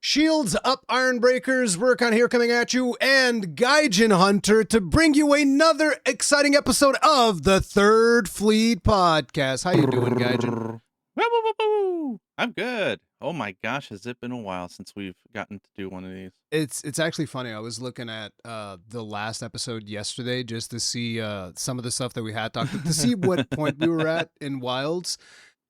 Shields up, Ironbreakers. Rurikhan here coming at you, and Gaijin Hunter to bring you another exciting episode of the Third Fleet Podcast. How you doing, Gaijin? I'm good. Oh my gosh, has it been a while since we've gotten to do one of these? It's actually funny. I was looking at the last episode yesterday just to see some of the stuff that we had talked to see what point we were at in Wilds.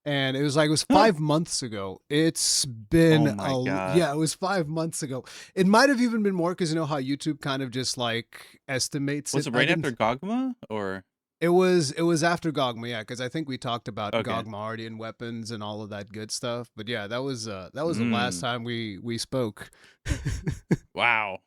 And it was 5 months ago. It's been Oh my God. yeah, it was 5 months ago. It might have even been more because you know how YouTube kind of just like estimates Was it right after Dogma or? It was after Dogma, yeah, because I think we talked about Okay. Dogma already and weapons and all of that good stuff. But yeah, that was the last time we spoke. Wow.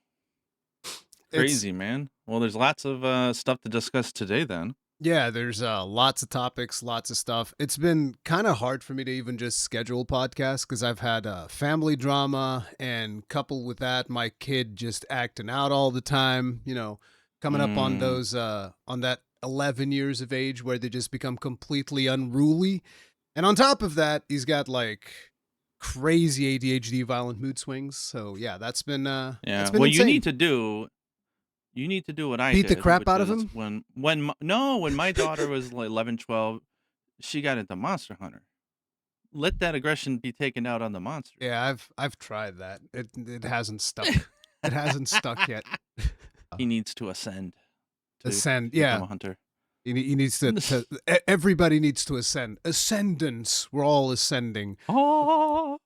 Crazy, man. Well, there's lots of stuff to discuss today then. Yeah, there's lots of topics, lots of stuff. It's been kind of hard for me to even just schedule podcasts because I've had family drama, and coupled with that, my kid just acting out all the time. You know, coming up on those on that 11 years of age where they just become completely unruly, and on top of that, he's got like crazy ADHD, violent mood swings. So yeah, that's been Yeah. that's been Well, insane. you need to do what I Beat did. the crap which out of is him? when my daughter was like 11, 12, she got into Monster Hunter. Let that aggression be taken out on the monster. Yeah, I've tried that. It hasn't stuck. It hasn't stuck yet. He needs to ascend. Ascend, become yeah. a hunter. He needs to everybody needs to ascend. Ascendance. We're all ascending. Oh.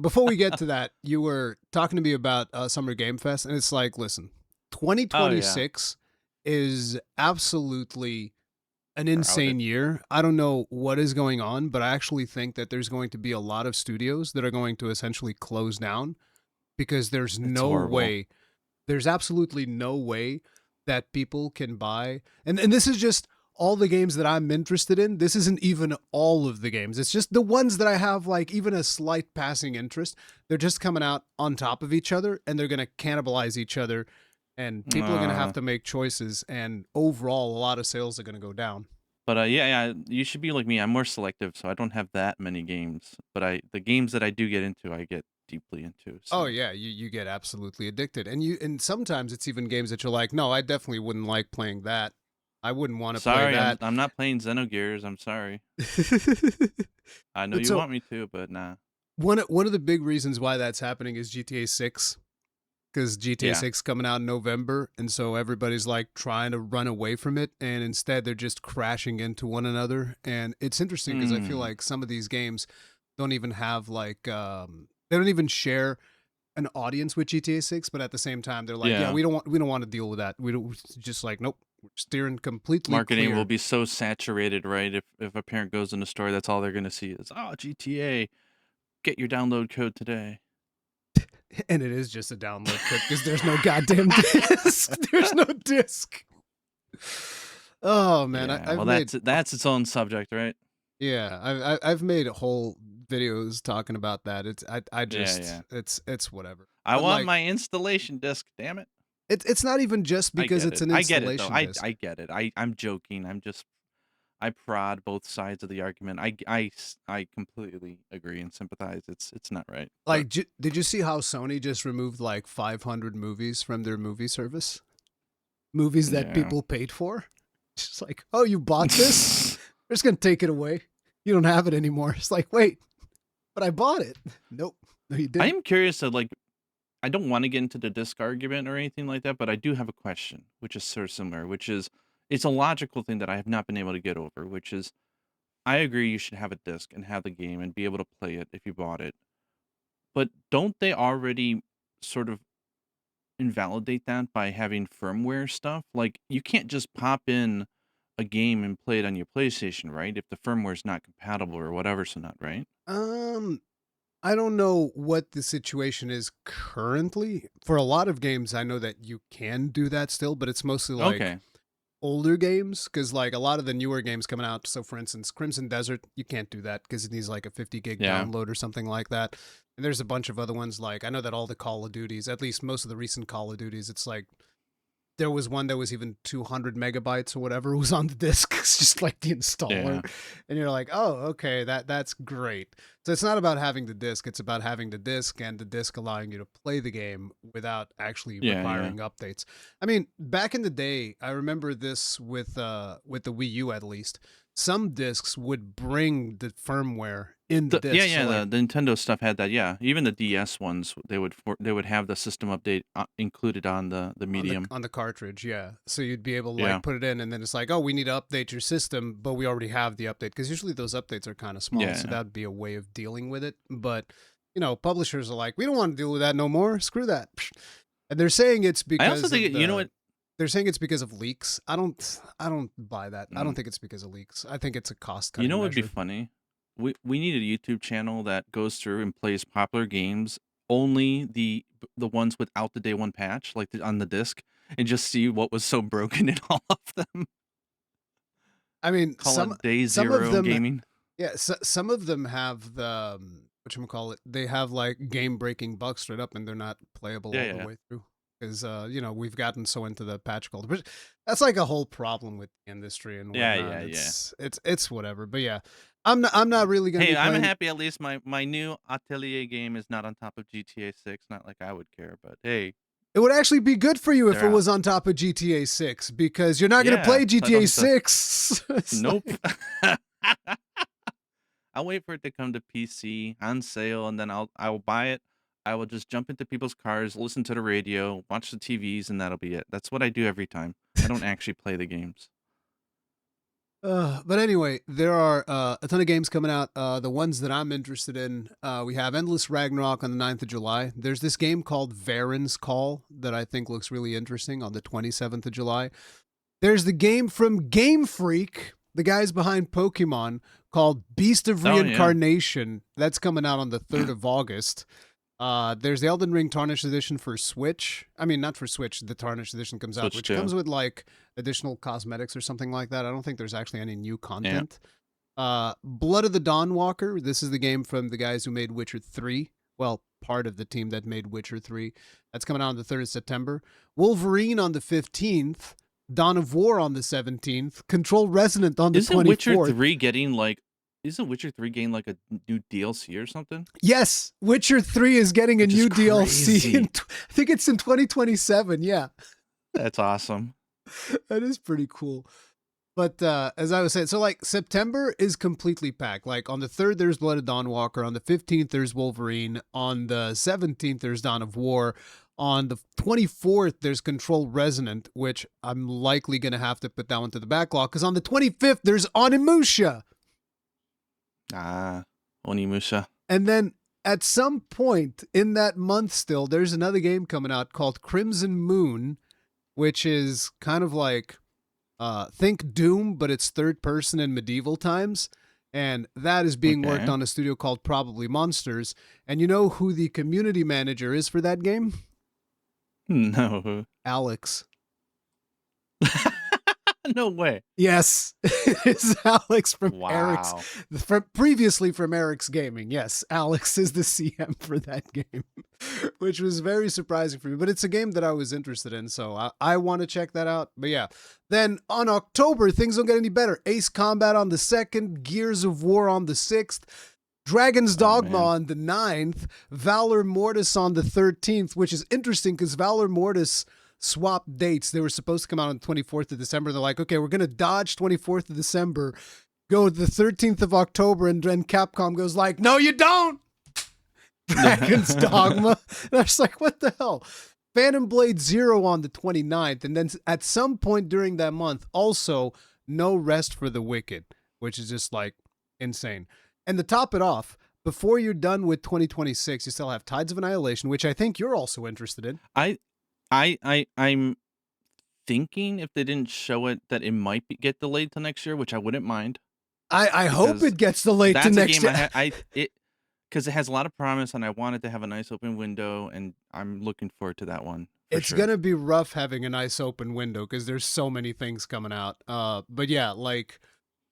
Before we get to that, you were talking to me about Summer Game Fest, and it's like, listen, 2026 is absolutely an insane year. I don't know what is going on, but I actually think that there's going to be a lot of studios that are going to essentially close down because there's there's absolutely no way that people can buy. And this is just all the games that I'm interested in. This isn't even all of the games. It's just the ones that I have like even a slight passing interest. They're just coming out on top of each other, and they're going to cannibalize each other. And people are going to have to make choices, and overall, a lot of sales are going to go down. But yeah, you should be like me. I'm more selective, so I don't have that many games. But the games that I do get into, I get deeply into. So. Oh yeah, you get absolutely addicted, and sometimes it's even games that you're like, no, I definitely wouldn't like playing that. I wouldn't want to play that. I'm not playing Xenogears. I'm sorry. I know you want me to, but nah. One of the big reasons why that's happening is GTA 6. Because GTA 6 coming out in November, and so everybody's like trying to run away from it, and instead they're just crashing into one another. And it's interesting because I feel like some of these games don't even have like they don't even share an audience with GTA 6, but at the same time they're like, yeah, we don't want to deal with that. We don't just like, nope, we're steering completely. Marketing clear. will be so saturated, right? If a parent goes in a store, that's all they're gonna see is GTA. Get your download code today. And it is just a download code because there's no goddamn disc. There's no disc. Oh man, yeah, that's its own subject, right? Yeah, I've made whole videos talking about that. It's whatever. I want my installation disc. Damn it! It's not even just because it's an installation disc. I get it. I'm joking. I prod both sides of the argument. I completely agree and sympathize. It's not right. Like, did you see how Sony just removed like 500 movies from their movie service? Movies that people paid for. Just like, oh, you bought this? We're just gonna take it away. You don't have it anymore. It's like, wait, but I bought it. Nope, no, you didn't. I am curious to like. I don't want to get into the disc argument or anything like that, but I do have a question, which is sort of similar, which is. It's a logical thing that I have not been able to get over, which is I agree you should have a disc and have the game and be able to play it if you bought it. But don't they already sort of invalidate that by having firmware stuff? Like you can't just pop in a game and play it on your PlayStation, right? If the firmware is not compatible or whatever, so not, right? I don't know what the situation is currently. For a lot of games, I know that you can do that still, but it's mostly like older games, because like a lot of the newer games coming out, so for instance Crimson Desert, you can't do that because it needs like a 50 gig download or something like that. And there's a bunch of other ones, like I know that all the Call of Duties, at least most of the recent Call of Duties, it's like there was one that was even 200 megabytes or whatever was on the disc. It's just like the installer. Yeah. And you're like, oh, okay, that's great. So it's not about having the disc. It's about having the disc and the disc allowing you to play the game without actually Yeah. requiring updates. I mean, back in the day, I remember this with the Wii U at least. Some discs would bring the firmware in the disc. Yeah, so the Nintendo stuff had that. Yeah, even the DS ones, they would have the system update included on the medium on the cartridge. Yeah, so you'd be able to like put it in, and then it's like, oh, we need to update your system, but we already have the update, because usually those updates are kind of small, so that'd be a way of dealing with it. But publishers are like, we don't want to deal with that no more. Screw that. And they're saying it's because I also think what. They're saying it's because of leaks. I don't buy that. I don't think it's because of leaks. I think it's a cost cutting. What would be funny? We need a YouTube channel that goes through and plays popular games, only the ones without the day one patch, like on the disc, and just see what was so broken in all of them. I mean, Call it day zero of them, gaming. Yeah, some of them have the whatchamacallit, they have like game breaking bugs straight up, and they're not playable all the way through. Because we've gotten so into the patch culture, but that's like a whole problem with the industry and whatnot. It's whatever. But yeah, I'm not really gonna. Hey, I'm happy at least my new Atelier game is not on top of GTA 6. Not like I would care, but hey, it would actually be good for you if it was on top of GTA 6, because you're not gonna play GTA 6. Nope. I'll wait for it to come to PC on sale, and then I'll buy it. I will just jump into people's cars, listen to the radio, watch the TVs, and that'll be it. That's what I do every time. I don't actually play the games. But anyway, there are a ton of games coming out. The ones that I'm interested in, we have Endless Ragnarok on the 9th of July. There's this game called Varen's Call that I think looks really interesting on the 27th of July. There's the game from Game Freak, the guys behind Pokemon, called Beast of Reincarnation. That's coming out on the 3rd of August. There's the Elden Ring Tarnished Edition for Switch. I mean, not for Switch. The Tarnished Edition comes out, which comes with like additional cosmetics or something like that. I don't think there's actually any new content. Blood of the Dawnwalker. This is the game from the guys who made Witcher 3. Well, part of the team that made Witcher 3. That's coming out on the 3rd of September. Wolverine on the 15th. Dawn of War on the 17th. Control Resonant on the 24th. Isn't Witcher 3 getting like... Isn't Witcher 3 getting like a new DLC or something? Yes, Witcher 3 is getting a new DLC. I think it's in 2027, yeah. That's awesome. That is pretty cool. But as I was saying, so like September is completely packed. Like on the 3rd, there's Blood of Dawnwalker. On the 15th, there's Wolverine. On the 17th, there's Dawn of War. On the 24th, there's Control Resonant, which I'm likely going to have to put that one to the backlog, because on the 25th, there's Onimusha. Onimusha. And then at some point in that month still, there's another game coming out called Crimson Moon, which is kind of like think Doom, but it's third person in medieval times. And that is being worked on a studio called Probably Monsters. And you know who the community manager is for that game? No. Alex. No way. Yes, it's Alex from Eric's. Previously from Eric's Gaming. Yes, Alex is the CM for that game, which was very surprising for me. But it's a game that I was interested in, so I want to check that out. But yeah, then on October, things don't get any better. Ace Combat on the 2nd, Gears of War on the 6th, Dragon's Dogma on the 9th, Valor Mortis on the 13th, which is interesting because Valor Mortis swapped dates. They were supposed to come out on the 24th of December. They're like, okay, we're going to dodge 24th of December, go to the 13th of October, and then Capcom goes like, no, you don't! Dragon's Dogma. And I was like, what the hell? Phantom Blade Zero on the 29th, and then at some point during that month, also No Rest for the Wicked, which is just like insane. And to top it off, before you're done with 2026, you still have Tides of Annihilation, which I think you're also interested in. I'm thinking if they didn't show it that it might get delayed to next year, which I wouldn't mind. I hope it gets delayed to next year. Because it has a lot of promise, and I wanted to have a nice open window, and I'm looking forward to that one. It's gonna be rough having a nice open window because there's so many things coming out. But yeah, like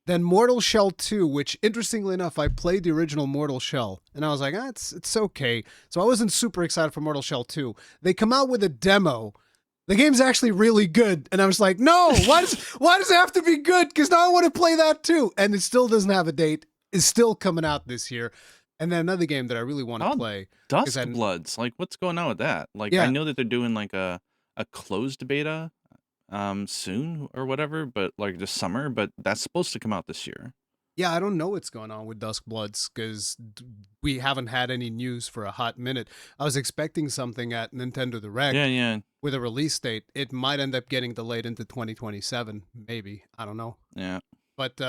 then Mortal Shell 2, which interestingly enough, I played the original Mortal Shell, and I was like, it's okay. So I wasn't super excited for Mortal Shell 2. They come out with a demo the game's actually really good. And I was like, no, why does it have to be good? Because now I want to play that too. And it still doesn't have a date. It's still coming out this year. And then another game that I really want to Oh, play is Dusk that, Bloods. Like, what's going on with that? Like, I yeah, know that they're doing like a closed beta soon or whatever, but like this summer, but that's supposed to come out this year. yeah, I don't know what's going on with Dusk Bloods because we haven't had any news for a hot minute. I was expecting something at Nintendo Direct Yeah, yeah, with a release date. It might end up getting delayed into 2027, maybe. I don't know. yeah. But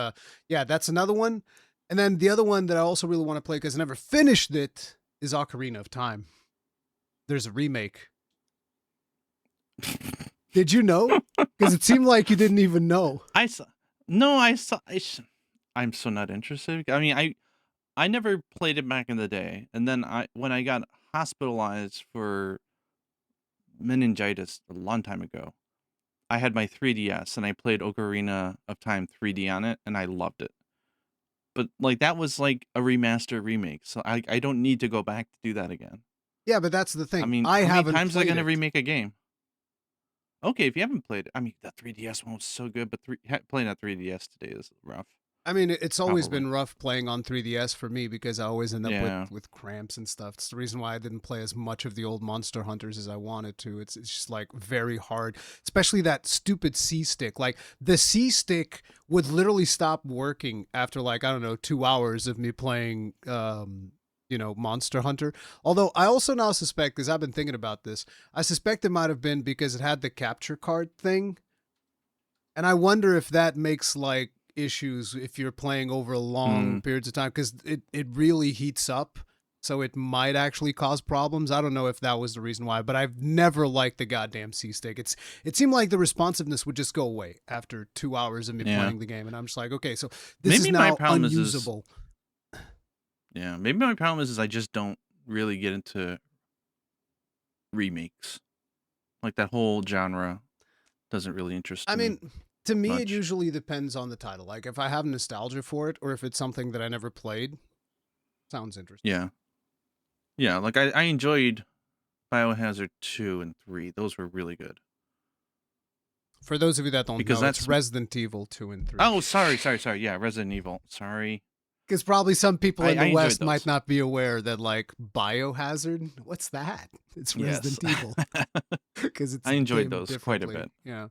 yeah, that's another one. And then the other one that I also really want to play because I never finished it is Ocarina of Time. There's a remake. Did you know? Because it seemed like you didn't even know. I saw. No, I saw. I'm so not interested. I mean, I never played it back in the day, and then when I got hospitalized for meningitis a long time ago, I had my 3DS and I played Ocarina of Time 3D on it, and I loved it. But like that was like a remaster remake, so I don't need to go back to do that again. Yeah, but that's the I thing. mean, I how many haven't times are they played gonna it. remake a game? Okay, if you haven't played it, I mean, the 3DS one was so good, but playing on 3DS today is rough. I mean, it's always Probably. been rough playing on 3DS for me because I always end up Yeah. with cramps and stuff. It's the reason why I didn't play as much of the old Monster Hunters as I wanted to. It's just like very hard, especially that stupid C stick. Like the C stick would literally stop working after like I don't know 2 hours of me playing. Monster Hunter. Although I also now suspect, because I've been thinking about this, I suspect it might have been because it had the capture card thing. And I wonder if that makes like issues if you're playing over long Hmm. periods of time because it really heats up. So it might actually cause problems. I don't know if that was the reason why, but I've never liked the goddamn C stick. It seemed like the responsiveness would just go away after 2 hours of me Yeah. playing the game, and I'm just like, okay, so this is Maybe my now problem is unusable. yeah, maybe my problem is I just don't really get into remakes. Like that whole genre doesn't really interest I me mean, to me, it much. usually depends on the title. Like if I have nostalgia for it, or if it's something that I never played, sounds interesting. Yeah. Yeah, like I enjoyed Biohazard 2 and 3. Those were really good. For those of you that don't Because know, it's that's Resident Evil 2 and 3. oh, sorry. Yeah, Resident Evil. Sorry. Because probably some people in I the enjoyed West might those. not be aware that, like, Biohazard, what's that? It's Yes. Resident Evil. Because it's I enjoyed named those quite a differently. bit. Yeah.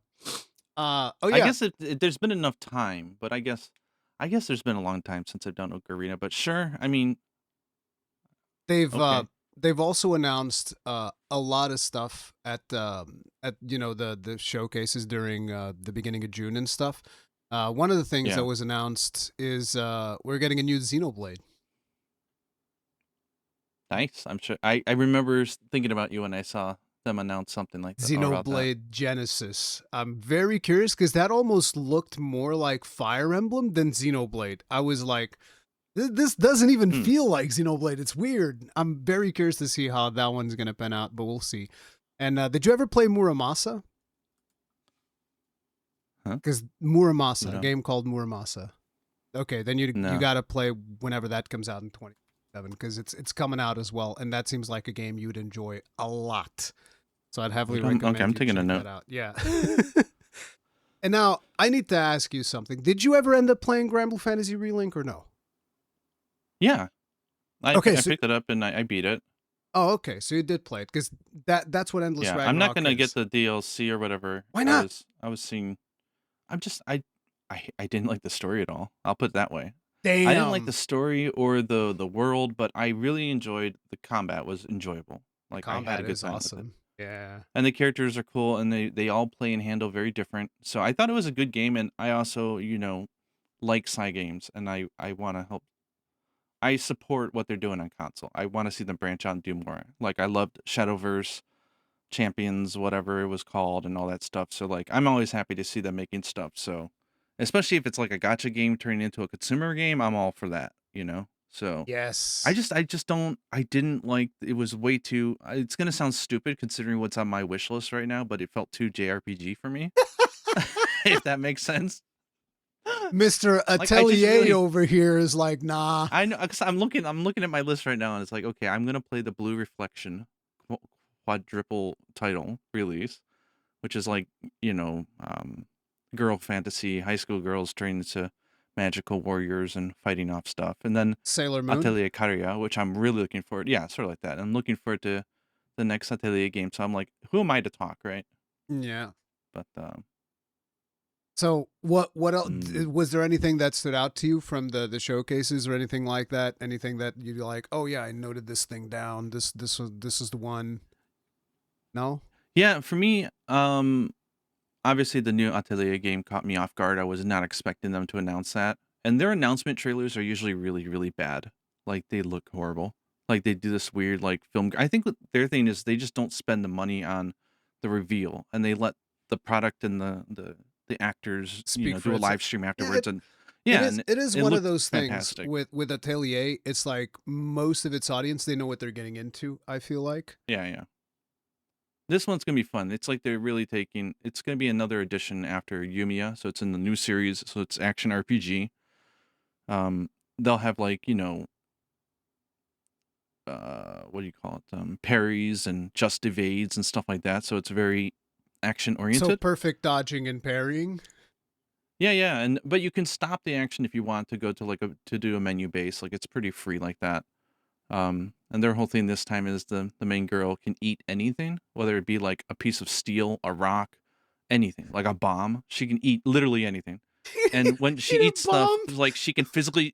I Yeah. guess there's been enough time, but I guess there's been a long time since I've done Ocarina, but sure. I mean, They've okay. they've also announced a lot of stuff at the showcases during the beginning of June and stuff. One of the things that Yeah. was announced is we're getting a new Xenoblade. Nice. I'm sure. I remember thinking about you when I saw them announce something like that or about that. Xenoblade Genesis. I'm very curious because that almost looked more like Fire Emblem than Xenoblade. I was like, this doesn't even Hmm. feel like Xenoblade. It's weird. I'm very curious to see how that one's going to pan out, but we'll see. And did you ever play Muramasa? Huh? Because Muramasa, a No. game called Muramasa. Okay, then you No. got to play whenever that comes out in 2027 because it's coming out as well, and that seems like a game you'd enjoy a lot. So I'd heavily recommend Okay, I'm you taking a check note. that out. Yeah. And now I need to ask you something. Did you ever end up playing Granblue Fantasy Relink or no? Yeah. I Okay, I so picked it up and I beat it. oh, okay, so you did play it because that's what Endless Yeah. I'm not Ragnarok gonna get is. the DLC or whatever. Why not? I was seeing I'm just I didn't like the story at all. I'll put it that way. I didn't like the Damn, story or the world, but I really enjoyed the combat was enjoyable. the Like I had a combat good is time with it. awesome. Yeah. And the characters are cool and they all play and handle very different. So I thought it was a good game and I also, like sci games and I want to help I support what they're doing on console. I want to see them branch out and do more. Like I loved Shadowverse, Champions, whatever it was called, and all that stuff. So like I'm always happy to see them making stuff. So especially if it's like a gotcha game turning into a consumer game, I'm all for that. So Yes. I just don't I didn't like it was way too it's gonna sound stupid considering what's on my wish list right now, but it felt too JRPG for me. If that makes sense. Mr. Like I just Atelier really over here is like, nah. I know, cause I'm looking at my list right now, and it's like, okay, I'm gonna play the Blue Reflection quadruple title release, which is like, you know, girl fantasy, high school girls trained into magical warriors and fighting off stuff. And then Sailor Moon. Atelier Karya, which I'm really looking forward. Yeah, sort of like that. I'm looking forward to the next Atelier game. So I'm like, who am I to talk, right? Yeah. But So what else, mm, was there anything that stood out to you from the showcases or anything like that? Anything that you're like, oh yeah, I noted this thing down. This is the one. No. yeah, for me, obviously the new Atelier game caught me off guard. I was not expecting them to announce that. And their announcement trailers are usually really, really bad. Like they look horrible. Like they do this weird like film. I think what their thing is they just don't spend the money on the reveal, and they let the product and the actors, you Speak know, for do a itself. live stream Yeah, afterwards. And yeah, and it is it one of looked those things fantastic. with Atelier. It's like most of its audience, they know what they're getting into. I feel like. Yeah, yeah. This one's gonna be fun. It's like they're really taking. It's gonna be another edition after Yumiya, so it's in the new series. So it's action RPG. Um, they'll have like, you know, what do you call it? Parries and just evades and stuff like that. So it's very action So oriented. perfect dodging and parrying. Yeah, yeah, and but you can stop the action if you want to go to like to do a menu base. Like it's pretty free like that. And their whole thing this time is the main girl can eat anything, whether it be like a piece of steel, a rock, anything, like a bomb. She can eat literally anything. And when she Eat a eats stuff, bomb. like she can physically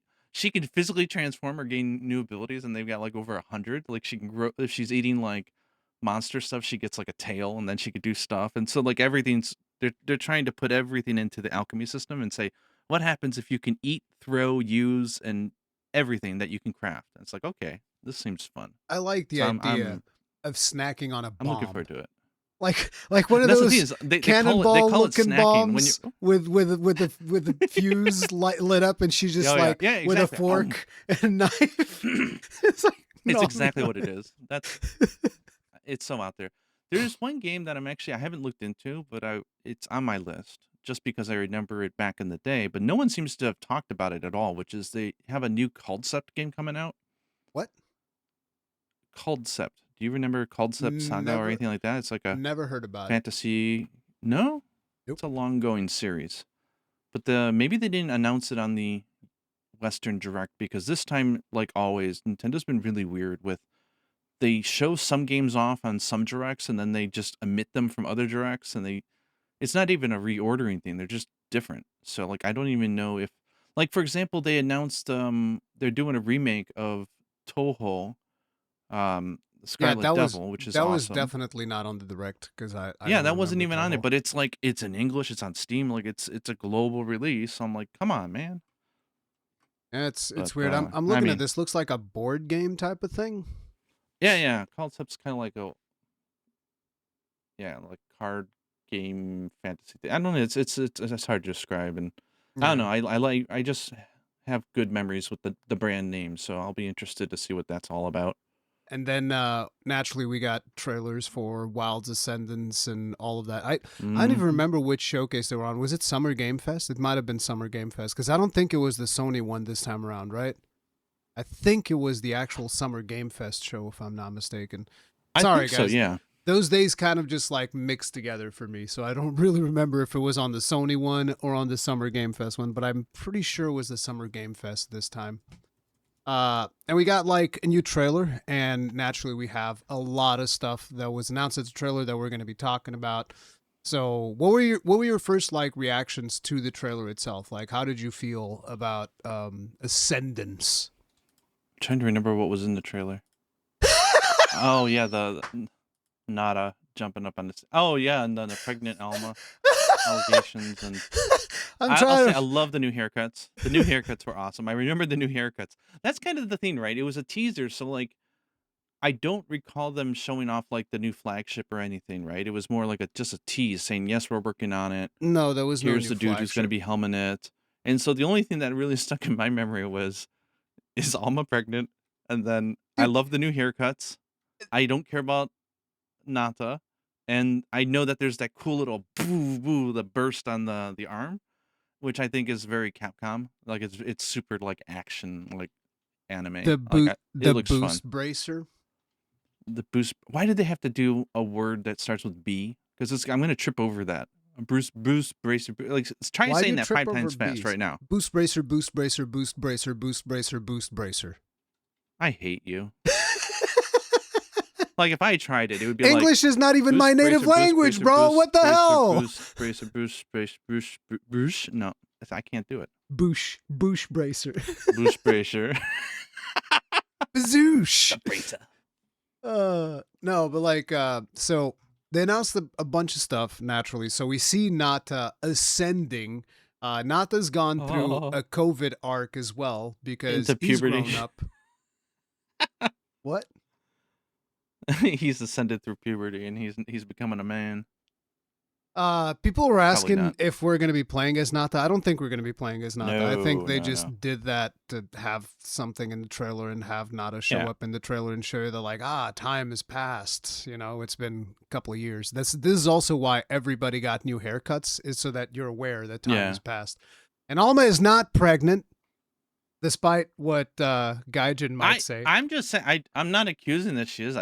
transform or gain new abilities, and they've got like over 100. Like she can grow if she's eating like monster stuff, she gets like a tail, and then she could do stuff. And so like everything's they're trying to put everything into the alchemy system and say what happens if you can eat, throw, use, and everything that you can craft. And it's like okay, this seems fun. I like the So idea of snacking on a I'm looking bomb. forward to it. Like one of And that's the thing those is they cannonball call it looking snacking when you bombs with the fuse lit up, and she's just oh yeah like yeah with a exactly. fork and a knife. It's like It's no, exactly no. what it is. That's it's so out there. There's one game that I haven't looked into, but it's on my list just because I remember it back in the day. But no one seems to have talked about it at all. Which is they have a new concept game coming out. What? Concept. Do you remember Concept Saga or Never anything like that? It's like a never heard about it. fantasy. No, Nope. it's a long going series. But the maybe they didn't announce it on the Western Direct because this time, like always, Nintendo's been really weird with they show some games off on some directs and then they just omit them from other directs and they it's not even a reordering thing. They're just different. So like I don't even know if like for example they announced they're doing a remake of Toho Yeah, Scarlet Devil, which is that was awesome. definitely not on the direct because I Yeah, don't that wasn't remember even on it, Toho. but it's like it's in English, it's on Steam, like it's a global release. So I'm like, come on, man. Yeah, But it's weird. I'm I looking at mean, this. Looks like a board game type of thing. yeah, yeah, concept's kind of like a yeah, like card game fantasy thing. I don't know. It's hard to describe, and I don't know. Yeah. I like I just have good memories with the brand name, so I'll be interested to see what that's all about. And then naturally we got trailers for Wild's Ascendance and all of that. I don't even Hmm. remember which showcase they were on. Was it Summer Game Fest? It might have been Summer Game Fest because I don't think it was the Sony one this time around, right? I think it was the actual Summer Game Fest show, if I'm not mistaken. I Sorry, think so. guys. Yeah. Those days kind of just like mixed together for me, so I don't really remember if it was on the Sony one or on the Summer Game Fest one, but I'm pretty sure it was the Summer Game Fest this time. And we got like a new trailer, and naturally we have a lot of stuff that was announced as a trailer that we're going to be talking about. So, what were your first like reactions to the trailer itself? Like, how did you feel about Ascendance? Trying to remember what was in the trailer. Oh yeah, the Nada jumping up on this. Oh yeah, and then the pregnant Alma allegations and I'm I'll trying say I to. love the new haircuts. The new haircuts were awesome. I remember the new haircuts. That's kind of the thing, right? It was a teaser, so like I don't recall them showing off like the new flagship or anything, right? It was more like a just a tease saying, "Yes, we're working on it. No, there was no Here's new the dude who's going to flagship. be helming it." And so the only thing that really stuck in my memory was is Alma pregnant? And then I Dude, love the new haircuts. I don't care about Nata, and I know that there's that cool little boo boo the burst on the arm, which I think is very Capcom. Like it's super like action like anime. Like it the looks fun. boost bracer. The boost. Why did they have to do a word that starts with B? because I'm gonna trip over that. Bruce Bracer. Like, try Why do saying you that trip 5 over times fast B's? right now. Boost bracer, boost bracer, boost bracer, boost bracer, boost bracer. I hate you. Like, if I tried it, it would be like English is not even boost my native bracer, boost language, bracer, bro. boost What the bracer, hell? boost bracer, boost. No, I can't do it. Boosh bracer. Boost bracer. Bazoosh. Bracer. No, but like, so they announced a bunch of stuff naturally. So we see Nata ascending. Nata's gone through a COVID arc as well because Into he's puberty. grown up. What? He's ascended through puberty and he's becoming a man. People were asking not. if we're going to be playing as Nata. I don't think we're going to be playing as Nata. I think they No. just did that to have something in the trailer and have Nata show up in the trailer and show you that, like, time has passed. You know, it's been a couple of years. This is also why everybody got new haircuts, is so that you're aware that time has passed. And Alma is not pregnant, despite what Gaijin might say. I'm just saying, I'm not accusing that she is.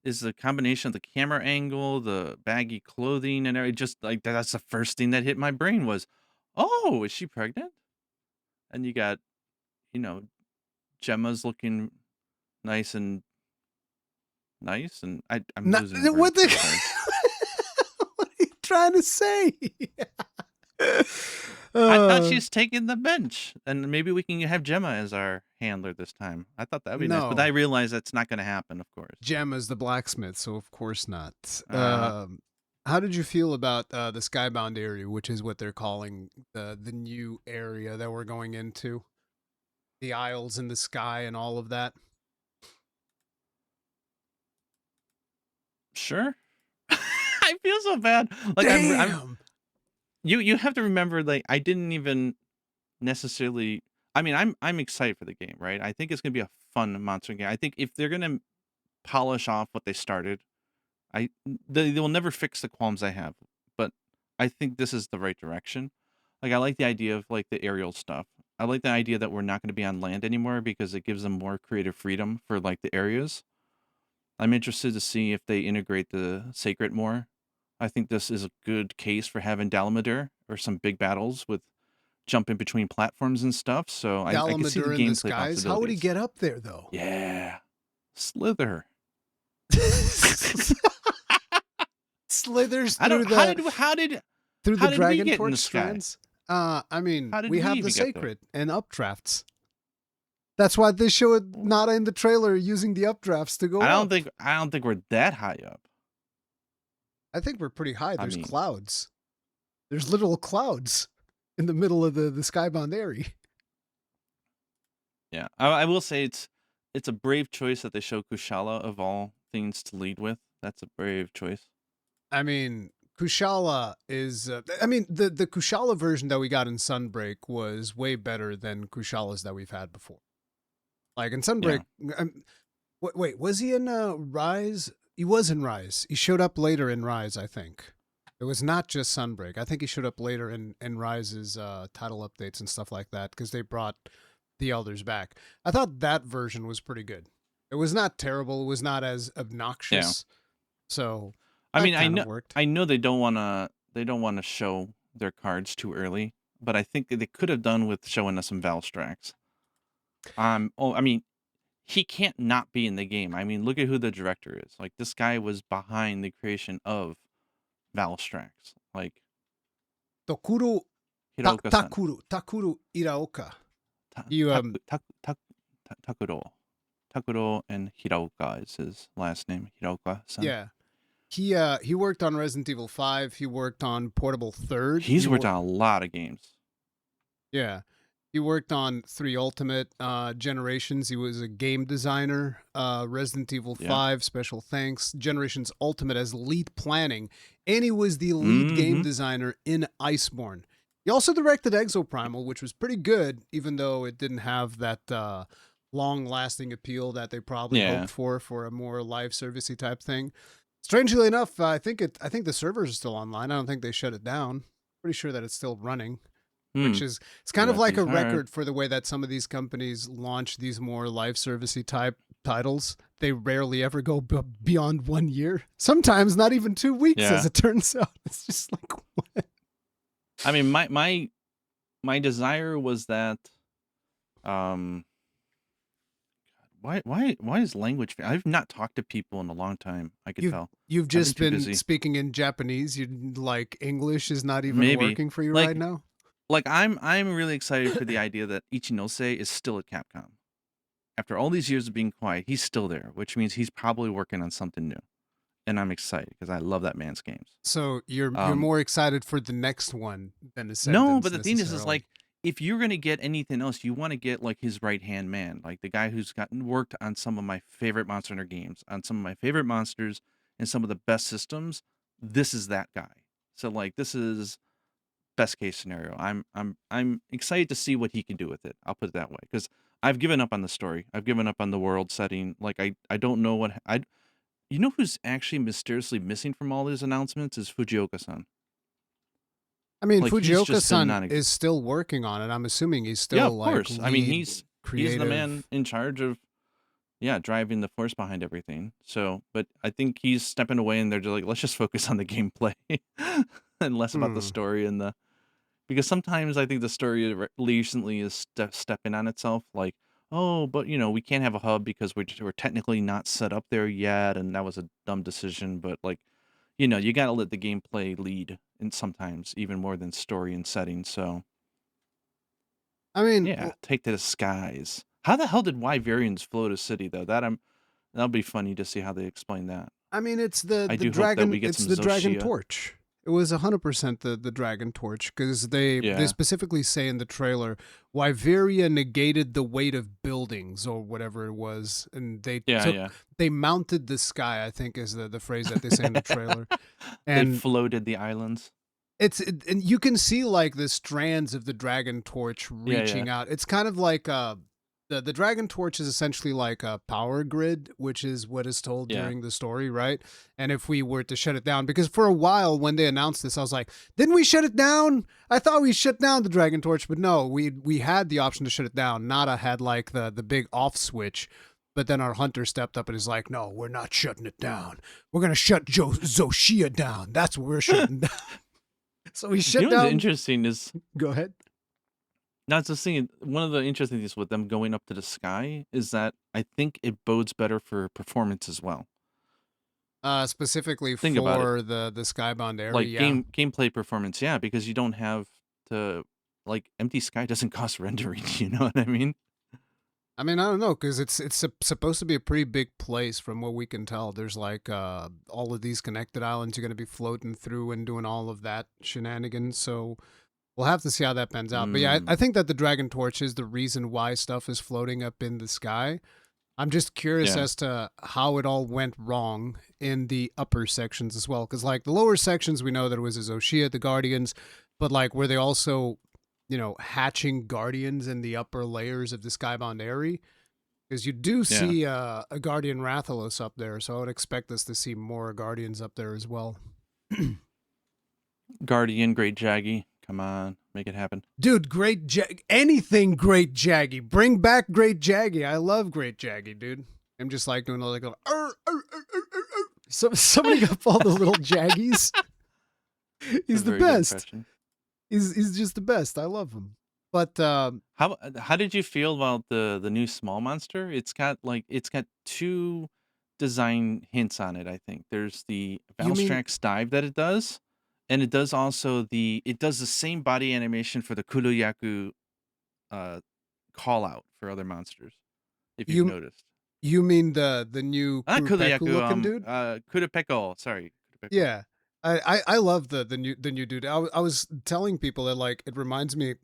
Is the combination of the camera angle, the baggy clothing, and everything. Just like that's the first thing that hit my brain was, oh, is she pregnant? And you got, Gemma's looking nice, and I'm losing What words. what are you trying to say? I thought she's taking the bench, and maybe we can have Gemma as our handler this time. I thought that'd be nice, but I realize that's not going to happen, of course. Gemma's the blacksmith, so of course not. How did you feel about the Skybound area, which is what they're calling the new area that we're going into? The Isles in the sky and all of that? Sure. I feel so bad. Like, damn! You have to remember, like, I didn't even necessarily. I mean, I'm excited for the game, right? I think it's gonna be a fun monster game. I think if they're gonna polish off what they started, they will never fix the qualms I have, but I think this is the right direction. Like, I like the idea of like the aerial stuff. I like the idea that we're not going to be on land anymore because it gives them more creative freedom for like the areas. I'm interested to see if they integrate the sacred more. I think this is a good case for having Dalamadur or some big battles with jumping between platforms and stuff. So I can see the Dalamadur in the gameplay skies? possibilities. How would he get up there, though? Yeah, slither. Slithers through the through the dragon torch strands. I mean, we have the sacred and updrafts. That's why they show it not in the trailer using the updrafts to go I up. don't think we're that high up. I think we're pretty high. There's clouds. There's literal clouds in the middle of the Skybound area. Yeah, I will say it's a brave choice that they show Kushala of all things to lead with. That's a brave choice. I mean, Kushala is. The Kushala version that we got in Sunbreak was way better than Kushalas that we've had before. Like in Sunbreak, wait, was he in Rise? He was in Rise. He showed up later in Rise, I think. It was not just Sunbreak. I think he showed up later in Rise's title updates and stuff like that because they brought the Elders back. I thought that version was pretty good. It was not terrible. It was not as obnoxious. Yeah. So I mean, I know they don't want to show their cards too early, but I think they could have done with showing us some Valstrax. I mean, he can't not be in the game. I mean, look at who the director is. Like, this guy was behind the creation of Valstrax. Like, Takuro Iraoka. Takuro and Hiraoka is his last name. Hiraoka-san. Yeah. He worked on Resident Evil 5. He worked on Portable 3rd. He's worked on a lot of games. Yeah. He worked on 3 Ultimate Generations. He was a game designer. Resident Evil 5, special thanks. Generations Ultimate as lead planning. And he was the lead game designer in Iceborne. He also directed Exoprimal, which was pretty good, even though it didn't have that long-lasting appeal that they probably hoped for a more live servicey type thing. Strangely enough, I think the servers are still online. I don't think they shut it down. Pretty sure that it's still running. Which is, it's kind of like a record for the way that some of these companies launch these more live servicey type titles, they rarely ever go beyond 1 year. Sometimes not even 2 weeks, as it turns out. It's just like, what? I mean, my desire was that, why is language? I've not talked to people in a long time. I could tell. You've just been speaking in Japanese. You like English is not even working for you right now. Like I'm really excited for the idea that Ichinose is still at Capcom. After all these years of being quiet, he's still there, which means he's probably working on something new. And I'm excited because I love that man's games. So you're more excited for the next one than Ascendance? No, but the thing is like, if you're gonna get anything else, you want to get like his right hand man, like the guy who's worked on some of my favorite Monster Hunter games, on some of my favorite monsters, and some of the best systems. This is that guy. So like, this is best case scenario. I'm excited to see what he can do with it. I'll put it that way, because I've given up on the story. I've given up on the world setting. Like I don't know what You know who's actually mysteriously missing from all these announcements is Fujioka-san. I mean, like, Fujioka-san is still working on it. I'm assuming he's still of course. I mean, he's creative. the man in charge of driving the force behind everything. So, but I think he's stepping away, and they're just like, let's just focus on the gameplay and less about the story because sometimes I think the story recently is stepping on itself. Like, oh, but we can't have a hub because we're technically not set up there yet, and that was a dumb decision. But like, you got to let the gameplay lead, and sometimes even more than story and setting. So, I mean, take to the skies. How the hell did Wyverians float a city though? That'll be funny to see how they explain that. I mean, it's the dragon. It's the dragon torch. It was 100% the dragon torch, because they specifically say in the trailer, Wyveria negated the weight of buildings or whatever it was, and they mounted the sky, I think is the phrase that they say in the trailer. And they floated the islands. And you can see like the strands of the dragon torch reaching out. It's kind of like the dragon torch is essentially like a power grid, which is what is told during the story, right? And if we were to shut it down, because for a while when they announced this, I was like, didn't we shut it down? I thought we shut down the dragon torch, but no, we had the option to shut it down. Nada had like the big off switch, but then our hunter stepped up and is like, no, we're not shutting it down. We're going to shut Zoshia down. That's what we're shutting down. So we shut down. What's interesting is... Go ahead. Now, it's just thinking, one of the interesting things with them going up to the sky is that I think it bodes better for performance as well. Specifically for the Skybound area, like gameplay performance, because you don't have to, like, empty sky doesn't cost rendering. You know what I mean? I mean, I don't know, because it's supposed to be a pretty big place from what we can tell. There's like all of these connected islands you're going to be floating through and doing all of that shenanigans. So we'll have to see how that pans out. But yeah, I think that the dragon torch is the reason why stuff is floating up in the sky. I'm just curious as to how it all went wrong in the upper sections as well. Because like the lower sections, we know that it was Zoshia, the Guardians, but like were they also, hatching Guardians in the upper layers of the Skybound area? Because you do see a Guardian Rathalos up there, so I would expect us to see more Guardians up there as well. Guardian, Great Jaggy. Come on, make it happen. Dude, anything Great Jaggy. Bring back Great Jaggy. I love Great Jaggy, dude. I'm just like doing like somebody got all the little Jaggies. He's the best. He's just the best. I love him. But how did you feel about the new small monster? It's got two design hints on it, I think. There's the Valstrax dive that it does. And it does also the same body animation for the Kuroyaku call out for other monsters. If you've noticed. You mean the new Kuroyaku looking dude? Kurapeko, sorry. Kurapeko. Yeah. I love the new dude. I was telling people that like it reminds me,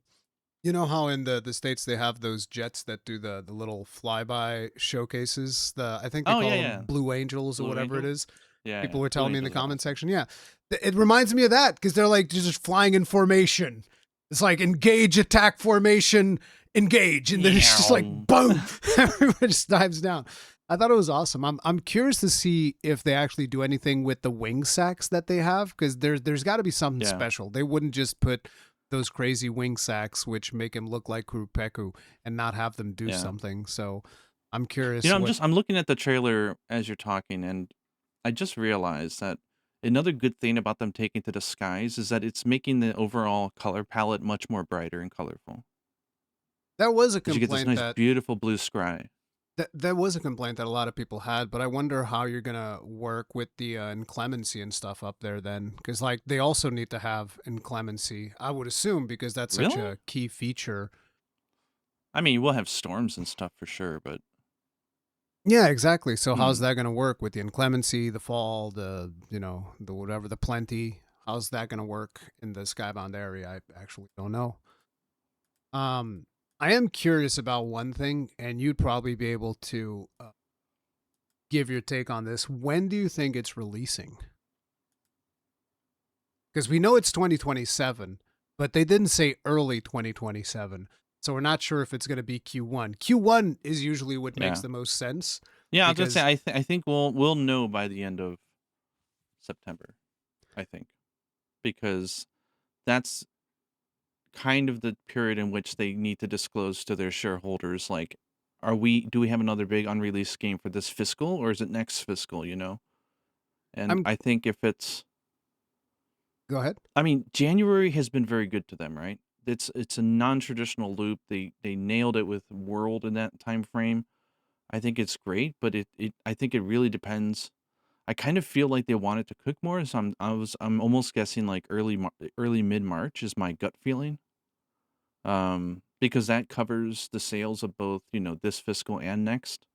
you know how in the States they have those jets that do the little flyby showcases. I think they call them Blue Angels or whatever it is. Yeah, people were telling me in the comment section. Yeah, it reminds me of that because they're like just flying in formation. It's like engage, attack formation, engage, and then it's just like boom, everyone just dives down. I thought it was awesome. I'm curious to see if they actually do anything with the wing sacks that they have, because there's got to be something special. They wouldn't just put those crazy wing sacks which make him look like Kurupeku and not have them do something. So I'm curious what. I'm looking at the trailer as you're talking, and I just realized that another good thing about them taking to the skies is that it's making the overall color palette much more brighter and colorful. That was a Because you get this complaint nice, that beautiful blue sky. that was a complaint that a lot of people had, but I wonder how you're gonna work with the inclemency and stuff up there then, because like they also need to have inclemency, I would assume, because that's such Really? a key feature. I mean, we'll have storms and stuff for sure, but Yeah, exactly. So how's hmm. that gonna work with the inclemency, the fall, the the whatever, the plenty? How's that gonna work in the skybound area? I actually don't know. Um, I am curious about one thing, and you'd probably be able to give your take on this. When do you think it's releasing? Because we know it's 2027, but they didn't say early 2027. So we're not sure if it's going to be Q1. Q1 is usually what makes Yeah. the most sense Yeah, I was gonna say because I think we'll know by the end of September, I think. Because that's kind of the period in which they need to disclose to their shareholders, like, do we have another big unreleased game for this fiscal, or is it next fiscal, you know? And I'm. I think if it's Go ahead. I mean, January has been very good to them, right? It's a non-traditional loop. They nailed it with World in that time frame. I think it's great, but it I think it really depends. I kind of feel like they wanted to cook more, so I'm almost guessing like early mid-March is my gut feeling. Because that covers the sales of both, this fiscal and next.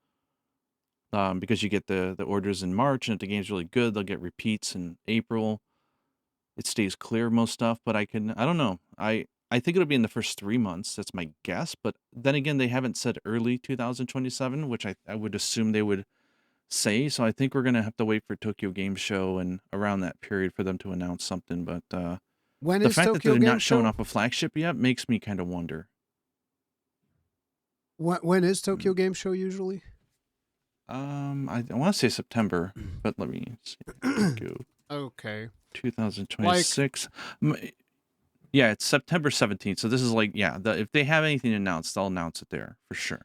Because you get the orders in March, and if the game's really good, they'll get repeats in April. It stays clear of most stuff, but I don't know. I think it'll be in the first 3 months. That's my guess. But then again, they haven't said early 2027, which I would assume they would say. So I think we're gonna have to wait for Tokyo Game Show and around that period for them to announce something. But When the is fact that Tokyo they're Game not showing Show? off a flagship yet makes me kind of wonder. When is Hmm. Tokyo Game Show usually? I want to say September, but let me see. Tokyo Okay. Like 2026. Yeah, it's September 17th. So this is like, yeah, if they have anything announced, they'll announce it there for sure.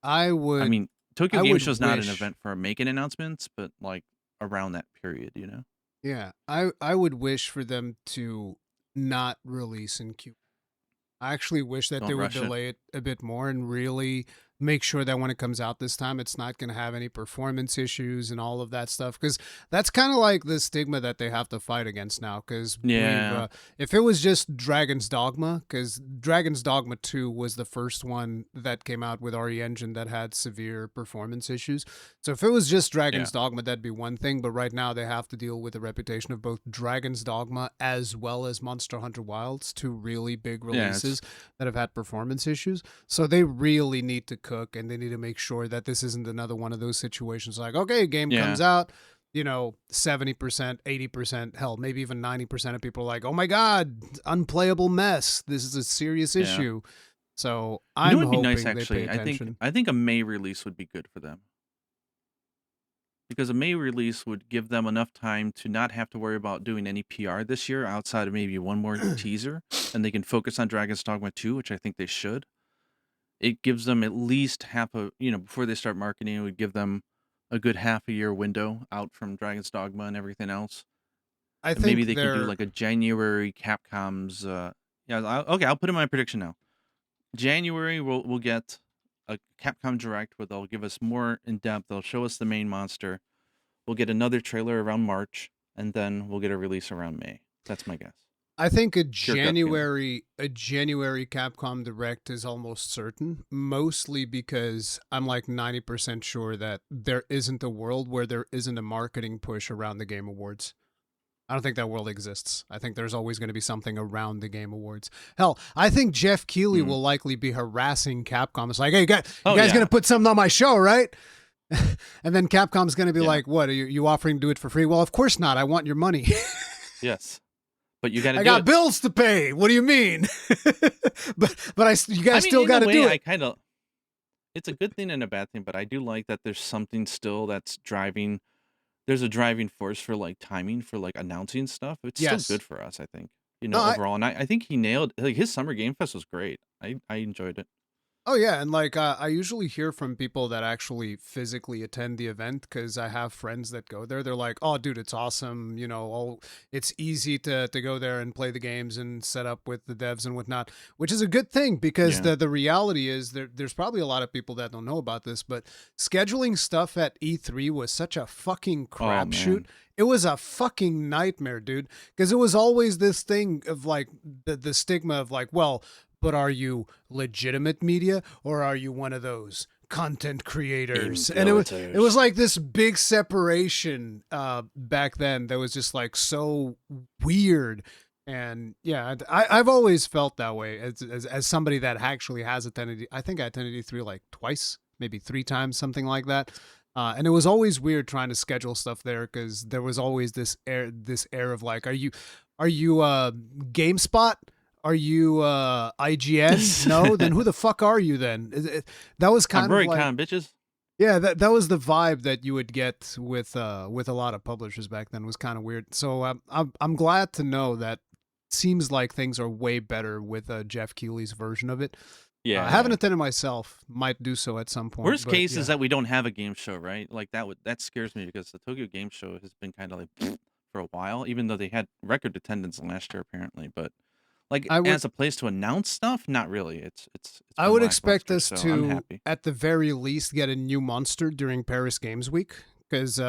I I would mean, Tokyo I Game would Show is not an wish. event for making announcements, but like around that period, you know? Yeah, I would wish for them to not release in Q. I actually wish that they Don't would rush it. delay it a bit more and really make sure that when it comes out this time, it's not going to have any performance issues and all of that stuff. Because that's kind of like the stigma that they have to fight against now. Because Yeah. if it was just Dragon's Dogma, because Dragon's Dogma 2 was the first one that came out with RE Engine that had severe performance issues. So if it was just Yeah. Dragon's Dogma, that'd be one thing. But right now, they have to deal with the reputation of both Dragon's Dogma as well as Monster Hunter Wilds, two really big Yeah. releases that have had performance issues. So they really need to cook and they need to make sure that this isn't another one of those situations like, okay, game Yeah. comes out, 70%, 80%, hell, maybe even 90% of people are like, oh my God, unplayable mess. This is a serious Yeah. issue. So You know I'm what'd be nice hoping they pay actually? attention. I think a May release would be good for them. Because a May release would give them enough time to not have to worry about doing any PR this year outside of maybe one more teaser, and they can focus on Dragon's Dogma 2, which I think they should. It gives them at least before they start marketing, it would give them a good half a year window out from Dragon's Dogma and everything else. I And maybe think they could do they're. like a January Capcom's yeah, okay, I'll put in my prediction now. January we'll get a Capcom Direct where they'll give us more in depth. They'll show us the main monster. We'll get another trailer around March, and then we'll get a release around May. That's my guess. I think Pure gut feeling. A January Capcom Direct is almost certain, mostly because I'm like 90% sure that there isn't a world where there isn't a marketing push around the Game Awards. I don't think that world exists. I think there's always going to be something around the Game Awards. Hell, I think Jeff Keighley Mm. will likely be harassing Capcom. It's like, hey, you Oh guys going yeah, to put something on my show, right? And then Capcom's going to be yeah, like, what, are you offering to do it for free? Well, of course not. I want your money. yes. But you got to I do got it. bills to pay. What do you mean? You I guys mean, still in got a to way, do I it. kind of. It's a good thing and a bad thing, but I do like that there's something still that's driving. There's a driving force for like timing for like announcing stuff. It's still Yes. good for us, I think. No, Overall, and I think he nailed like his Summer Game Fest was great. I enjoyed it. Oh yeah, and like I usually hear from people that actually physically attend the event because I have friends that go there. They're like, "Oh, dude, it's awesome! You know, it's easy to go there and play the games and set up with the devs and whatnot," which is a good thing because Yeah. the reality is there's probably a lot of people that don't know about this, but scheduling stuff at E3 was such a fucking Oh crapshoot. man. It was a fucking nightmare, dude, because it was always this thing of like the stigma of like, well, but are you legitimate media or are you one of those content creators? And it was like this big separation back then that was just like so weird. And yeah, I've always felt that way as somebody that actually has attended. I think I attended E3 like twice, maybe 3 times, something like that. And it was always weird trying to schedule stuff there because there was always this air of like, are you GameSpot? Are you IGN? No, then who the fuck are you then? That was I'm kind of like, Rurikhan, bitches. yeah, that was the vibe that you would get with a lot of publishers back then. It was kind of weird. So I'm glad to know that seems like things are way better with Jeff Keighley's version of it. Yeah, I haven't yeah. attended myself. Might do so at some point. Worst But case is yeah, that we don't have a game show, right? Like that scares me because the Tokyo Game Show has been kind of like for a while, even though they had record attendance last year apparently. But like I would as a place to announce stuff, not really. It's I been would expect lackluster, us so I'm to, happy. at the very least, get a new monster during Paris Games Week because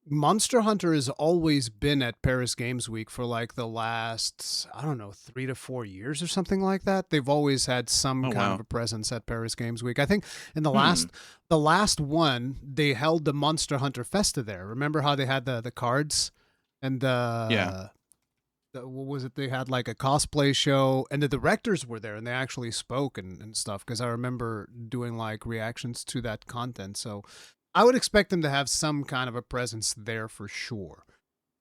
Monster Hunter has always been at Paris Games Week for like the last, I don't know, 3 to 4 years or something like that. They've always had some Oh kind of wow. a presence at Paris Games Week. I think in Hmm. the last one, they held the Monster Hunter Festa there. Remember how they had the cards and Yeah. what was it? They had like a cosplay show, and the directors were there, and they actually spoke and stuff. Because I remember doing like reactions to that content, so I would expect them to have some kind of a presence there for sure.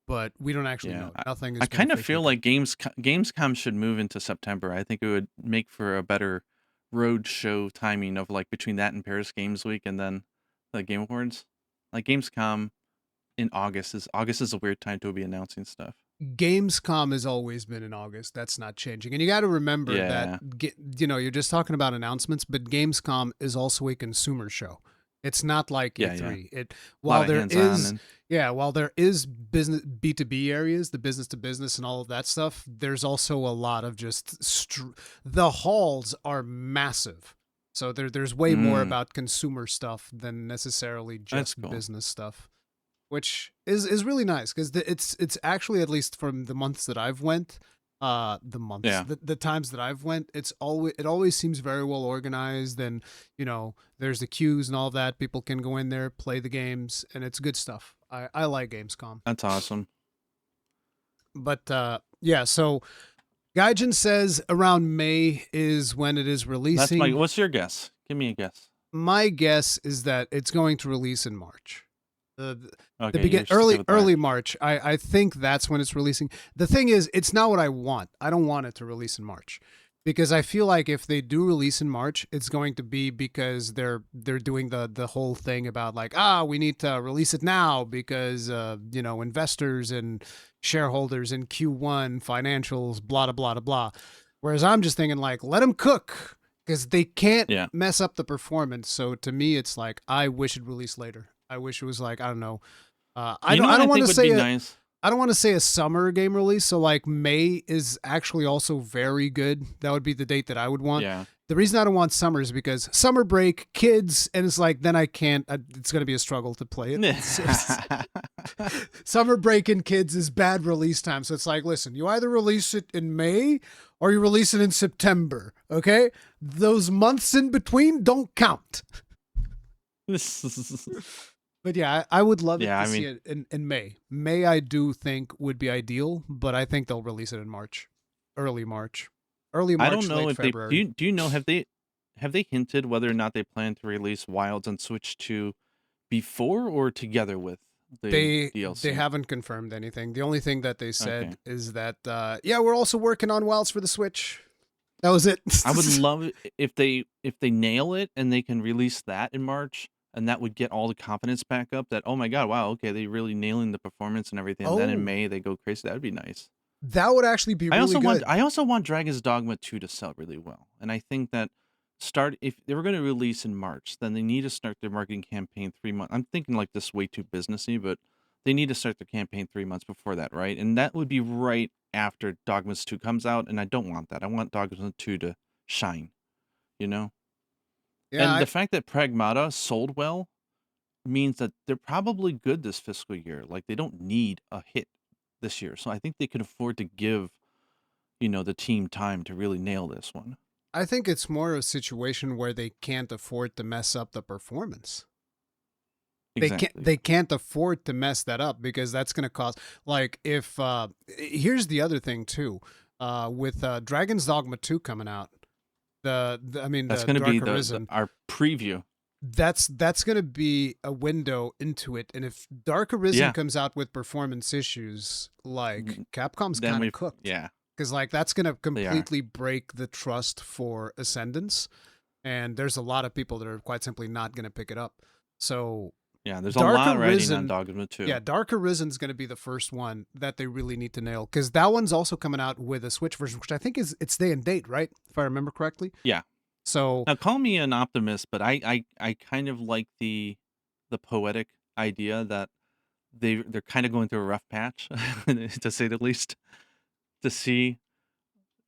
But we don't actually Yeah. know. Nothing I has been kind of officially feel like confirmed. Gamescom should move into September. I think it would make for a better road show timing of like between that and Paris Games Week and then the Game Awards. Like Gamescom in August is a weird time to be announcing stuff. Gamescom has always been in August. That's not changing. And you got to remember that, Yeah. you're just talking about announcements, but Gamescom is also a consumer show. It's not like Yeah, yeah. E3. A lot While of there hands-on is, and yeah, while there is business B2B areas, the business to business and all of that stuff, there's also a lot of just the halls are massive. So there's way more mm, about consumer stuff than necessarily that's just cool. business stuff, which is really nice because it's actually, at least from the months that I've went, Yeah. the times that I've went, it always seems very well organized, and there's the queues and all that. People can go in there, play the games, and it's good stuff. I like Gamescom. That's awesome. But yeah, so Gaijin says around May is when it is That's my releasing. what's your guess? Give me a guess. My guess is that it's going to release in March. The Okay, begin you're sticking early with early March. March. I think that's when it's releasing. The thing is, it's not what I want. I don't want it to release in March because I feel like if they do release in March, it's going to be because they're doing the whole thing about like, we need to release it now because investors and shareholders in Q1 financials, blah blah blah blah. Whereas I'm just thinking like, let them cook because they can't Yeah. mess up the performance. So to me, it's like I wish it released later. I wish it was like, I don't know. I You don't know I what I don't want think to would be say a nice? I don't want to say a summer game release. So like May is actually also very good. That would be the date that I would want. Yeah. The reason I don't want summer is because summer break, kids, and it's like then I can't. It's going to be a struggle to play it. Summer break and kids is bad release time. So it's like, listen, you either release it in May or you release it in September. Okay, those months in between don't count. But yeah, I would love it Yeah, to I see mean, it in May. May, I do think would be ideal, but I think they'll release it in March, early March, early I don't March, know late if they February. do you know have they hinted whether or not they plan to release Wilds on Switch 2 before or together with the They DLC? haven't confirmed anything. The only thing that they Okay. said is that yeah, we're also working on Wilds for the Switch. That was it. I would love it if they nail it and they can release that in March and that would get all the confidence back up that oh my god, wow, okay, they really nailing the performance and everything. And then in Oh, May they go crazy. That would be nice. that would actually be really good. I also want Dragon's Dogma 2 to sell really well. And I think that start if they were going to release in March, then they need to start their marketing campaign 3 months. I'm thinking like this way too businessy, but they need to start their campaign 3 months before that, right? And that would be right after Dogmas 2 comes out, and I don't want that. I want Dogmas 2 to shine, you know? Yeah, And the fact that Pragmata sold well means that they're probably good this fiscal year. Like they don't need a hit this year. So I think they could afford to give, the team time to really nail this one. I think it's more a situation where they can't afford to mess up the performance. Exactly. They can't afford to mess that up because that's going to cause, like, if here's the other thing too, with Dragon's Dogma 2 coming out, I mean That's the going to be Dark Arisen, our preview. that's going to be a window into it. And if Dark Arisen Yeah. comes out with performance issues, like, Capcom's Then kind we of cooked. Yeah. Because, like, that's going to They are. completely break the trust for Ascendance. And there's a lot of people that are quite simply not going to pick it up. So, Yeah, there's a Dark lot riding Arisen- on Dogma 2. yeah, Dark Arisen's going to be the first one that they really need to nail. Because that one's also coming out with a Switch version, which I think it's day and date, right? If I remember correctly. Yeah. So, Now, call me an optimist, but I kind of like the poetic idea that they're kind of going through a rough patch, to say the least, to see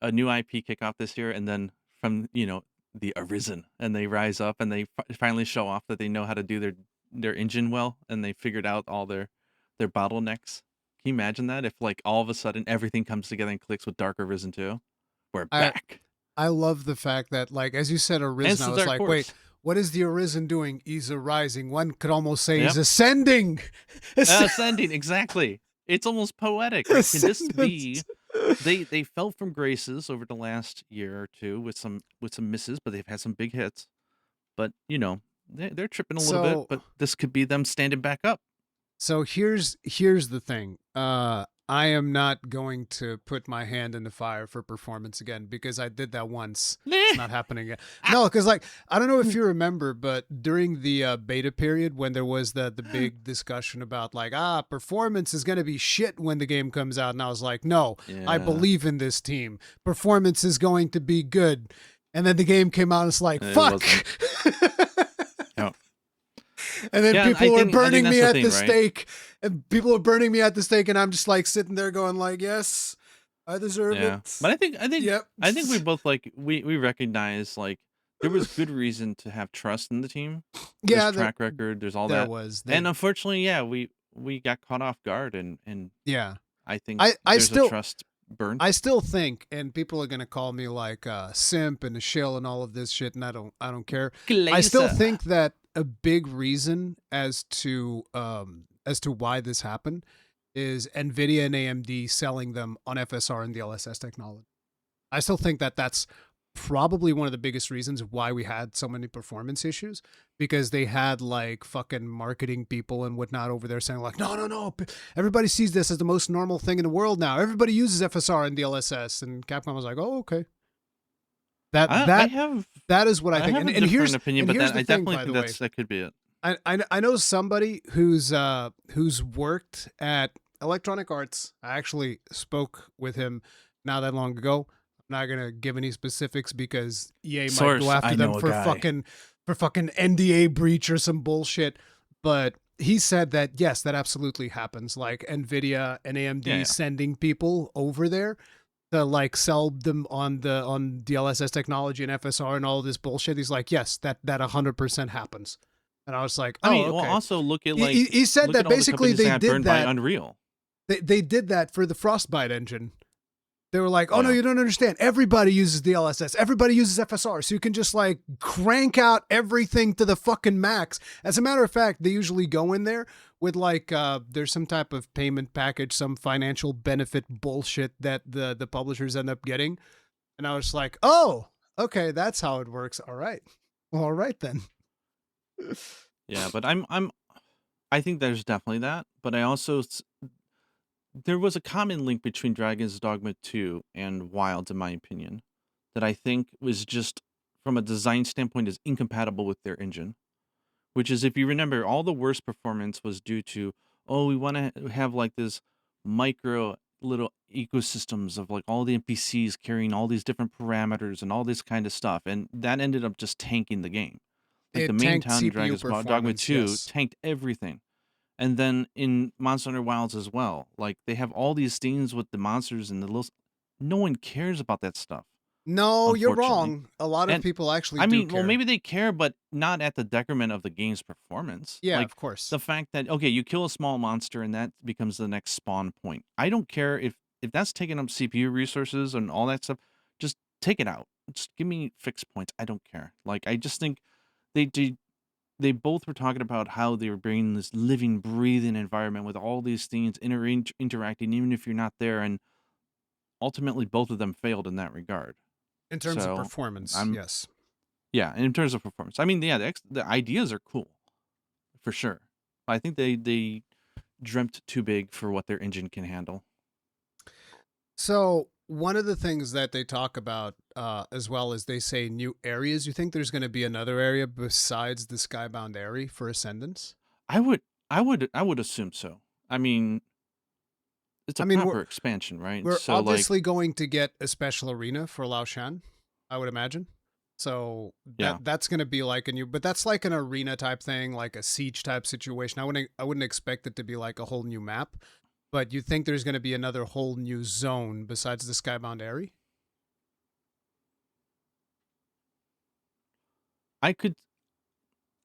a new IP kick off this year, and then from the Arisen, and they rise up and they finally show off that they know how to do their engine well, and they figured out all their bottlenecks. Can you imagine that if like all of a sudden everything comes together and clicks with Dark Arisen 2? We're back. I love the fact that, like, as you said, Arisen, I was like, wait, what is the Arisen doing? He's arising. One could almost say he's ascending. Ascending, exactly. It's almost poetic. Like, can this be? They fell from graces over the last year or two with some misses, but they've had some big hits. But they're tripping a little bit. But this could be them standing back up. So here's the thing. I am not going to put my hand in the fire for performance again because I did that once. It's not happening again. No, because, like, I don't know if you remember, but during the beta period when there was the big discussion about, like, performance is going to be shit when the game comes out. And I was like, no, I believe in this team. Performance is going to be good. And then the game came out and it's like, fuck. And then people were burning me at the stake. And people are burning me at the stake, and I'm just like sitting there going like, yes, I deserve it. But I think we both we recognize like there was good reason to have trust in the team. Yeah, there's track record, there's all that. And unfortunately, we got caught off guard, and yeah, I think there's a trust burn. I still think, and people are gonna call me like simp and a shill and all of this shit, and I don't care. I still think that a big reason as to why this happened is NVIDIA and AMD selling them on FSR and DLSS technology. I still think that that's probably one of the biggest reasons why we had so many performance issues, because they had like fucking marketing people and whatnot over there saying like, no, everybody sees this as the most normal thing in the world now. Everybody uses FSR and DLSS, and Capcom was like, oh, okay. That is what I think. And here's an opinion, but I definitely think that could be it. I know somebody who's worked at Electronic Arts. I actually spoke with him not that long ago. I'm not gonna give any specifics because EA might go after them for fucking NDA breach or some bullshit. But he said that yes, that absolutely happens. Like NVIDIA and AMD sending people over there to like sell them on DLSS technology and FSR and all this bullshit. He's like, yes, that 100% happens. And I was like, oh, okay. Well, also look at like he said that basically they did that. By Unreal. They did that for the Frostbite engine. They were like, oh no, you don't understand. Everybody uses DLSS. Everybody uses FSR. So you can just like crank out everything to the fucking max. As a matter of fact, they usually go in there with like there's some type of payment package, some financial benefit bullshit that the publishers end up getting. And I was like, oh, okay, that's how it works. All right. Well, all right then. Yeah, but I think there's definitely that, but I also there was a common link between Dragon's Dogma 2 and Wilds, in my opinion, that I think was just from a design standpoint is incompatible with their engine. Which is, if you remember, all the worst performance was due to, we want to have like this micro little ecosystems of like all the NPCs carrying all these different parameters and all this kind of stuff, and that ended up just tanking the game. Like the It main tanked town in CPU Dragon's Dogma performance, 2 yes. tanked everything. And then in Monster Hunter Wilds as well, like they have all these scenes with the monsters and the little. No one cares about that stuff, No, you're unfortunately. wrong. A lot of And people actually I do mean, well, care. maybe they care, but not at the decrement of the game's performance. Yeah, Like of course. the fact that okay, you kill a small monster and that becomes the next spawn point. I don't care if that's taking up CPU resources and all that stuff. Just take it out. Just give me fixed points. I don't care. Like I just think they did. They both were talking about how they were bringing this living, breathing environment with all these things interacting, even if you're not there. And ultimately, both of them failed in that regard. In terms of So performance, I'm yes. yeah, in terms of performance. I mean, yeah, the ideas are cool for sure. I think they dreamt too big for what their engine can handle. So one of the things that they talk about, as well as they say new areas. You think there's going to be another area besides the Skybound area for Ascendance? I would I would assume so. I mean, it's I a mean, we're proper expansion, right? we're So like, obviously going to get a special arena for Lao Shan, I would imagine. So yeah. that's going to be like a new, but that's like an arena type thing, like a siege type situation. I wouldn't expect it to be like a whole new map. But you think there's going to be another whole new zone besides the Skybound area? I could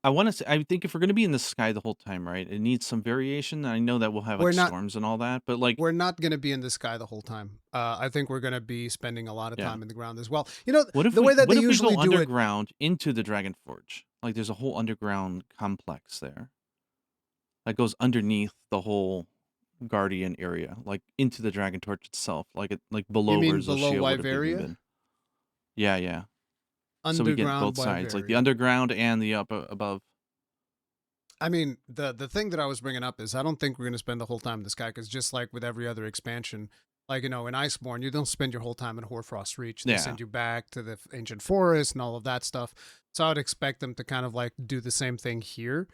I want to say I think if we're going to be in the sky the whole time, right? It needs some variation. I know that we'll have We're like not storms and all that, but like we're not going to be in the sky the whole time. I think we're going to be spending a lot of yeah. time in the ground as well. You know, the way that What they if we go usually do it. underground into the Dragon Forge? Like there's a whole underground complex there that goes underneath the whole Guardian area, like into the Dragon Torch itself, like it like You below where mean below Zoshio would have even Wyveria? been. Yeah, yeah. So we get Underground both sides, like the Wyveria. underground and the up above. I mean, the thing that I was bringing up is I don't think we're going to spend the whole time in the sky because just like with every other expansion, like, in Iceborne, you don't spend your whole time in Hoarfrost Reach. They Yeah. send you back to the ancient forest and all of that stuff. So I would expect them to kind of like do the same thing here.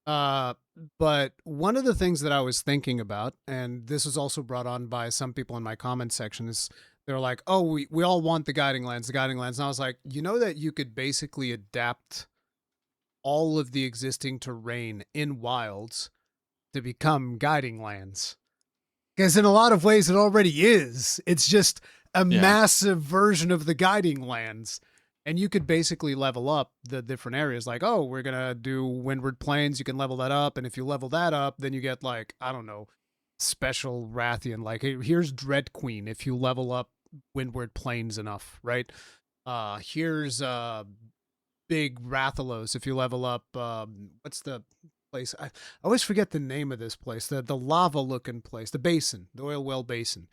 Uh, but one of the things that I was thinking about, and this was also brought on by some people in my comment section, is they're like, "Oh, we all want the guiding lands, the guiding lands." And I was like, you know that you could basically adapt all of the existing terrain in wilds to become guiding lands. Because in a lot of ways it already is. It's just a Yeah. massive version of the guiding lands. And you could basically level up the different areas. Like, oh, we're going to do Windward Plains. You can level that up. And if you level that up, then you get, like, I don't know, special Rathian. Like, hey, here's Dread Queen if you level up Windward Plains enough, right? Here's Big Rathalos if you level up. What's the place? I always forget the name of this place. The lava looking place, the basin, the oil well basin.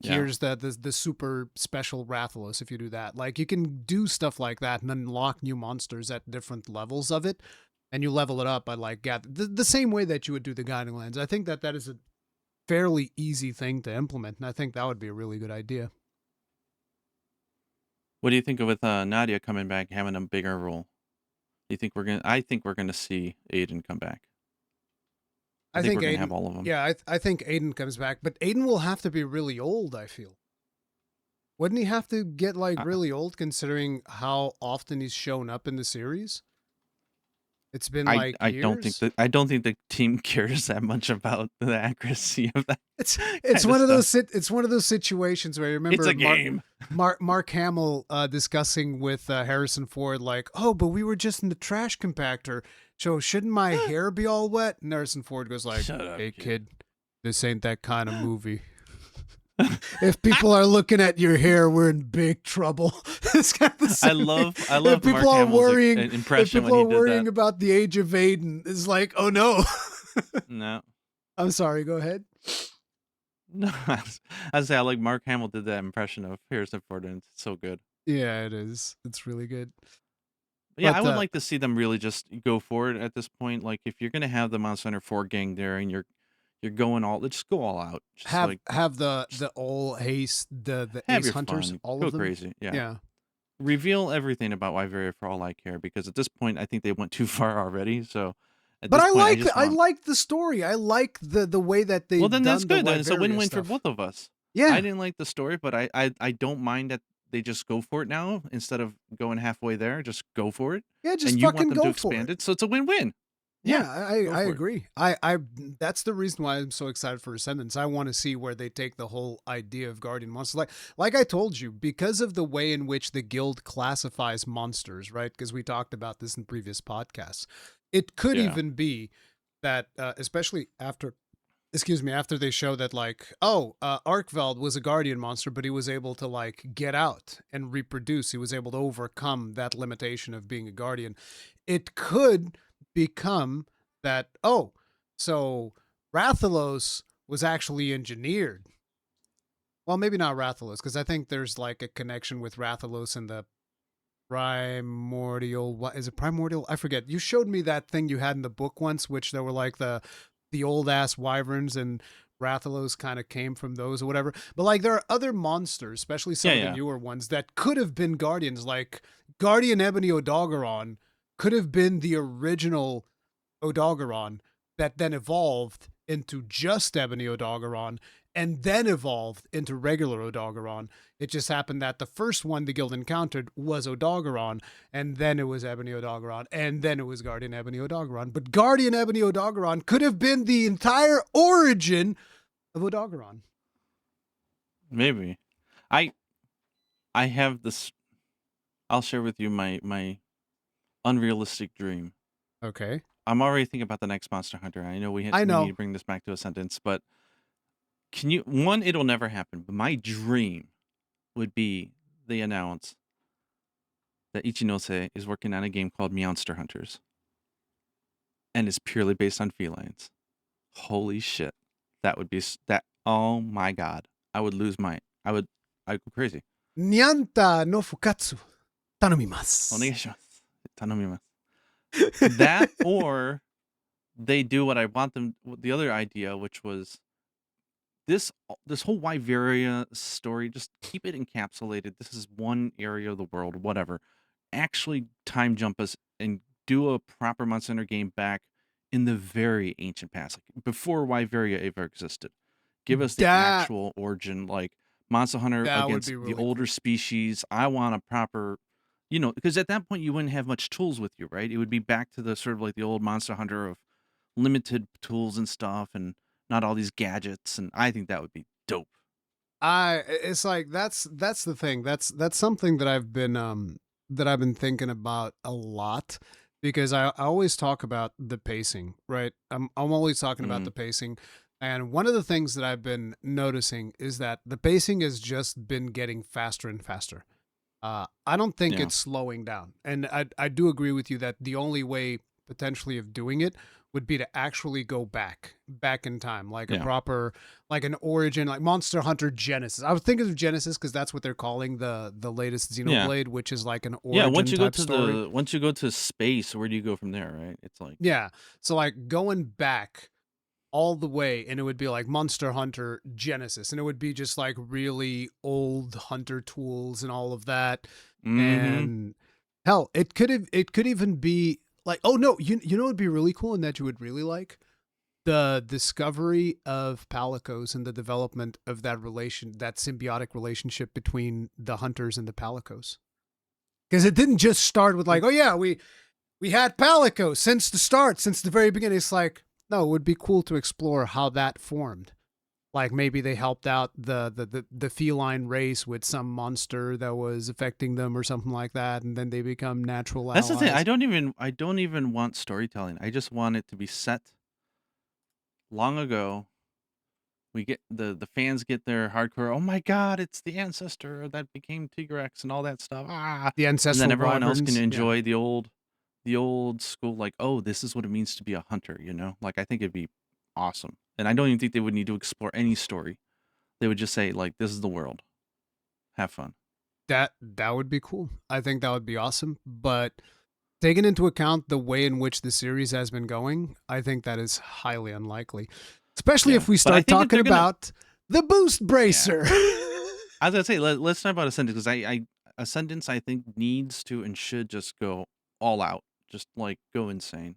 Yeah. Here's the super special Rathalos if you do that. Like, you can do stuff like that and unlock new monsters at different levels of it, and you level it up by like the same way that you would do the Guiding Lands. I think that is a fairly easy thing to implement, and I think that would be a really good idea. What do you think of with Nadia coming back having a bigger role? Do you think we're gonna? I think we're gonna see Aiden come back. I I think think we're gonna have Aiden. all of them. Yeah, I think Aiden comes back, but Aiden will have to be really old. I feel. Wouldn't he have to get like I, really old considering how often he's shown up in the series? It's been I like I don't think years. the team cares that much about the accuracy of that It's kind of one of stuff. those situations where you It's remember a game. Mark Hamill discussing with Harrison Ford like, oh, but we were just in the trash compactor, so shouldn't my hair be all wet? And Harrison Ford goes like, Shut up, hey kid. kid, this ain't that kind of movie. If people are looking at your hair, we're in big trouble. It's kind of the same. I If love Mark people are Hamill's worrying, impression when he did that. about the age of Aiden, it's like, oh no. No, I'm sorry. Go ahead. no. I say I like Mark Hamill did that impression of Harrison Ford, and it's so good. Yeah, it is. It's really good. Yeah, I But would like to see them really just go for it at this point. Like if you're gonna have the Monster Hunter 4 gang there and you're going all, just go all out. Just like have the all haste the have ace your hunters, fun, all go of them. crazy. Yeah. Yeah. Reveal everything about Wyveria for all I care, because at this point I think they went too far already. So At But this I point, I like just I want. like the story. I like the way that Well, they've then that's done the good. Then it's a Wyveria win-win for stuff. both of us. I Yeah, didn't like the story, but I don't mind that they just go for it now instead of going halfway there. Just go for it, yeah, just and you want fucking them to go for expand it. it, so it's a win-win. Yeah, Yeah, I go I for it. agree. I that's the reason why I'm so excited for Ascendance. I want to see where they take the whole idea of Guardian monsters. Like I told you, because of the way in which the guild classifies monsters, right? Because we talked about this in previous podcasts. It could Yeah. even be that, especially after they show that, like, oh, Arkveld was a guardian monster, but he was able to like get out and reproduce. He was able to overcome that limitation of being a guardian. It could become that, oh, so Rathalos was actually engineered. Well, maybe not Rathalos, because I think there's like a connection with Rathalos and the primordial. What is it? Primordial? I forget. You showed me that thing you had in the book once, which there were like the old ass wyverns, and Rathalos kind of came from those or whatever. But like there are other monsters, especially some Yeah, of the yeah. newer ones that could have been guardians. Like Guardian Ebony Odogaron could have been the original Odogaron that then evolved into just Ebony Odogaron and then evolved into regular Odogaron. It just happened that the first one the guild encountered was Odogaron, and then it was Ebony Odogaron, and then it was Guardian Ebony Odogaron. But Guardian Ebony Odogaron could have been the entire origin of Odogaron. Maybe. I I have this. I'll share with you my unrealistic dream. Okay. I'm already thinking about the next Monster Hunter. I know I we need to know. bring this back to a sentence, but can you? One, it'll never happen. But my dream would be they announce that Ichinose is working on a game called Meowster Hunters, and it's purely based on felines. Holy shit, that would be that. Oh my god, I would lose my. I'd go crazy. Nyanta no Fukatsu. Tanomimasu. Onegaishimasu. Tanomimasu. That or they do what I want them. The other idea, which was this whole Wyveria story, just keep it encapsulated. This is one area of the world, whatever. Actually, time jump us and do a proper Monster Hunter game back in the very ancient past, like before Wyveria ever existed. Give us the That actual origin, like Monster Hunter that would against be the really older cool. species. I want a proper, because at that point you wouldn't have much tools with you, right? It would be back to the sort of like the old Monster Hunter of limited tools and stuff, and not all these gadgets. And I think that would be dope. It's like that's the thing. That's something that I've been thinking about a lot, because I always talk about the pacing, right? I'm always talking about Mm, the pacing. And one of the things that I've been noticing is that the pacing has just been getting faster and faster. I don't think yeah, it's slowing down. And I do agree with you that the only way potentially of doing it would be to actually go back in time, like a yeah, proper, like an origin, like Monster Hunter Genesis. I was thinking of Genesis because that's what they're calling the latest yeah, Xenoblade, which is like an yeah. origin type story. Once you go to space, where do you go from there, right? It's like, Yeah. So like going back all the way, and it would be like Monster Hunter Genesis, and it would be just like really old hunter tools and all of that. mm-hmm. And hell, it could even be like, oh no, you know it'd be really cool and that you would really like the discovery of Palicos and the development of that symbiotic relationship between the hunters and the Palicos. Because it didn't just start with like, oh yeah, we had Palicos since the start, since the very beginning. It's like, no, it would be cool to explore how that formed. Like maybe they helped out the feline race with some monster that was affecting them or something like that, and then they become natural That's the thing. allies. I don't even want storytelling. I just want it to be set long ago. We get the fans get their hardcore. Oh my god, it's the ancestor that became Tigrex and all that stuff. Ah, The and then ancestral everyone else can wyverns, yeah. enjoy the old school. Like, oh, this is what it means to be a hunter. Like I think it'd be awesome. And I don't even think they would need to explore any story. They would just say like, this is the world. Have fun. That would be cool. I think that would be awesome. But taking into account the way in which the series has been going, I think that is highly unlikely. Especially Yeah, if we but I start think if talking they're gonna, about the boost yeah, bracer. I was gonna say let's talk about Ascendance because Ascendance I think needs to and should just go all out, just like go insane.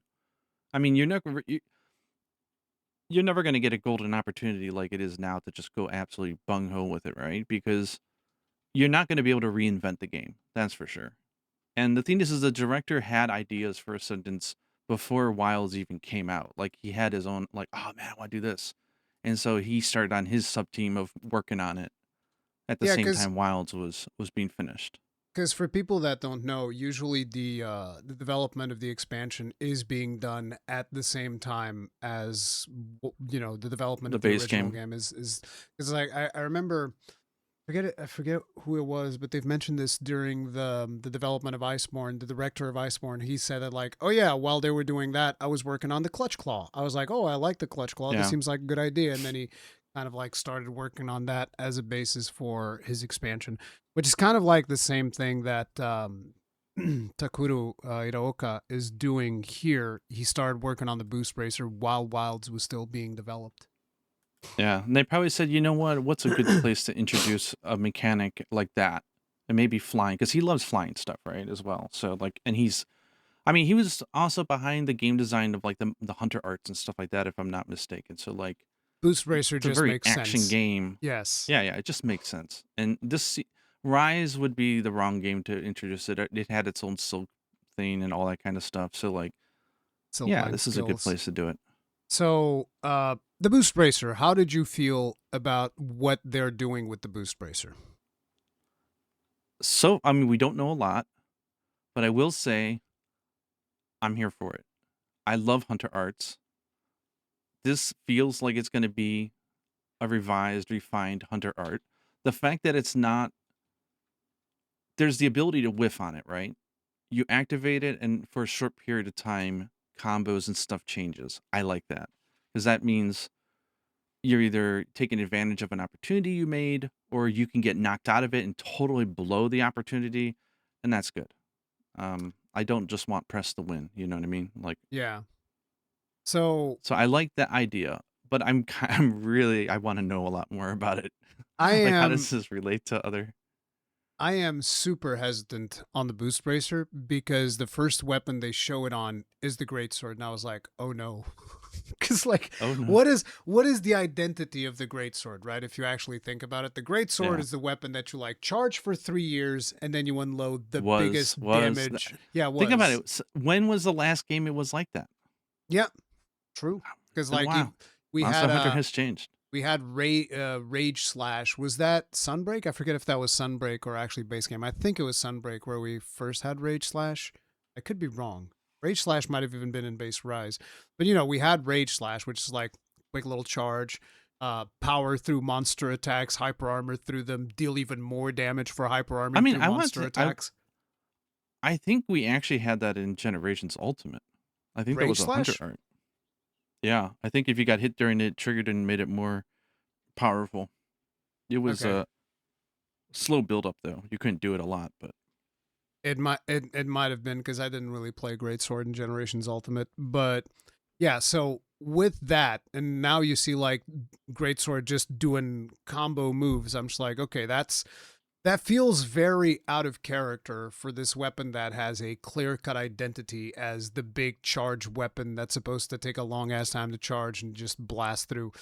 I mean, you're never going to get a golden opportunity like it is now to just go absolutely bung ho with it, right? Because you're not going to be able to reinvent the game. That's for sure. And the thing is the director had ideas for Ascendance before Wilds even came out. Like he had his own, like, oh man, I want to do this, and so he started on his sub team of working on it at the Yeah, same because time Wilds was being finished. for people that don't know, usually the development of the expansion is being done at the same time as the development The of the base original game, game is because like I remember I forget who it was, but they've mentioned this during the development of Iceborne. The director of Iceborne, he said that like, oh yeah, while they were doing that, I was working on the Clutch Claw. I was like, oh, I like the Clutch Claw. This yeah, seems like a good idea. And then he kind of like started working on that as a basis for his expansion, which is kind of like the same thing that Takuro Hiraoka is doing here. He started working on the Boost Racer while Wilds was still being developed. yeah. And they probably said, you know what? What's a good place to introduce a mechanic like that, and maybe flying, because he loves flying stuff, right, as well. So like, and I mean, he was also behind the game design of like the Hunter arts and stuff like that, if I'm not mistaken. So like, Boost Racer it's a just very makes action sense. game. Yes. Yeah, yeah, it just makes sense. And Rise would be the wrong game to introduce it. It had its own silk thing and all that kind of stuff. So like, yeah, Silkline this is a good skills. place to do it. So, the Boost Bracer, how did you feel about what they're doing with the Boost Bracer? So, I mean, we don't know a lot, but I will say I'm here for it. I love Hunter arts. This feels like it's going to be a revised, refined Hunter art. The fact that it's not, there's the ability to whiff on it, right? You activate it, and for a short period of time, combos and stuff changes. I like that because that means you're either taking advantage of an opportunity you made, or you can get knocked out of it and totally blow the opportunity, and that's good. I don't just want press to win. You know what I mean? Like, Yeah. So, so I like that idea, but I'm really I want to know a lot more about it. I Like, how am does this relate to other? I am super hesitant on the Boost Bracer because the first weapon they show it on is the Great Sword, and I was like, oh no. Because like, Oh no, what is the identity of the Great Sword, right? If you actually think about it, the Great Sword yeah, is the weapon that you like charge for 3 years and then you unload the was biggest was th- damage. Yeah, think about was. it. When was the last game it was like that? Yeah, true. Because It's been a like while. we Monster had Hunter has changed. Rage Slash. Was that Sunbreak? I forget if that was Sunbreak or actually base game. I think it was Sunbreak where we first had Rage Slash. I could be wrong. Rage Slash might have even been in base Rise. But we had Rage Slash, which is like quick little charge, power through monster attacks, hyper armor through them, deal even more damage for hyper I armor mean, through monster attacks. I think we actually had that in Generations Ultimate. I think that Rage was a Hunter Slash? art. Yeah, I think if you got hit during it, triggered and made it more powerful. It was Okay. a slow build up though. You couldn't do it a lot, but It might have been because I didn't really play Great Sword in Generations Ultimate, but yeah. So with that, and now you see like Great Sword just doing combo moves. I'm just like, okay, that feels very out of character for this weapon that has a clear cut identity as the big charge weapon that's supposed to take a long ass time to charge and just blast through.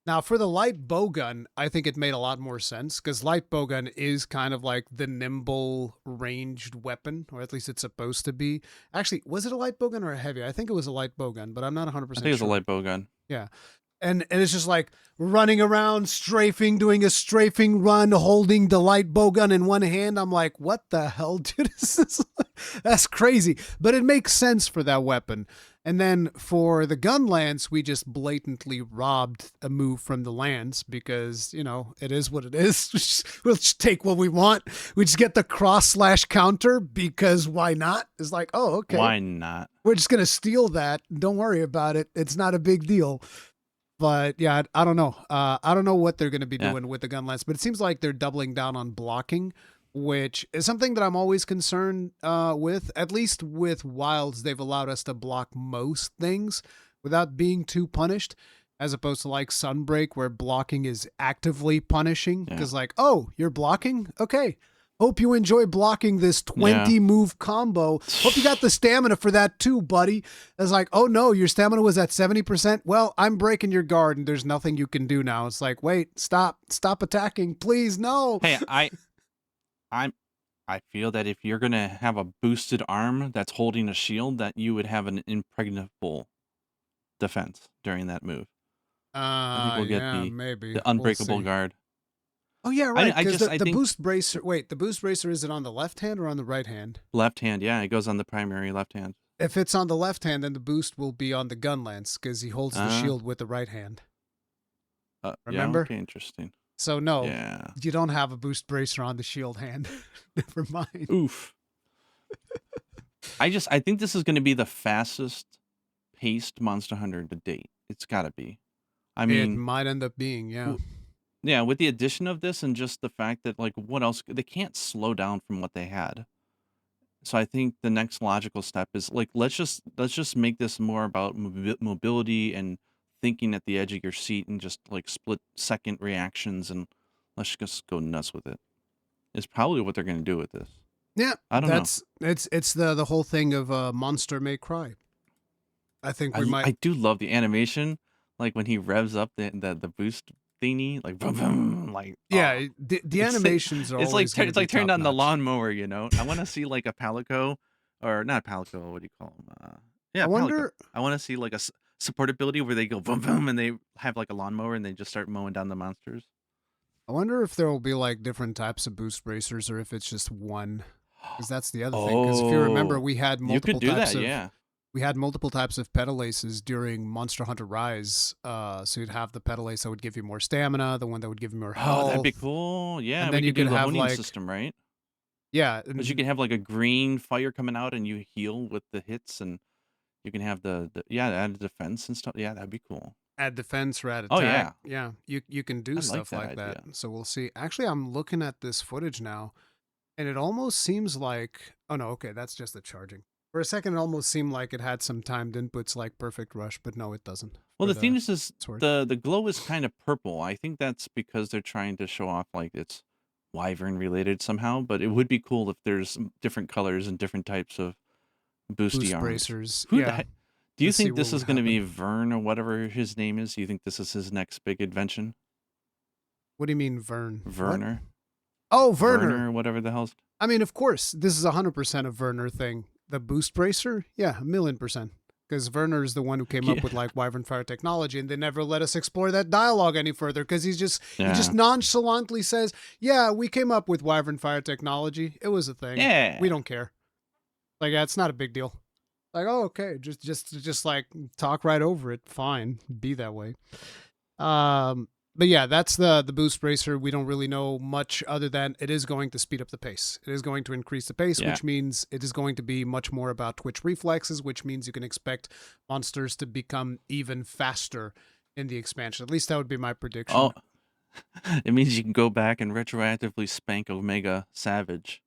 Now, for the light bowgun, I think it made a lot more sense because light bowgun is kind of like the nimble ranged weapon, or at least it's supposed to be. Actually, was it a light bowgun or a heavy? I think it was a light bowgun, but I'm not I 100% think it's a sure. light bowgun. Yeah. And it's just like running around, strafing, doing a strafing run, holding the light bowgun in one hand. I'm like, what the hell, dude? That's crazy. But it makes sense for that weapon. And then for the gun lance, we just blatantly robbed a move from the lance because, it is what it is. We'll just take what we want. We just get the cross / counter because why not? It's like, oh, okay. Why not? We're just going to steal that. Don't worry about it. It's not a big deal. But yeah, I don't know. I don't know what they're going to be Yeah. doing with the gun lance, but it seems like they're doubling down on blocking, which is something that I'm always concerned with. At least with Wilds, they've allowed us to block most things without being too punished, as opposed to like Sunbreak, where blocking is actively punishing. Yeah. Because like, oh, you're blocking? Okay. Hope you enjoy blocking this 20 move combo. Hope you got the stamina for that too, buddy. It's like, oh no, your stamina was at 70%. Well, I'm breaking your guard and there's nothing you can do now. It's like, wait, stop attacking, please, no. Hey, I feel that if you're gonna have a boosted arm that's holding a shield, that you would have an impregnable defense during that move. I think we'll get maybe the unbreakable guard. Oh yeah, right. Because the think boost bracer. Wait, the boost bracer, is it on the left hand or on the right hand? left hand. Yeah, it goes on the primary left hand. If it's on the left hand, then the boost will be on the gun lance because he holds the shield with the right hand. Remember? Yeah, okay, interesting. So no, you don't have a boost bracer on the shield hand. Never mind. Oof. I think this is going to be the fastest paced Monster Hunter to date. It's got to be. I mean, it might end up being, yeah. Yeah, with the addition of this and just the fact that, like, what else? They can't slow down from what they had. So I think the next logical step is, like, let's just make this more about mobility and thinking at the edge of your seat and just, like, split-second reactions, and let's just go nuts with it. It's probably what they're going to do with this. Yeah, I don't know. It's the whole thing of Monster May Cry. I think we might. I do love the animation, like when he revs up the boost thingy, like boom, boom, like the animations are. It's always like turned on the top-notch. lawnmower, you know. I want to see like a Palico, or not Palico. What do you call them? Yeah, I wonder. Palico. I want to see like a support ability where they go boom, boom, and they have like a lawnmower and they just start mowing down the monsters. I wonder if there will be like different types of boost bracers, or if it's just one. Because that's the other thing. Because if you remember, we had multiple you could do types that, of. yeah. We had multiple types of pedal aces during Monster Hunter Rise. So you'd have the pedal ace that would give you more stamina, the one that would give you more health. Oh, that'd be cool. Yeah, and then we you could do could the have honing like system, right? Yeah, Because you can have like a green fire coming out and you heal with the hits, and you can have the add defense and stuff. Yeah, that'd be cool. add defense or add Oh, attack. Yeah, you can do I like stuff that like that. idea. So we'll see. Actually, I'm looking at this footage now, and it almost seems like. Oh no, okay, that's just the charging. For a second, it almost seemed like it had some timed inputs like Perfect Rush, but no, it doesn't. Well, for the thing is sword. the glow is kind of purple. I think that's because they're trying to show off like it's wyvern related somehow. But it would be cool if there's different colors and different types of boosty Boost arms. bracers. Who the Yeah. heck? Do you Let's see think this what is would going to be happen. Vern or whatever his name is? Do you think this is his next big invention? What do you mean, Vern? What? Werner? Oh, Werner. Werner, whatever the hell's. I mean, of course, this is 100% a Werner thing. The boost bracer? Yeah, 1,000,000%. Because Werner is the one who came up with like Wyvern Fire technology, and they never let us explore that dialogue any further because he just nonchalantly says, "Yeah, we came up with Wyvern Fire technology. It was a thing. Yeah. We don't care. Like, yeah, it's not a big deal. Like, oh, okay, just like talk right over it. Fine, be that way." But yeah, that's the boost bracer. We don't really know much other than it is going to speed up the pace. It is going to increase the pace, which means it is going to be much more about twitch reflexes, which means you can expect monsters to become even faster in the expansion. At least that would be my prediction. Oh, it means you can go back and retroactively spank Omega Savage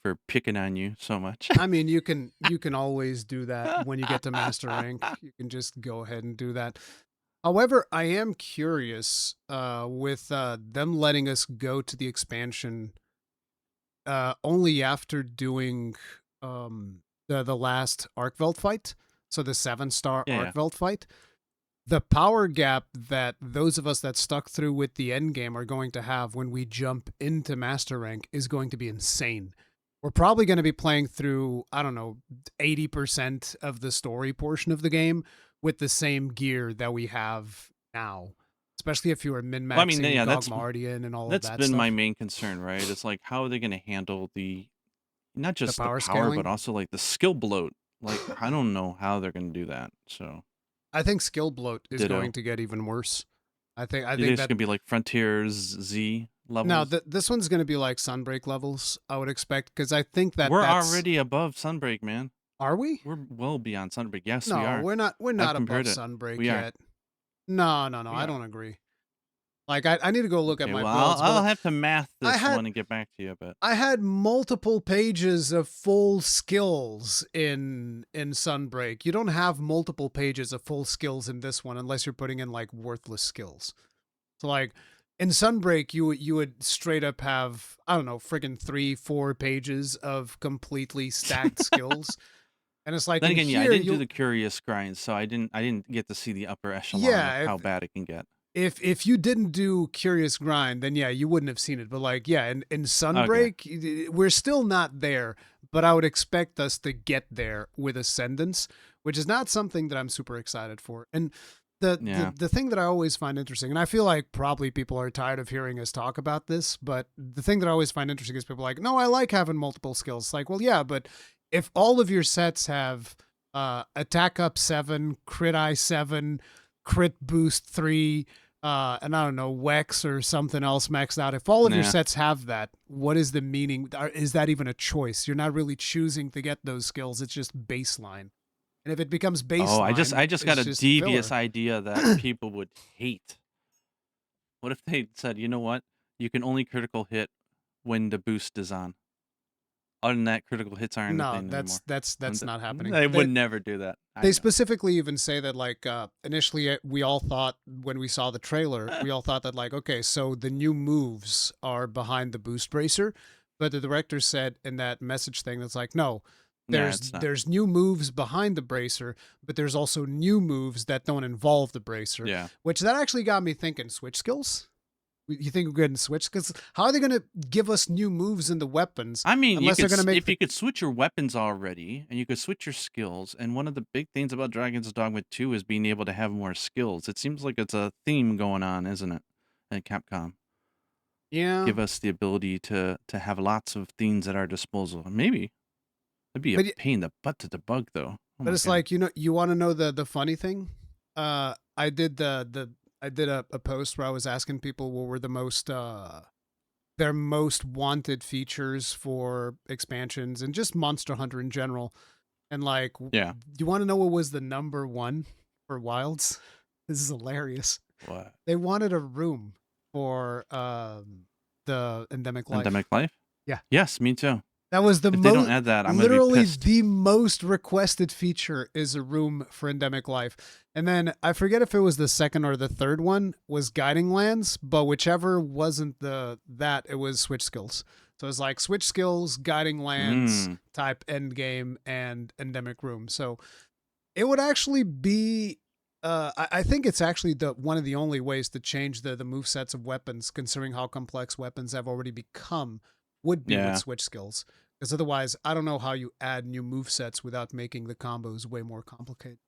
for picking on you so much. I mean, you can always do that when you get to Master Rank. You can just go ahead and do that. However, I am curious with them letting us go to the expansion only after doing the last Arkveld fight, so the 7-star Arkveld fight. The power gap that those of us that stuck through with the end game are going to have when we jump into Master Rank is going to be insane. We're probably going to be playing through, I don't know, 80% of the story portion of the game with the same gear that we have now, especially if you were min-maxing Dogma Arisen and all of that stuff. That's been my main concern, right? It's like, how are they going to handle not just the power scaling, but also like the skill bloat? Like, I don't know how they're going to do that. So I think skill bloat is going to get even worse. I think it's going to be like Frontiers Z levels. No, this one's going to be like Sunbreak levels, I would expect, because I think that we're already above Sunbreak, man. Are we? We're well beyond Sunbreak. Yes, no, we are. We're not above Sunbreak yet. No, I don't agree. Like, I need to go look at my builds. I'll have to math this one and get back to you. But I had multiple pages of full skills in Sunbreak. You don't have multiple pages of full skills in this one unless you're putting in like worthless skills. So like in Sunbreak, you would straight up have, I don't know, friggin' 3-4 pages of completely stacked skills. And it's like Then in again, yeah, I here, didn't do you the curious grind, so I didn't get to see the upper echelon of yeah, how bad it can get. if you didn't do curious grind, then yeah, you wouldn't have seen it. But like, yeah, in Okay. Sunbreak, we're still not there, but I would expect us to get there with Ascendance, which is not something that I'm super excited for. And Yeah. the thing that I always find interesting, and I feel like probably people are tired of hearing us talk about this, but the thing that I always find interesting is people are like, no, I like having multiple skills. It's like, well, yeah, but if all of your sets have attack up 7, crit eye 7, crit boost 3, and I don't know, Wex or something else maxed out. If all of your Yeah. sets have that, what is the meaning? Is that even a choice? You're not really choosing to get those skills. It's just baseline. And if it becomes Oh, I baseline, just got it's a just devious filler. idea that people would hate. What if they said, you know what? You can only critical hit when the boost is on. Other than that, critical hits aren't a No, thing anymore. that's not happening. They would never do that. I They know. specifically even say that like initially we all thought when we saw the trailer, we all thought that like, okay, so the new moves are behind the boost bracer, but the director said in that message thing that's like, no, Yeah, it's not. there's new moves behind the bracer, but there's also new moves that don't involve the bracer. Yeah. Which that actually got me thinking switch skills. You think we're going to switch? Because how are they going to give us new moves in the weapons? I mean, Unless they're going to make if you could switch your weapons already, and you could switch your skills, and one of the big things about Dragon's Dogma 2 is being able to have more skills. It seems like it's a theme going on, isn't it? At Capcom, yeah. give us the ability to have lots of things at our disposal. Maybe it'd be a But pain in the butt to debug, though. Oh but my it's god. like, you know, you want to know the funny thing? I did I did a post where I was asking people what were the most their most wanted features for expansions and just Monster Hunter in general. And like, Yeah. you want to know what was the number one for Wilds? This is hilarious. What? They wanted a room for the Endemic Life. Endemic Life? Yeah. Yes, me too. That was the If they don't most, add that, I'm gonna be literally pissed. the most requested feature is a room for Endemic Life. And then I forget if it was the second or the third one was Guiding Lands, but whichever wasn't that, it was Switch Skills. So it's like Switch Skills, Guiding Lands type end game, and Endemic Room. So it would actually be I think it's actually one of the only ways to change the move sets of weapons, considering how complex weapons have already become, would be with Switch Skills. Because otherwise, I don't know how you add new move sets without making the combos way more complicated.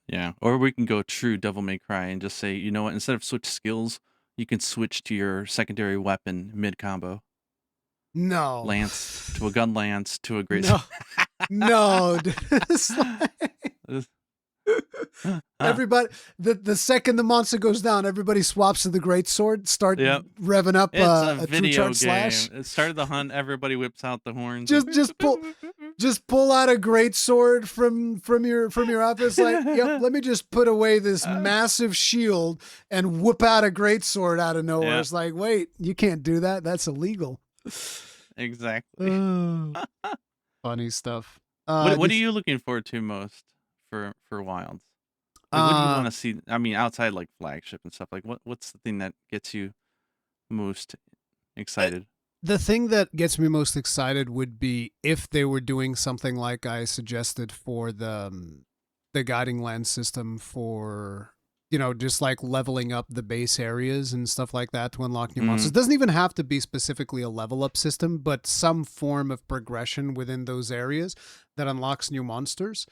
Yeah, or we can go true Devil May Cry and just say, you know what, instead of switch skills, you can switch to your secondary weapon mid combo. No. Lance to a gun lance to a great No. No. Everybody, the second the monster goes down, everybody swaps to the great sword, start revving up it's a true video charge game. slash. It started the hunt, everybody whips out the horns. Just pull out a great sword from your office. Like, yep, let me just put away this massive shield and whip out a great sword out of nowhere. Yeah. It's like, wait, you can't do that. That's illegal. Exactly. Funny stuff. What are you looking forward to most for Wilds? Like, what do you want to see? I mean, outside like flagship and stuff. Like, what's the thing that gets you most excited? The thing that gets me most excited would be if they were doing something like I suggested for the Guiding Land system for, you know, just like leveling up the base areas and stuff like that to unlock new monsters. It doesn't even have to be specifically a level up system, but some form of progression within those areas that unlocks new monsters.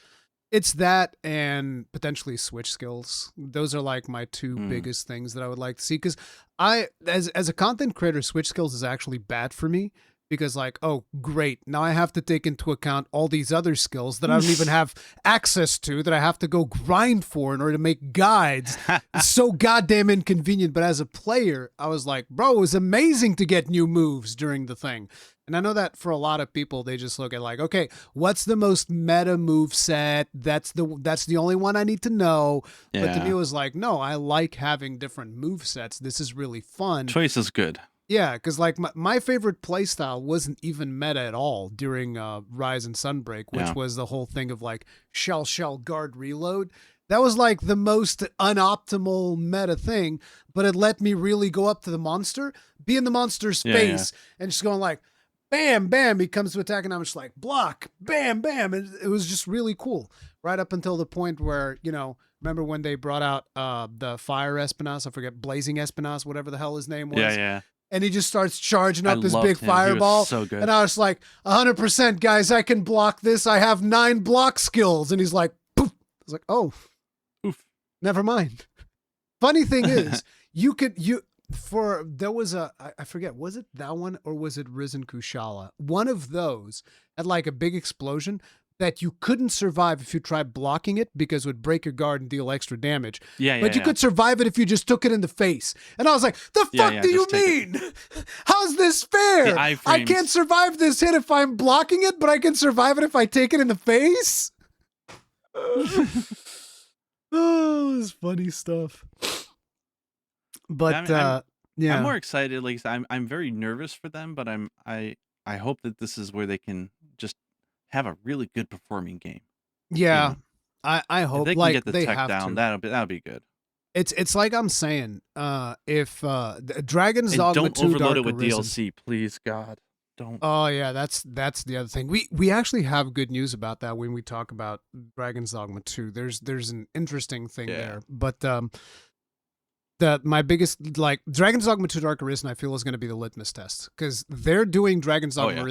It's that and potentially switch skills. Those are like my two biggest things that I would like to see. Because as a content creator, switch skills is actually bad for me. Because like, oh, great. Now I have to take into account all these other skills that I don't even have access to, that I have to go grind for in order to make guides. It's so goddamn inconvenient. But as a player, I was like, bro, it was amazing to get new moves during the thing. And I know that for a lot of people, they just look at like, okay, what's the most meta move set? That's the only one I need to know. Yeah. But to me, it was like, no, I like having different move sets. This is really fun. Choice is good. Yeah, because like my favorite playstyle wasn't even meta at all during Rise and Sunbreak, which was the whole thing of like shell, guard, reload. That was like the most unoptimal meta thing, but it let me really go up to the monster, be in the monster's face, and just going like, bam, bam, he comes to attack, and I'm just like, block, bam, bam. And it was just really cool. Right up until the point where, remember when they brought out the Fire Espinas? I forget, Blazing Espinas, whatever the hell his name was. Yeah. And he just starts charging up this big him. fireball. He was so good. And I was like, 100%, guys, I can block this. I have 9 block skills. And he's like, poof. I was like, oh. Oof. Never mind. Funny thing is, there was I forget, was it that one or was it Risen Kushala? One of those had like a big explosion that you couldn't survive if you tried blocking it because it would break your guard and deal extra damage. But you could survive it if you just took it in the face. And I was like, the fuck do you mean? How's this fair? I can't survive this hit if I'm blocking it, but I can survive it if I take it in the face? Oh, it's funny stuff. But I'm more excited. Like I'm very nervous for them, but I hope that this is where they can just have a really good performing game. Yeah, I hope if they can get the tech down. That'll be good. It's like I'm saying, if Dragon's Dogma 2 don't overload it with Arisen, DLC, please, God. Don't. Oh yeah, that's the other thing. We actually have good news about that when we talk about Dragon's Dogma 2. There's an interesting thing there. But my biggest, like, Dragon's Dogma 2 Dark Arisen, I feel is going to be the litmus test, because they're doing Dragon's Dogma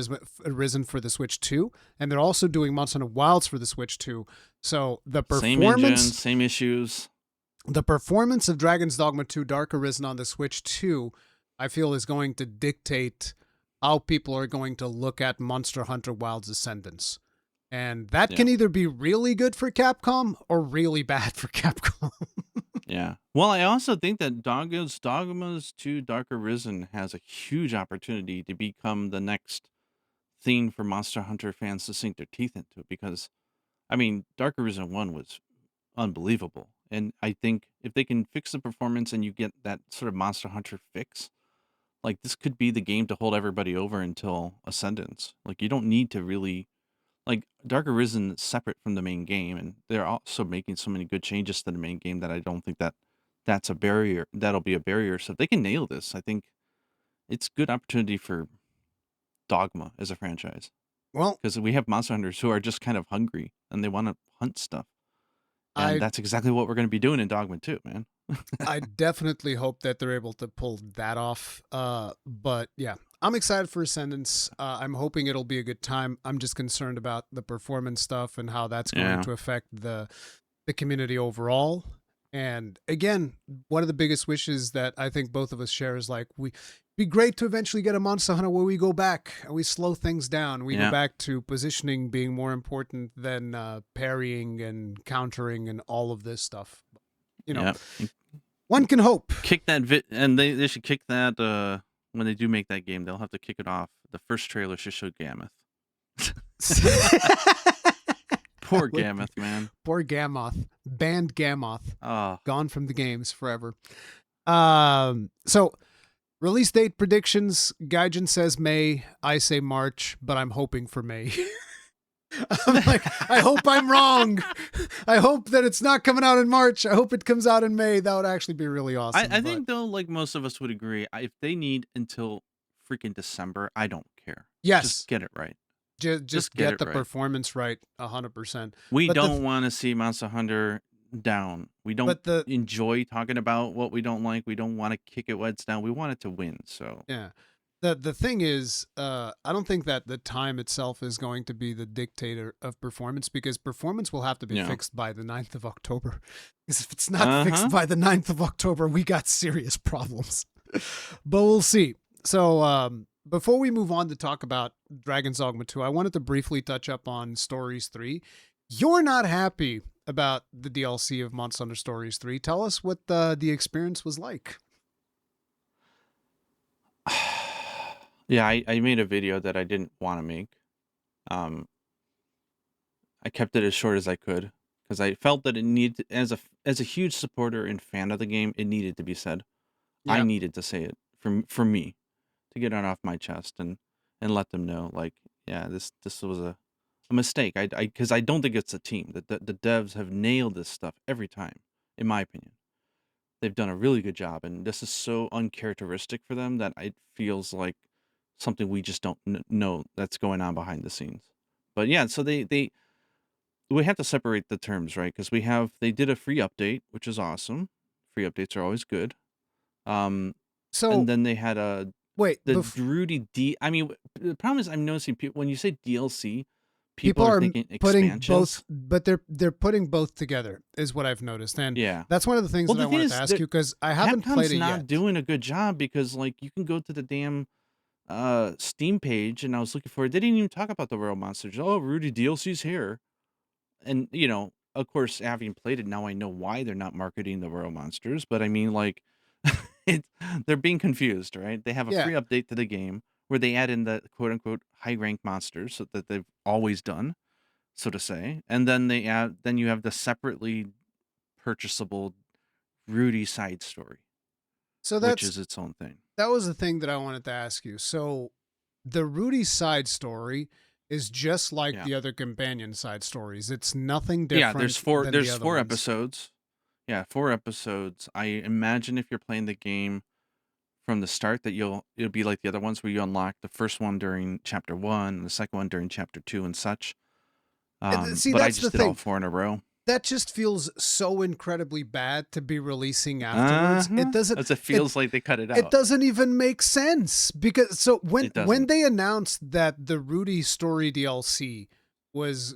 Arisen for the Switch 2, and they're also doing Monster Hunter Wilds for the Switch 2. So the performance, same engine, same issues. The performance of Dragon's Dogma 2 Dark Arisen on the Switch 2, I feel, is going to dictate how people are going to look at Monster Hunter Wilds Ascendance. And that can either be really good for Capcom or really bad for Capcom. Yeah. Well, I also think that Dogma's 2 Dark Arisen has a huge opportunity to become the next thing for Monster Hunter fans to sink their teeth into, because, I mean, Dark Arisen 1 was unbelievable. And I think if they can fix the performance and you get that sort of Monster Hunter fix, like, this could be the game to hold everybody over until Ascendance. Like, you don't need to really, like, Dark Arisen is separate from the main game, and they're also making so many good changes to the main game that I don't think that's a barrier. That'll be a barrier. So if they can nail this, I think it's good opportunity for Dogma as a franchise. Well, because we have monster hunters who are just kind of hungry and they want to hunt stuff. And that's exactly what we're going to be doing in Dogma 2, man. I definitely hope that they're able to pull that off. But yeah, I'm excited for Ascendance. I'm hoping it'll be a good time. I'm just concerned about the performance stuff and how that's going to affect the community overall. And again, one of the biggest wishes that I think both of us share is, like, be great to eventually get a Monster Hunter where we go back and we slow things down. We go back to positioning being more important than parrying and countering and all of this stuff. You know, one can hope. Kick that and they should kick that when they do make that game. They'll have to kick it off. The first trailer should show Gammoth. Poor Gammoth, man. Poor Gammoth. Banned Gammoth. Gone from the games forever. So, release date predictions. Gaijin says May. I say March, but I'm hoping for May. I'm like, I hope I'm wrong. I hope that it's not coming out in March. I hope it comes out in May. That would actually be really awesome. I think, though, like most of us would agree, if they need until freaking December, I don't care. Yes. Just get it right. Just get the performance right 100%. We don't want to see Monster Hunter down. We don't enjoy talking about what we don't like. We don't want to kick it when it's down. We want it to win. So yeah. The thing is, I don't think that the time itself is going to be the dictator of performance, because performance will have to be fixed by the 9th of October. Because if it's not fixed by the 9th of October, we got serious problems. But we'll see. So before we move on to talk about Dragon's Dogma 2, I wanted to briefly touch up on Stories 3. You're not happy about the DLC of Monster Hunter Stories 3. Tell us what the experience was like. Yeah, I made a video that I didn't want to make. I kept it as short as I could because I felt that it needed, as a huge supporter and fan of the game, it needed to be said. Yeah. I needed to say it for me, to get it off my chest and let them know, like, yeah, this was a mistake. Because I don't think it's a team. The devs have nailed this stuff every time, in my opinion. They've done a really good job, and this is so uncharacteristic for them that it feels like something we just don't know that's going on behind the scenes. But yeah, so we have to separate the terms, right? Because they did a free update, which is awesome. Free updates are always good. And So then they had the Rudy D. I mean, the problem is I'm noticing when you say DLC, people are thinking putting expansions. both, but they're putting both together is what I've noticed, and Yeah, that's one of the things that I wanted to ask you because I haven't played it yet. Capcom's not doing a good job because like you can go to the damn Steam page, and I was looking for it. They didn't even talk about the Royal Monsters. Oh, Rudy DLC's here, and of course, having played it now, I know why they're not marketing the Royal Monsters. But I mean, like, they're being confused, right? They have a free update to the game where they add in the quote unquote high rank monsters that they've always done, so to say, and then then you have the separately purchasable Rudy side story, So which is its own thing. That was the thing that I wanted to ask you. So the Rudy side story is just like the other companion side stories. It's nothing different. Yeah, there's four episodes. Yeah, 4 episodes. I imagine if you're playing the game from the start that it'll be like the other ones where you unlock the first one during chapter 1 and the second one during chapter 2 and such. See, but that's I just did all 4 in a row. That just feels so incredibly bad to be releasing afterwards. It doesn't. It feels like they cut it out. It doesn't even make sense because when they announced that the Rudy story DLC was,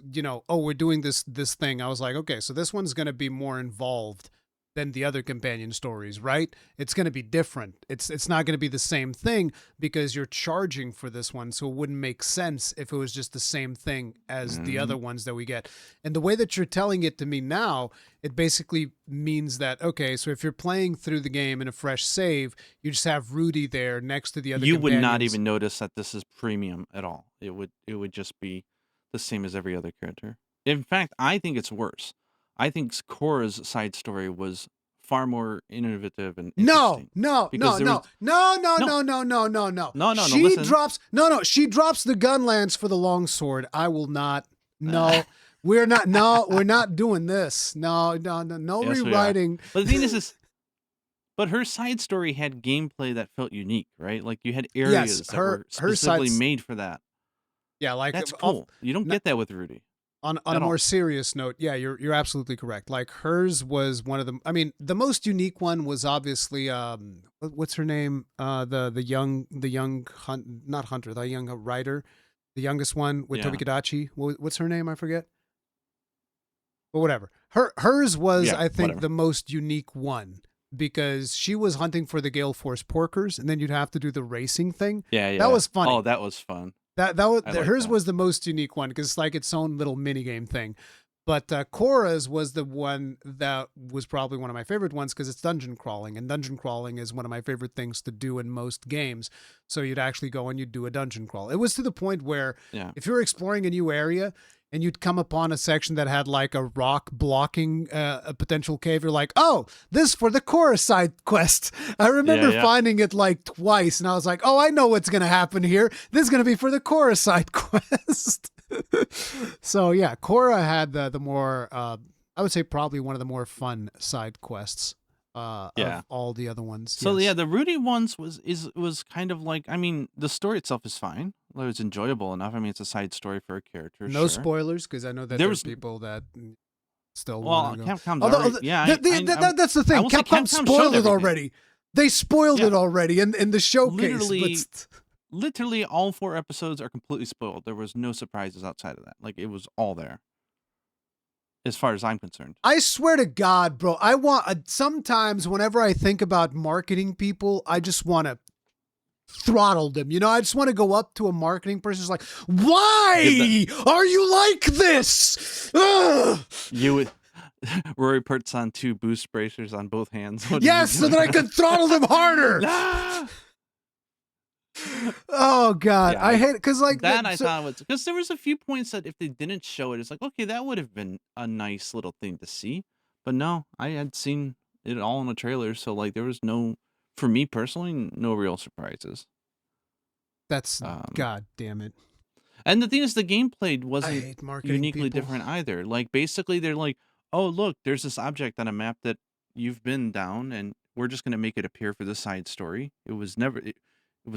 we're doing this thing, I was like, okay, so this one's going to be more involved than the other companion stories, right? It's going to be different. It's not going to be the same thing because you're charging for this one, so it wouldn't make sense if it was just the same thing as the other ones that we get. And the way that you're telling it to me now, it basically means that, okay, so if you're playing through the game in a fresh save, you just have Rudy there next to the other companions. You would not even notice that this is premium at all. It would just be the same as every other character. In fact, I think it's worse. I think Korra's side story was far more innovative and interesting. No. She drops the gun lance for the longsword. I will not. No, we're not doing this. No, yes, rewriting. But the thing is, but her side story had gameplay that felt unique, right? Like you had areas that were specifically made for that. Yeah, like that's cool. You don't get that with Rudy. On a more serious note, yeah, you're absolutely correct. Like hers was one of the. I mean, the most unique one was obviously what's her name? The young not hunter, the young writer, the youngest one with Tobi Kadachi. What's her name? I forget. But whatever. Hers was, I think, the most unique one because she was hunting for the Gale Force Porkers, and then you'd have to do the racing thing. Yeah. That was funny. Oh, that was fun. That was hers was the most unique one because it's like its own little mini game thing. But Korra's was the one that was probably one of my favorite ones because it's dungeon crawling, and dungeon crawling is one of my favorite things to do in most games. So you'd actually go and you'd do a dungeon crawl. It was to the point where if you're exploring a new area and you'd come upon a section that had like a rock blocking a potential cave, you're like, oh, this for the Korra side quest. I remember finding it like twice, and I was like, oh, I know what's going to happen here. This is going to be for the Korra side quest. So yeah, Korra had the more, I would say probably one of the more fun side quests of all the other ones. So the Rudy ones was kind of like, I mean, the story itself is fine. It was enjoyable enough. I mean, it's a side story for a character. No spoilers, because I know that there's people that still want to go. Capcom's already, that's the thing. Capcom spoiled it already. They spoiled it already in the showcase. Literally all 4 episodes are completely spoiled. There was no surprises outside of that. Like, it was all there. As far as I'm concerned. I swear to God, bro, sometimes whenever I think about marketing people, I just want to throttle them. I just want to go up to a marketing person who's like, why are you like this? Ugh! You would... Rory puts on 2 boost bracers on both hands. Yes, so that I can throttle them harder. Oh God, I hate it because like that. I thought was because there was a few points that if they didn't show it, it's like, okay, that would have been a nice little thing to see. But no, I had seen it all in the trailer, so like there was no, for me personally, no real surprises. That's God damn it. And the thing is, the gameplay I wasn't hate marketing uniquely people. different either. Like, basically, they're like, "Oh, look, there's this object on a map that you've been down, and we're just gonna make it appear for the side story. It was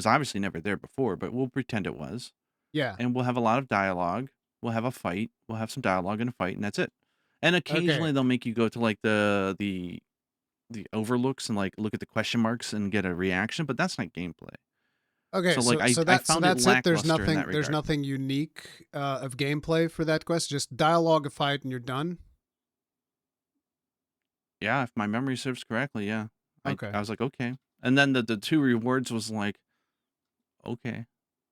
obviously never there before, but we'll pretend it was, Yeah. and we'll have a lot of dialogue. We'll have a fight. We'll have some dialogue and a fight, and that's it. And Okay. occasionally, they'll make you go to like the overlooks and like look at the question marks and get a reaction, but that's not gameplay. Okay, So like, so so I that so found it that's it. lackluster in that There's regard. nothing unique of gameplay for that quest. Just dialogue, a fight, and you're done. Yeah, if my memory serves correctly, yeah. Okay. I was like, "Okay." And then the 2 rewards was like, "Okay."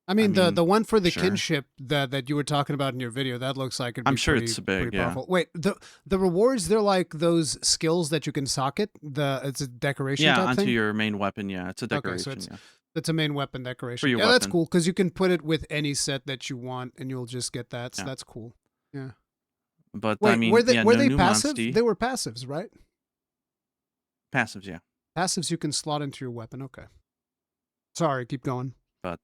I I mean mean, the one for the sure. kinship that you were talking about in your video, that looks like it'd I'm be sure pretty it's big, yeah. powerful. Wait, the rewards, they're like those skills that you can socket. It's a decoration Yeah, type onto thing. your main weapon, yeah, it's a Okay, so decoration, yeah, it's a main weapon for decoration. your Yeah, that's weapon, cool because you can put it with any set that you want, and you'll just get that. So yeah. that's cool. Yeah. But, I Wait, mean, yeah, were no they new passive? monstie. They were passives, right? Passives, yeah. Passives you can slot into your weapon. Okay. Sorry, keep going. But,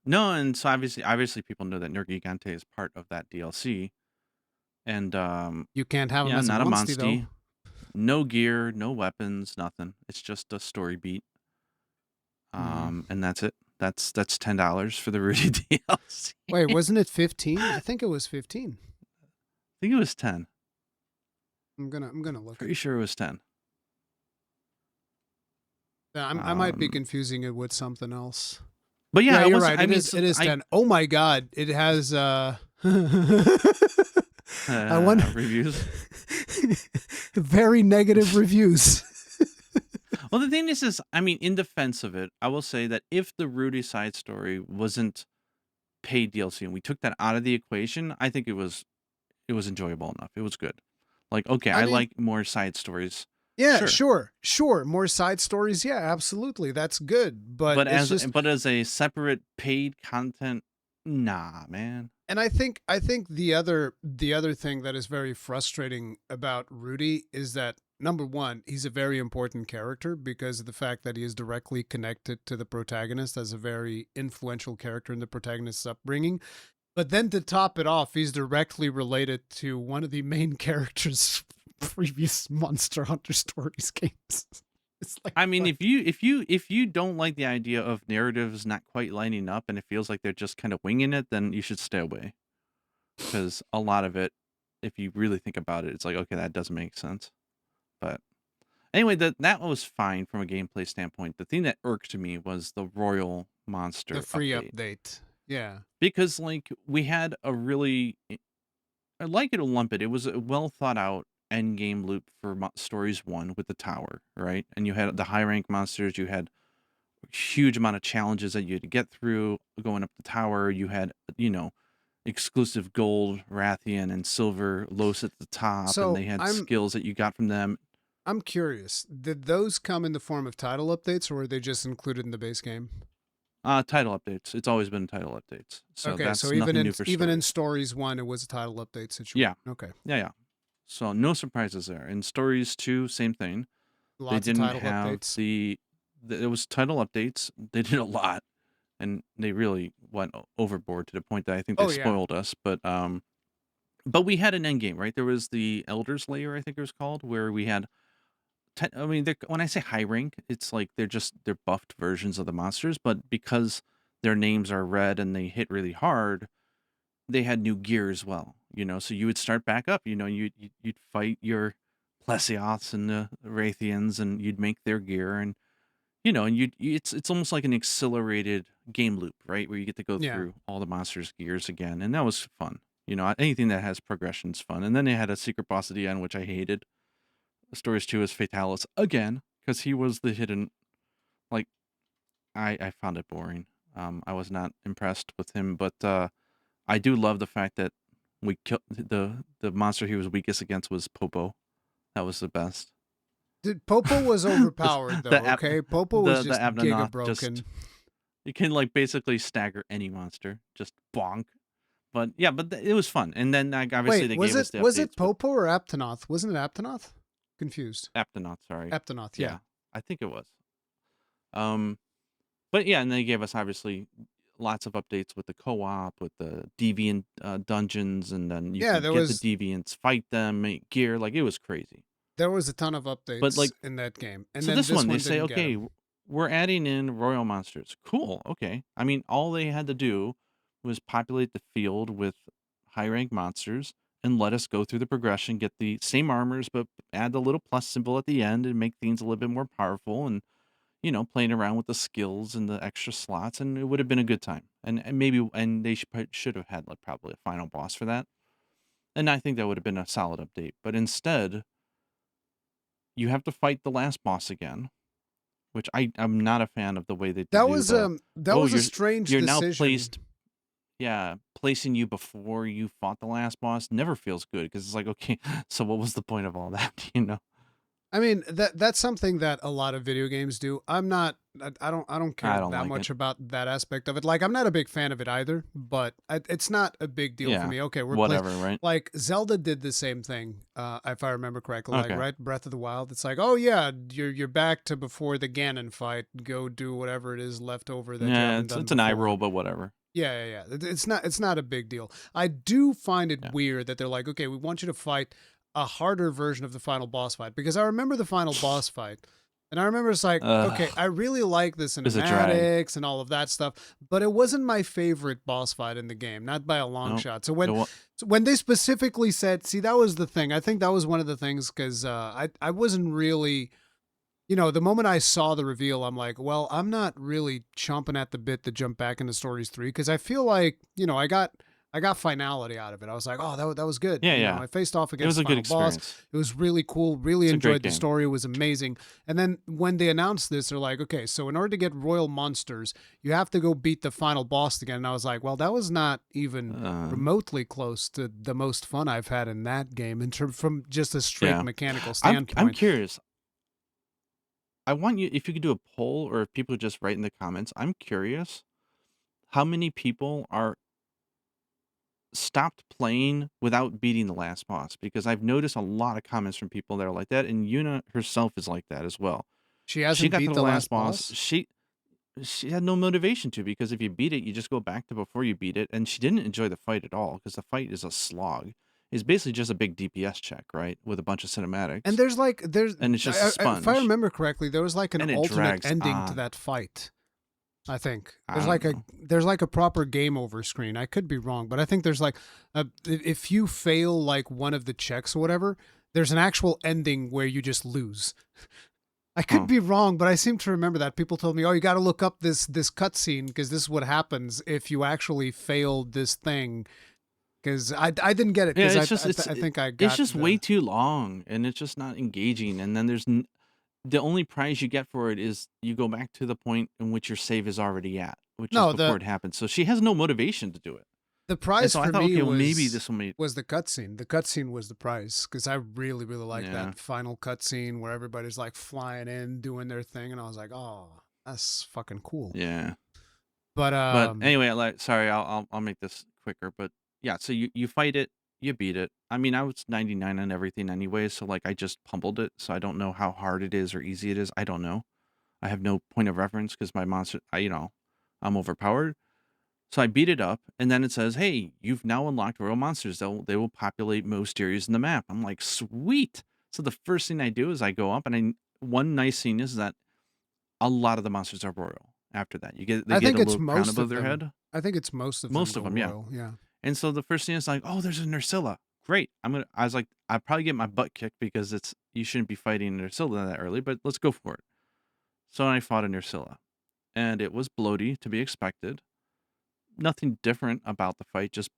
no, and so obviously people know that Nergigante is part of that DLC, and, You can't have them yeah, as a not a monstie though. monstie, no gear, no weapons, nothing. It's just a story beat. And that's it. That's $10 for the Rudy DLC. Wait, wasn't it 15? I think it was 15. I think it was 10. I'm gonna look Pretty it. sure it was 10. Yeah, I might be confusing it with something else. But yeah, Yeah, I you're was. right. I mean, It is 10. Oh my god, it has I wonder reviews. very negative reviews. Well, the thing is, I mean, in defense of it, I will say that if the Rudy side story wasn't paid DLC and we took that out of the equation, I think it was enjoyable enough. It was good. Like, okay, I I mean, like more side stories. yeah, Sure. sure. More side stories. Yeah, absolutely. That's good. But But it's just, as a separate paid content, nah, man. and I think the other thing that is very frustrating about Rudy is that number one, he's a very important character because of the fact that he is directly connected to the protagonist as a very influential character in the protagonist's upbringing. But then to top it off, he's directly related to one of the main characters' previous Monster Hunter Stories games. It's like, I mean, what? if you don't like the idea of narratives not quite lining up and it feels like they're just kind of winging it, then you should stay away. Because a lot of it, if you really think about it, it's like, okay, that doesn't make sense. But anyway, that was fine from a gameplay standpoint. The thing that irked me was the Royal Monster The free update. update. Yeah. Because like we had a really, I like it or lump it. It was a well thought out end game loop for Stories 1 with the tower, right? And you had the high rank monsters. You had a huge amount of challenges that you had to get through going up the tower. You had, exclusive gold Rathian and silver Los at the top, and So they had skills that you got from them. I'm curious. Did those come in the form of title updates, or were they just included in the base game? Title updates. It's always been title updates. So Okay, that's so even nothing in new for even in Stories. Stories 1, it was a title update Yeah. situation. Okay, Yeah. So no surprises there. In Stories 2, same thing. They lots of didn't title have updates. it was title updates. They did a lot, and they really went overboard to the point that I think they Oh yeah. spoiled us. But we had an end game, right? There was the Elder's Lair, I think it was called, where we had I mean, when I say high rank, it's like they're buffed versions of the monsters, but because their names are red and they hit really hard, they had new gear as well. So you would start back up. You'd fight your Plesioths and the Rathians, and you'd make their gear, and it's almost like an accelerated game loop, right? Where you get to go Yeah. through all the monsters' gears again, and that was fun. Anything that has progression's fun. And then they had a secret boss at the end, which I hated. Stories 2 is Fatalis again, because he was the hidden. Like, I found it boring. I was not impressed with him, but I do love the fact that we killed the monster he was weakest against was Popo. That was the best. Popo was overpowered though. Okay, Popo was The just giga Abnanoth broken. you can like basically stagger any monster, just bonk. But yeah, it was fun. And then like, obviously Wait, they gave us the was it updates with Popo or Aptonoth? Wasn't it Aptonoth? Confused. Apnanoth, sorry. Aptonoth. Yeah. Yeah, I think it was. Um, but yeah, and they gave us obviously lots of updates with the co-op, with the deviant dungeons, and then you Yeah, can get the deviants, fight them, make gear. Like, it was crazy. there was a ton of But updates like, in that game, and so then this this one, they one say, didn't get okay, them. we're adding in royal monsters. Cool. Okay. I mean, all they had to do was populate the field with high rank monsters and let us go through the progression, get the same armors, but add the little plus symbol at the end and make things a little bit more powerful, and playing around with the skills and the extra slots, and it would have been a good time. And maybe, and they should have had like probably a final boss for that. And I think that would have been a solid update. But instead, you have to fight the last boss again, which I'm not a fan of the way that they That do was the, that oh, was a strange you're now decision. placed, yeah, placing you before you fought the last boss never feels good, because it's like, okay, so what was the point of all that, I mean, that's something that a lot of video games do. I'm not I don't I care don't that like it. much about that aspect of it. Like, I'm not a big fan of it either, but it's not a big deal for Yeah, me. Okay, whatever, right? like Zelda did the same thing, if I remember correctly. Like, Okay. right, Breath of the Wild. It's like, oh yeah, you're back to before the Ganon fight. Go do whatever it is left over that you Yeah, haven't it's done it's an eye before. roll, but whatever. Yeah. It's not a big deal. I do find it Yeah. weird that they're like, okay, we want you to fight a harder version of the final boss fight, because I remember the final boss fight, and I remember it's like, okay, Ugh, I really like the it's a drag. cinematics and all of that stuff, but it wasn't my favorite boss fight in the game, not by a long Nope. shot. So It wa- when they specifically said, see, that was the thing. I think that was one of the things, because I wasn't really. The moment I saw the reveal, I'm like, well, I'm not really chomping at the bit to jump back into Stories 3, because I feel like, I got finality out of it. I was like, oh, that was good. Yeah, yeah. I faced off It against was the a good final boss. experience. It was really cool. Really It's a great enjoyed the game. story. It was amazing. And then when they announced this, they're like, okay, so in order to get Royal Monsters, you have to go beat the final boss again. And I was like, well, that was not even remotely close to the most fun I've had in that game from just a straight Yeah. mechanical I'm standpoint. curious. I want you, if you could do a poll, or if people just write in the comments, I'm curious how many people are stopped playing without beating the last boss, because I've noticed a lot of comments from people that are like that, and Yuna herself is like that as well. She She hasn't got to beat the the last last boss. boss? She had no motivation to, because if you beat it, you just go back to before you beat it, and she didn't enjoy the fight at all, because the fight is a slog. It's basically just a big DPS check, right, with a bunch of And cinematics, there's and it's just a if I sponge, remember correctly, there was like an and it alternate drags ending to on. that fight. I think I don't know. there's like a proper game over screen. I could be wrong, but I think there's like if you fail like one of the checks or whatever, there's an actual ending where you just lose. I could Huh. be wrong, but I seem to remember that people told me, "Oh, you got to look up this cutscene, because this is what happens if you actually failed this thing." Because I didn't get it, Yeah, because it's just I think I it's got just way the too long, and it's just not engaging. And then the only prize you get for it is you go back to the point in which your save is already at, which is no before the it happens. So she has no motivation to do it. The And prize so I for thought, me okay, well, maybe this will make, was the cutscene. The cutscene was the prize, because I really really like yeah, that final cutscene where everybody's like flying in, doing their thing, and I was like, oh, that's fucking cool. yeah. But But anyway, sorry, I'll make this quicker. But yeah, so you fight it, you beat it. I mean, I was 99 on everything anyway, so like I just pummeled it. So I don't know how hard it is or easy it is. I don't know. I have no point of reference, because my monster, I'm overpowered. So I beat it up, and then it says, "Hey, you've now unlocked royal monsters. They will populate most areas in the map." I'm like, "Sweet!" So the first thing I do is I go up, and one nice thing is that a lot of the monsters are royal. After that, they I get think a it's little crown most above of their them. head. I think it's most of them Most go of them, yeah. royal. Yeah. And so the first thing is like, "Oh, there's a Nursilla. Great. I was like, I probably get my butt kicked, because you shouldn't be fighting a Nursilla that early, but let's go for it." So I fought a Nursilla, and it was bloaty, to be expected. Nothing different about the fight, just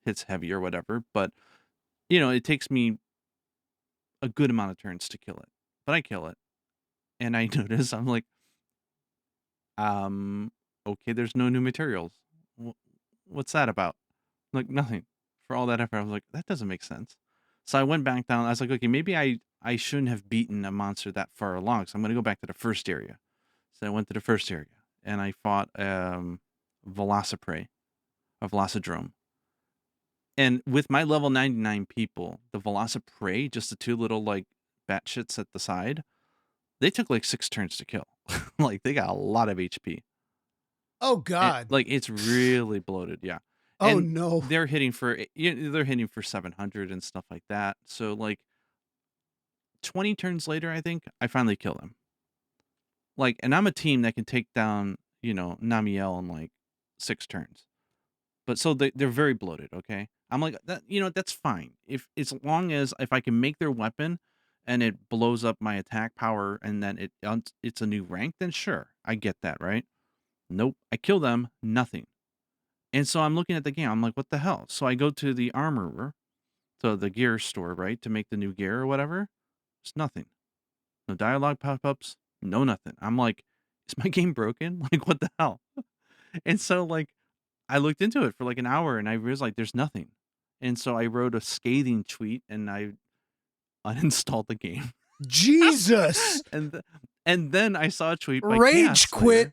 hits heavy or whatever. But it takes me a good amount of turns to kill it. But I kill it, and I notice, I'm like, um, okay, there's no new materials. What's that about? Like, nothing. For all that effort, I was like, that doesn't make sense. So I went back down. I was like, okay, maybe I shouldn't have beaten a monster that far along. So I'm gonna go back to the first area. So I went to the first area, and I fought Velociprey, a Velocidrome. And with my level 99 people, the Velociprey, just the two little like batshits at the side, they took like 6 turns to kill. Like, they got a lot of HP. Oh And, God. like, it's really bloated, yeah. Oh And no. they're hitting for 700 and stuff like that. So, like, 20 turns later, I think, I finally kill him. Like, and I'm a team that can take down, Namiel in, like, 6 turns. But so they're very bloated, okay? I'm like, that that's fine. If as long as if I can make their weapon and it blows up my attack power and then it's a new rank, then sure, I get that, right? Nope. I kill them, nothing. And so I'm looking at the game. I'm like, what the hell? So I go to the armorer, to the gear store, right, to make the new gear or whatever. It's nothing. No dialogue pop-ups, no nothing. I'm like, is my game broken? Like, what the hell? And so, like, I looked into it for like an hour and I realized like there's nothing. And so I wrote a scathing tweet and I uninstalled the game. Jesus. and th- and then I saw a tweet by Chaos Rage quit.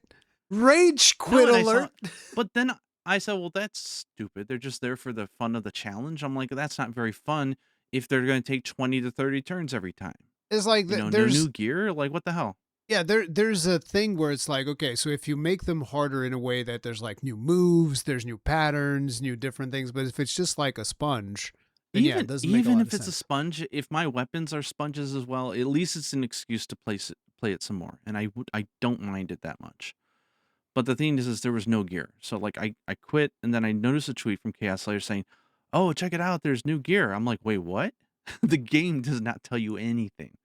Slayer. Rage No, quit and I saw, alert. but then I said, well, that's stupid. They're just there for the fun of the challenge. I'm like, that's not very fun if they're going to take 20 to 30 turns every time. It's like No there's new gear. Like, what the hell? there's a thing where it's like, okay, so if you make them harder in a way that there's like new moves, there's new patterns, new different things, but if it's just like a sponge, then yeah, it doesn't make a Even lot if of it's a sense. sponge, if my weapons are sponges as well, at least it's an excuse to play it some more, and I don't mind it that much. But the thing is there was no gear, so like I quit, and then I noticed a tweet from Chaos Slayer saying, "Oh, check it out, there's new gear." I'm like, wait, what? The game does not tell you anything,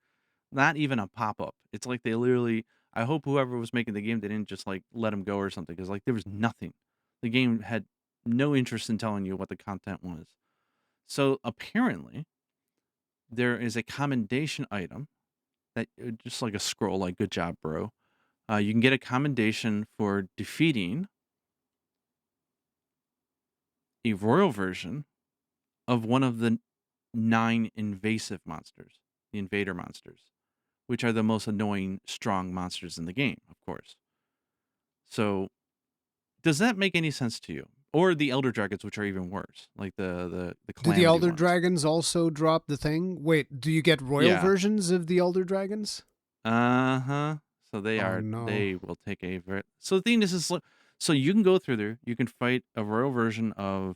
not even a pop up. It's like they literally. I hope whoever was making the game they didn't just like let him go or something, because like there was nothing. The game had no interest in telling you what the content was. So apparently, there is a commendation item that just like a scroll, like "Good job, bro." You can get a commendation for defeating a royal version of one of the 9 invasive monsters, the invader monsters, which are the most annoying, strong monsters in the game, of course. So, does that make any sense to you? Or the elder dragons, which are even worse, like the Do the calamity Elder ones. Dragons also drop the thing? Wait, do you get royal Yeah. versions of the Elder Dragons? Uh-huh. So Oh no. they will take a very, so the thing is so you can go through there, you can fight a royal version of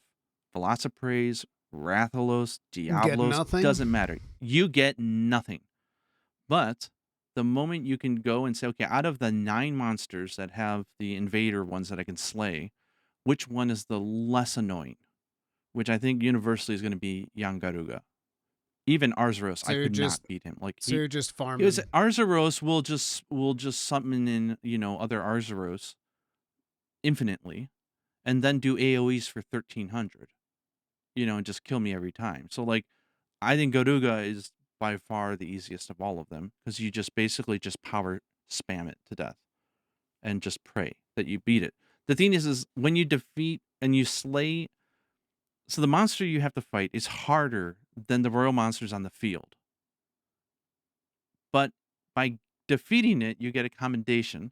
Velocipraise, Rathalos, Get Diablos, nothing? doesn't matter. You get nothing. But the moment you can go and say, okay, out of the 9 monsters that have the invader ones that I can slay, which one is the less annoying? Which I think universally is going to be Yangaruga. Even Arzuros, So I you're could not just beat him. Like so you're just because farming. Arzuros will just summon in, other Arzuros infinitely and then do AoEs for 1300, and just kill me every time. So like I think Garuga is by far the easiest of all of them because you just basically just power spam it to death and just pray that you beat it. The thing is when you defeat and you slay, so the monster you have to fight is harder than the royal monsters on the field. But by defeating it, you get a commendation,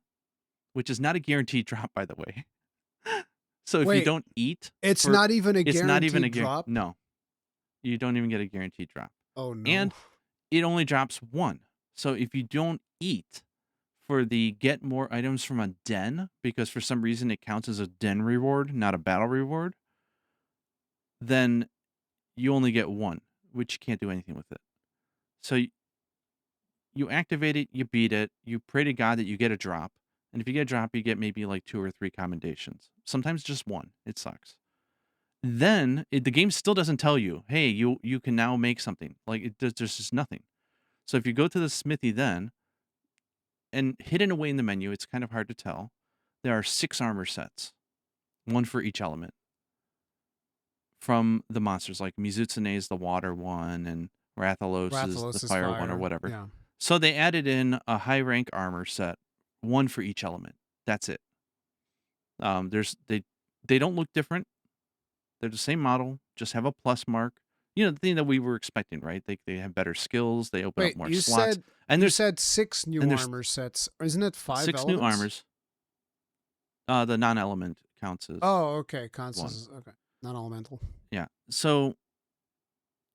which is not a guaranteed drop, by the way. So if you Wait, don't eat it's for, not even a it's not even a guaranteed drop? no, you don't even get a guaranteed drop, Oh no. and it only drops 1. So if you don't eat for the get more items from a den, because for some reason it counts as a den reward, not a battle reward, then you only get 1, which you can't do anything with it. So you activate it, you beat it, you pray to God that you get a drop. And if you get a drop, you get maybe like 2 or 3 commendations. Sometimes just 1. It sucks. Then the game still doesn't tell you, hey, you can now make something. Like there's just nothing. So if you go to the smithy then, and hidden away in the menu, it's kind of hard to tell. There are 6 armor sets, 1 for each element from the monsters. Like Mizutsune is the water one, and Rathalos is the Rathalos is fire one, or fire. whatever. Yeah. So they added in a high rank armor set, 1 for each element. That's it. There's they don't look different. They're the same model, just have a plus mark. The thing that we were expecting, right? They have better skills. They open up Wait, more you slots, said and you said 6 new there's armor sets. Isn't it 5 6 new elements? armors. The non-element counts as Oh, okay. 1. Constance. Okay. Not elemental. Yeah. So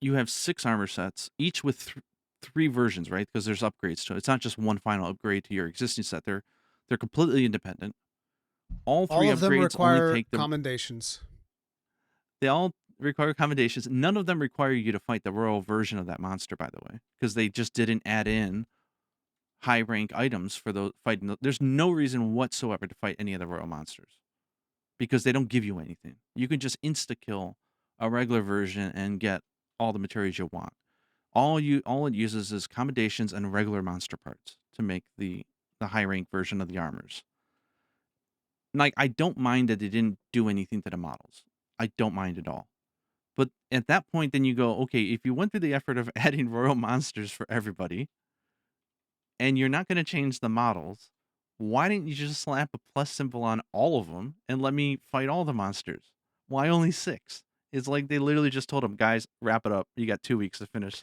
you have 6 armor sets, each with 3 versions, right? Because there's upgrades to it. It's not just one final upgrade to your existing set. They're completely independent. All All three of them upgrades only require take them. commendations. They all require commendations. None of them require you to fight the royal version of that monster, by the way, because they just didn't add in high rank items for the fighting. There's no reason whatsoever to fight any of the royal monsters because they don't give you anything. You can just insta kill a regular version and get all the materials you want. All it uses is commendations and regular monster parts to make the high rank version of the armors. Like, I don't mind that they didn't do anything to the models. I don't mind at all. But at that point, then you go, okay, if you went through the effort of adding royal monsters for everybody, and you're not going to change the models, why didn't you just slap a plus symbol on all of them and let me fight all the monsters? Why only 6? It's like they literally just told them, guys, wrap it up. You got 2 weeks to finish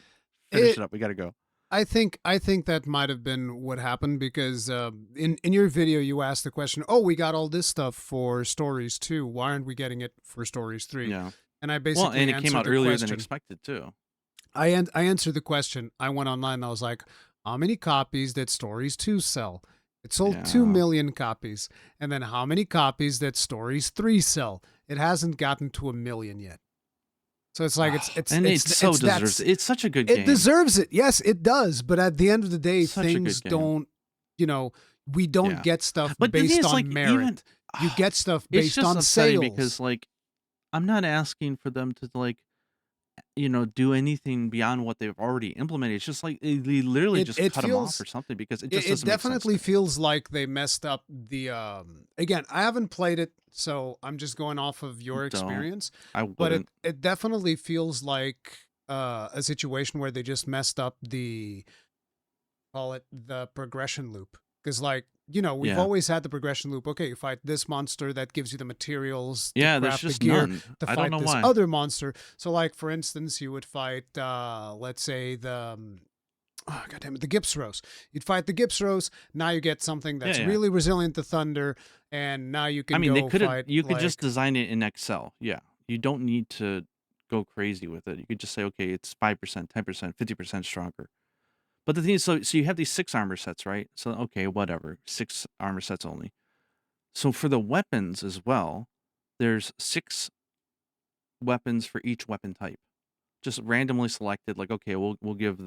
it up. We got to go. I think that might have been what happened because in your video you asked the question, "Oh, we got all this stuff for Stories 2. Why aren't we getting it for Stories 3?" Yeah. And I basically and it came out earlier than question. expected too. I answered the question. I went online and I was like, "How many copies did Stories 2 sell?" It sold 2 million copies. And then how many copies did Stories 3 sell? It hasn't gotten to 1 million yet. So it's like it's so deserves it. It's such a good game. It deserves it. Yes, it does. But at the end of the day, things don't, we don't get stuff based on merit. You get stuff based on sales. Because like, I'm not asking for them to like, do anything beyond what they've already implemented. It's just like they literally just cut them off or something because it just doesn't make sense. It definitely feels like they messed up the. Again, I haven't played it, so I'm just going off of your experience. But it definitely feels like a situation where they just messed up the progression loop because like. We've always had the progression loop. Okay, you fight this monster that gives you the materials to craft the gear to fight this other monster. So, like, for instance, you would fight, let's say, the Gypsros. You'd fight the Gypsros. Now you get something that's really resilient to thunder, and now you can you could just design it in Excel. Yeah. You don't need to go crazy with it. You could just say, okay, it's 5%, 10%, 50% stronger. But the thing is, so you have these 6 armor sets, right? So, okay, whatever. 6 armor sets only. So for the weapons as well, there's 6 weapons for each weapon type. Just randomly selected, like, okay, we'll give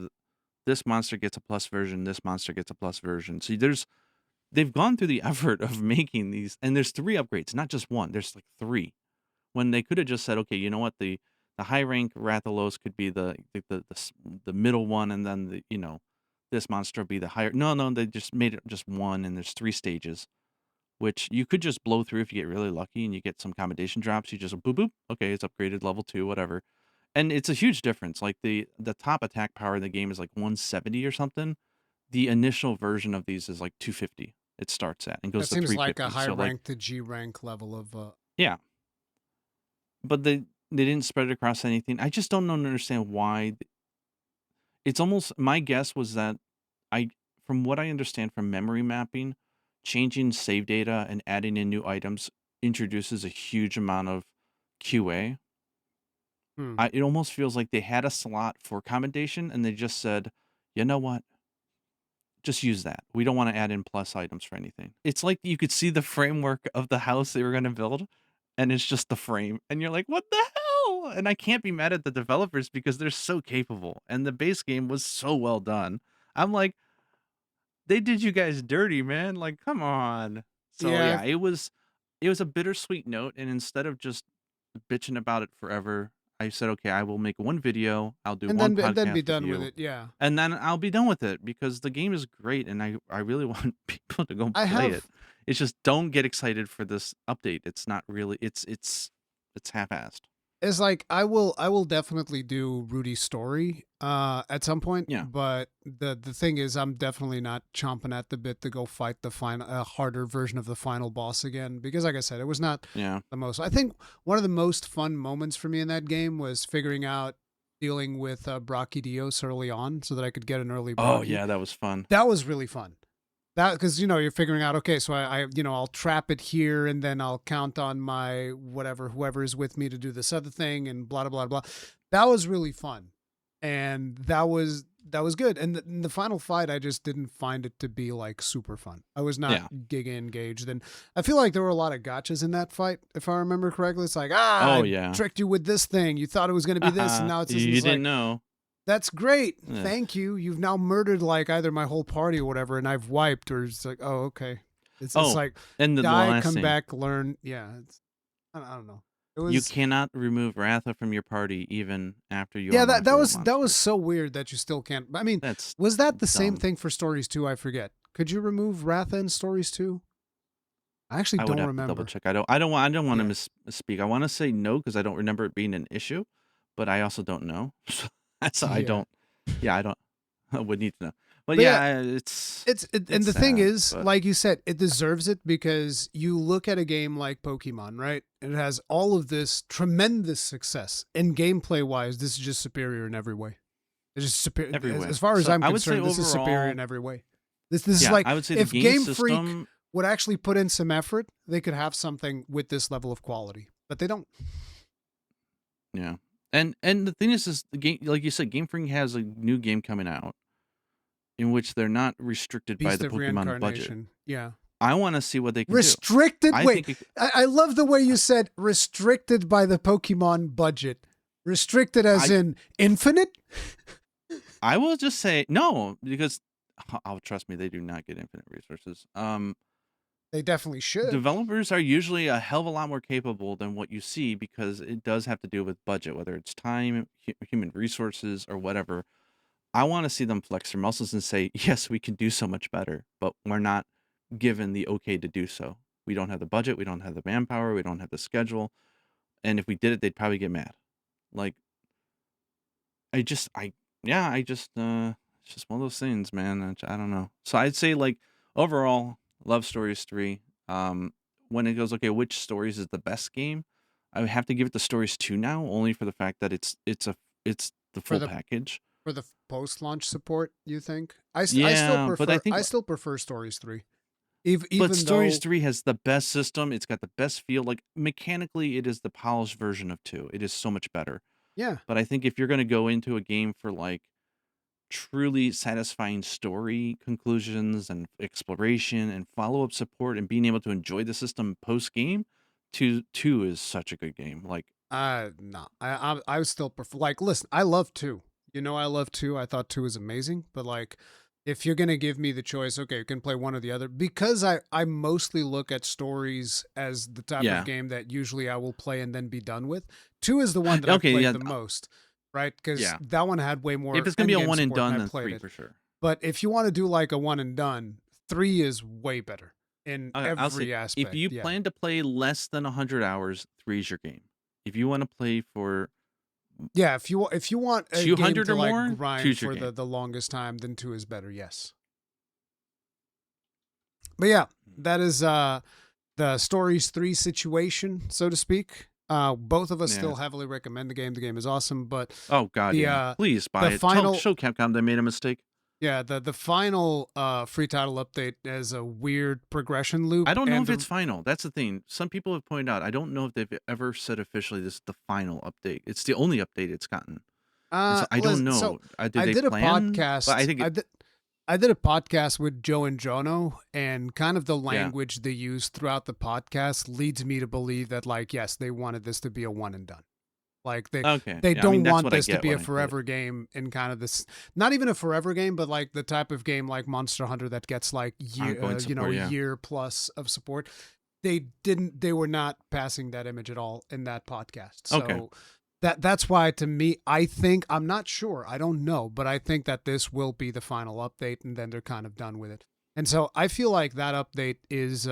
this monster gets a plus version, this monster gets a plus version. So they've gone through the effort of making these, and there's 3 upgrades, not just 1. There's like 3. When they could have just said, okay, you know what, the high rank Rathalos could be the middle one, and then this monster will be the higher. No, they just made it just 1, and there's 3 stages, which you could just blow through if you get really lucky and you get some commendation drops. You just boop boop. Okay, it's upgraded level 2, whatever, and it's a huge difference. Like the top attack power in the game is like 170 or something. The initial version of these is like 250. It starts at and goes to 350. That seems like a high rank to G rank level of. Yeah, but they didn't spread it across anything. I just don't understand why. It's almost, my guess was that from what I understand from memory mapping, changing save data and adding in new items introduces a huge amount of QA. It almost feels like they had a slot for commendation and they just said, you know what? Just use that. We don't want to add in plus items for anything. It's like you could see the framework of the house they were going to build, and it's just the frame. And you're like, what the hell? And I can't be mad at the developers because they're so capable. And the base game was so well done. I'm like, they did you guys dirty, man. Like, come on. So yeah, it was a bittersweet note. And instead of just bitching about it forever, I said, okay, I will make 1 video. I'll do one podcast and then be done with it. Yeah. And then I'll be done with it because the game is great. And I really want people to go play it. It's just, don't get excited for this update. It's not really, it's half-assed. It's like I will definitely do Rudy's story at some point. Yeah. But the thing is, I'm definitely not chomping at the bit to go fight the harder version of the final boss again because, like I said, it was not the most. I think one of the most fun moments for me in that game was figuring out dealing with Brachydios early on, so that I could get an early. Oh yeah, that was fun. That was really fun. That because you're figuring out, okay, so I'll trap it here and then I'll count on my whoever is with me to do this other thing and blah blah blah blah. That was really fun, and that was that was good. And the final fight, I just didn't find it to be like super fun. I was not giga engaged. And I feel like there were a lot of gotchas in that fight, if I remember correctly. It's like, I tricked you with this thing. You thought it was going to be this, and now it's this. You didn't know. That's great. Yeah. Thank you. You've now murdered like either my whole party or whatever, and I've wiped, or it's like, oh, okay. It's like, and die, come back, learn. Yeah. I don't know. You cannot remove Ratha from your party even after you. Yeah, that was so weird that you still can't. I mean, was that the same thing for Stories 2? I forget. Could you remove Ratha in Stories 2? I actually don't remember. Double check. I don't want to misspeak. I want to say no because I don't remember it being an issue, but I also don't know. So I don't. Yeah, I don't. I would need to know. But yeah, it's and the thing is, like you said, it deserves it because you look at a game like Pokemon, right? And it has all of this tremendous success, and gameplay wise, this is just superior in every way. It's just superior everywhere. As far as I'm concerned, this is superior in every way. This is like, I would say if Game Freak would actually put in some effort, they could have something with this level of quality, but they don't. Yeah, and the thing is the game, like you said, Game Freak has a new game coming out, in which they're not restricted by the Pokemon budget. Yeah. I want to see what they can restricted? do. Wait, I love the way you said restricted by the Pokemon budget. Restricted as in infinite? I will just say no, because trust me, they do not get infinite resources. They definitely should. Developers are usually a hell of a lot more capable than what you see because it does have to do with budget, whether it's time, human resources, or whatever. I want to see them flex their muscles and say, yes, we can do so much better, but we're not given the okay to do so. We don't have the budget. We don't have the manpower. We don't have the schedule. And if we did it, they'd probably get mad. Like, it's just one of those things, man. I don't know. So I'd say, like, overall, love Stories 3. When it goes, okay, which Stories is the best game? I would have to give it to Stories 2 now, only for the fact that it's the full package. For the post-launch support, you think? I still prefer Stories 3. Even Stories 3 has the best system. It's got the best feel. Like, mechanically, it is the polished version of 2. It is so much better. Yeah. But I think if you're going to go into a game for, like, truly satisfying story conclusions and exploration and follow-up support and being able to enjoy the system post-game, 2 is such a good game. Like, no. I would still prefer, like, listen, I love 2. You know, I love 2. I thought 2 was amazing. But, like, if you're going to give me the choice, okay, you can play one or the other. Because I mostly look at Stories as the type of game that usually I will play and then be done with. 2 is the one that I played the most, right? Because that one had way more. If it's going to be a one and done, then 3 for sure. But if you want to do, like, a one and done, 3 is way better in every aspect. If you plan to play less than 100 hours, 3 is your game. If you want to play for... Yeah, if you want a 200 game to, or like, more, grind for the longest time, then 2 is better, yes. But yeah, that is the Stories 3 situation, so to speak. Both of us still heavily recommend the game. The game is awesome, but oh god, please buy it. Show Capcom they made a mistake. Yeah, the final free title update has a weird progression loop. I don't know if it's final. That's the thing. Some people have pointed out. I don't know if they've ever said officially this is the final update. It's the only update it's gotten. So I don't know. So I did a podcast. But I think I did a podcast with Joe and Jono, and kind of the language they use throughout the podcast leads me to believe that, like, yes, they wanted this to be a one and done. Like, they don't want this to be a forever game in kind of this, not even a forever game, but like the type of game like Monster Hunter that gets like a year plus of support. They were not passing that image at all in that podcast. So that's why, to me, I think, I'm not sure, I don't know, but I think that this will be the final update and then they're kind of done with it. And so I feel like that update is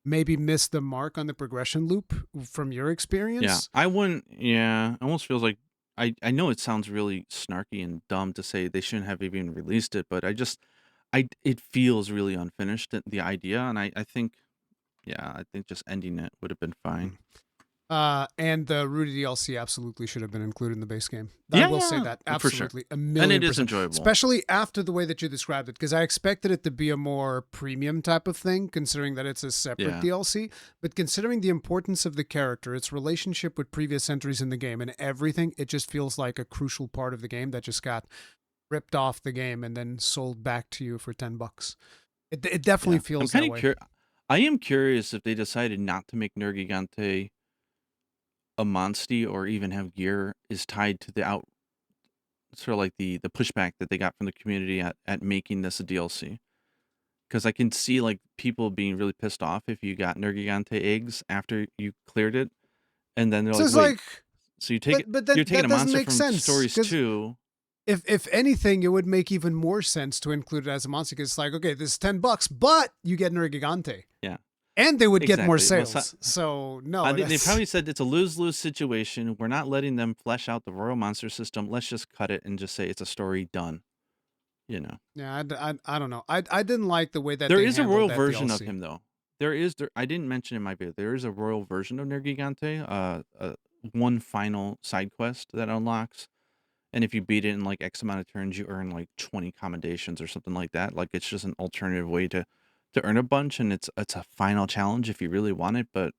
maybe missed the mark on the progression loop from your experience. Yeah, I wouldn't. Yeah, it almost feels like I know it sounds really snarky and dumb to say they shouldn't have even released it, but it feels really unfinished, the idea, and I think just ending it would have been fine. And the Rudy DLC absolutely should have been included in the base game. I will say that absolutely, for sure. A million and it is percent. enjoyable, especially after the way that you described it, because I expected it to be a more premium type of thing, considering that it's a separate DLC. But considering the importance of the character, its relationship with previous entries in the game, and everything, it just feels like a crucial part of the game that just got ripped off the game and then sold back to you for $10. It definitely Yeah. feels that way. I am curious if they decided not to make Nergigante a Monstie or even have gear is tied to the sort of like the pushback that they got from the community at making this a DLC. Because I can see like people being really pissed off if you got Nergigante eggs after you cleared it, and then they're So like, it's "Wait, like, so but then you're taking that a doesn't monster make from sense Stories because 2." if anything, it would make even more sense to include it as a monster because it's like, okay, this is $10, but you get Nergigante. Yeah, And they would get more exactly. Well, sales. So no, I think they that's probably said it's a lose-lose situation. We're not letting them flesh out the Royal Monster system. Let's just cut it and just say it's a story done. You know, yeah. I don't know. I didn't like the way that there they is a handled royal that version of DLC. him though. I didn't mention in my video. There is a royal version of Nergigante. One final side quest that unlocks, and if you beat it in like X amount of turns, you earn like 20 commendations or something like that. Like it's just an alternative way to earn a bunch, and it's a final challenge if you really want it. But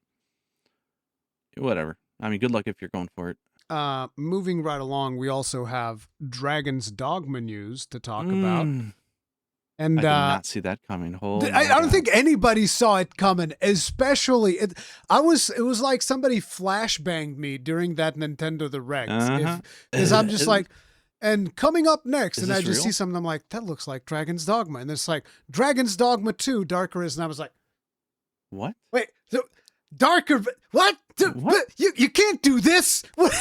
whatever. I mean, good luck if you're going for it. Moving right along, we also have Dragon's Dogma news to talk about. And I did not see that coming. I don't think anybody saw it coming, especially it was like somebody flashbanged me during that Nintendo Direct. Because I'm just like, and coming up next, and I just see something, I'm like, that looks like Dragon's Dogma. And it's like Dragon's Dogma 2, Dark Arisen. And I was like, what? Wait, Darker, what? What? You can't do this. What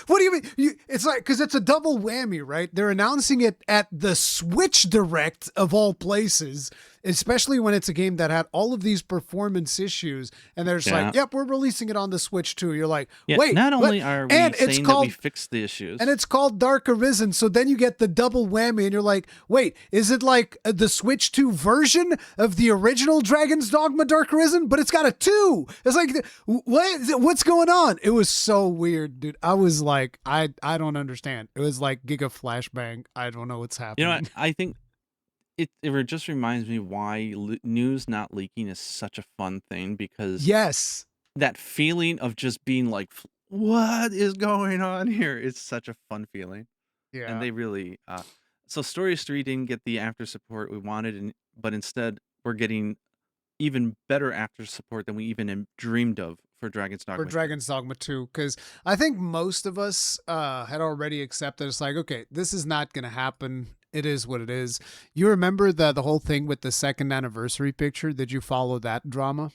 do you mean? It's like, because it's a double whammy, right? They're announcing it at the Switch Direct of all places, especially when it's a game that had all of these performance issues, and they're just like, yep, we're releasing it on the Switch too. You're like, wait, not only are we and saying that we fixed the issues, and it's called Dark Arisen, so then you get the double whammy, and you're like, wait, is it like the Switch 2 version of the original Dragon's Dogma Dark Arisen, but it's got a 2? It's like, what's going on? It was so weird, dude. I was like, I don't understand. It was like Giga Flashbang. I don't know what's happening. You know, I think it just reminds me why news not leaking is such a fun thing, because yes, that feeling of just being like, what is going on here? It's such a fun feeling. Yeah. And they really so Stories 3 didn't get the after support we wanted, but instead we're getting even better after support than we even dreamed of for Dragon's Dogma. For Dragon's Dogma 2, because I think most of us had already accepted. It's like, okay, this is not going to happen. It is what it is. You remember the whole thing with the second anniversary picture? Did you follow that drama?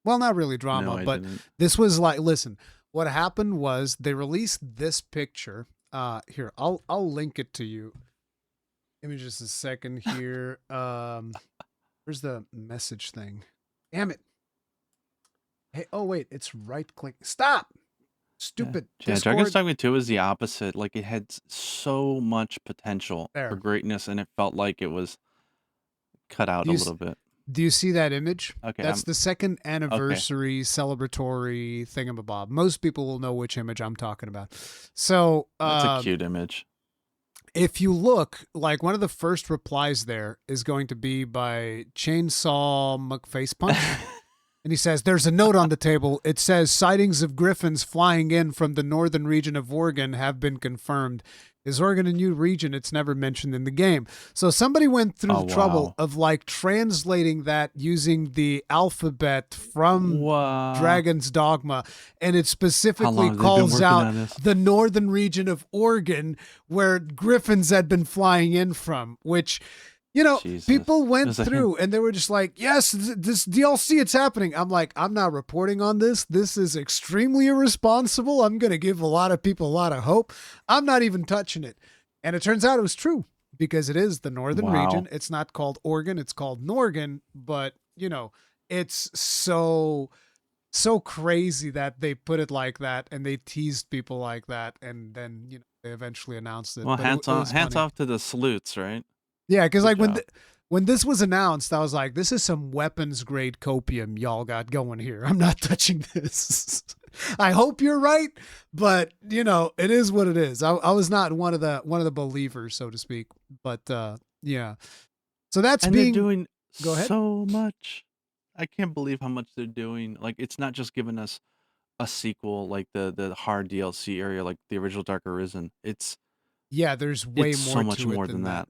Well, not really drama, no, but didn't. This was like, listen, what happened was they released this picture. Here, I'll link it to you. Give me just a second here. Where's the message thing? Damn it. Hey, oh wait, it's right click. Stop. Stupid. Yeah, Dragon's Dogma 2 is the opposite. Like, it had so much potential for greatness, and it felt like it was cut out a little bit. Do you see that image? Okay, that's the second anniversary celebratory thingamabob. Most people will know which image I'm talking about. So that's a cute image. If you look, like, one of the first replies there is going to be by Chainsaw McFacepunch. And he says, there's a note on the table. It says, sightings of griffins flying in from the northern region of Oregon have been confirmed. Is Oregon a new region? It's never mentioned in the game. So somebody went through the trouble of, like, translating that using the alphabet from Dragon's Dogma. And it specifically calls out the northern region of Oregon where griffins had been flying in from, which... You know, people went through and they were just like, yes, this DLC, it's happening. I'm like, I'm not reporting on this. This is extremely irresponsible. I'm going to give a lot of people a lot of hope. I'm not even touching it. And it turns out it was true because it is the northern region. It's not called Oregon. It's called Norgan. But, you know, it's so crazy that they put it like that and they teased people like that. And then, you know, they eventually announced it. Well, hats off to the salutes, right? Yeah, because like when this was announced, I was like, this is some weapons grade copium y'all got going here. I'm not touching this. I hope you're right, but you know, it is what it is. I was not one of the believers, so to speak. But yeah. So that's they're doing Go ahead. So much. I can't believe how much they're doing. Like, it's not just giving us a sequel like the hard DLC area like the original Dark Arisen. It's Yeah, there's way It's so more much to it more than than that. that.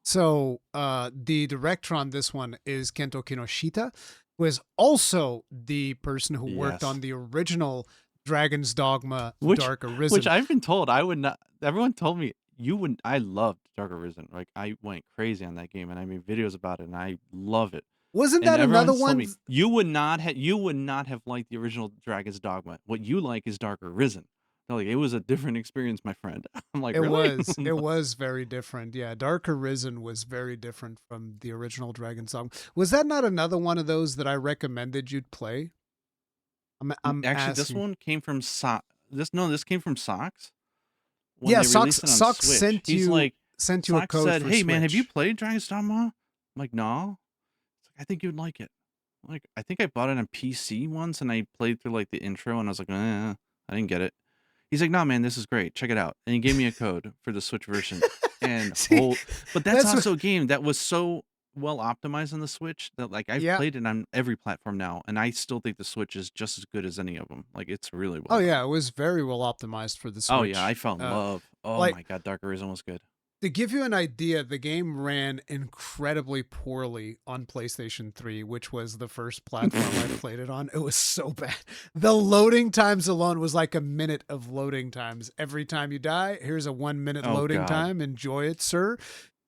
So the director on this one is Kento Kinoshita, who is also the person who worked Yes. on the original Dragon's Dogma Which Dark which Arisen. I've been told I would not. Everyone told me you wouldn't. I loved Dark Arisen. Like I went crazy on that game, and I made videos about it, and I love it. Wasn't And that another everyone's told one? me you would not have liked the original Dragon's Dogma. What you like is Dark Arisen. They're like, it was a different experience, my friend. I'm like, It really? was. It was very different. Yeah, Dark Arisen was very different from the original Dragon's Dogma. Was that not another one of those that I recommended you'd play? I'm Actually, this asking. one came from this came from Socks when Yeah, they Socks released it on Socks Switch. He's like, sent you a Socks code said, for "Hey man, have you Switch. played Dragon's Dogma?" I'm like, "No." It's like, I think you'd like it. Like, I think I bought it on PC once, and I played through like the intro, and I was like, I didn't get it. He's like, "No, man, this is great. Check it out." And he gave me a code for the Switch version. And See, but that's that's what. also a game that was so well optimized on the Switch that like I've Yeah. played it on every platform now, and I still think the Switch is just as good as any of them. Like it's really Oh well done. yeah, it was very well optimized for the Oh yeah, I Switch. fell in love. Oh Like my god, Dark Arisen was good. to give you an idea, the game ran incredibly poorly on PlayStation 3, which was the first platform I played it on. It was so bad. The loading times alone was like a minute of loading times. Every time you die, here's a 1 minute Oh loading god. time. Enjoy it, sir.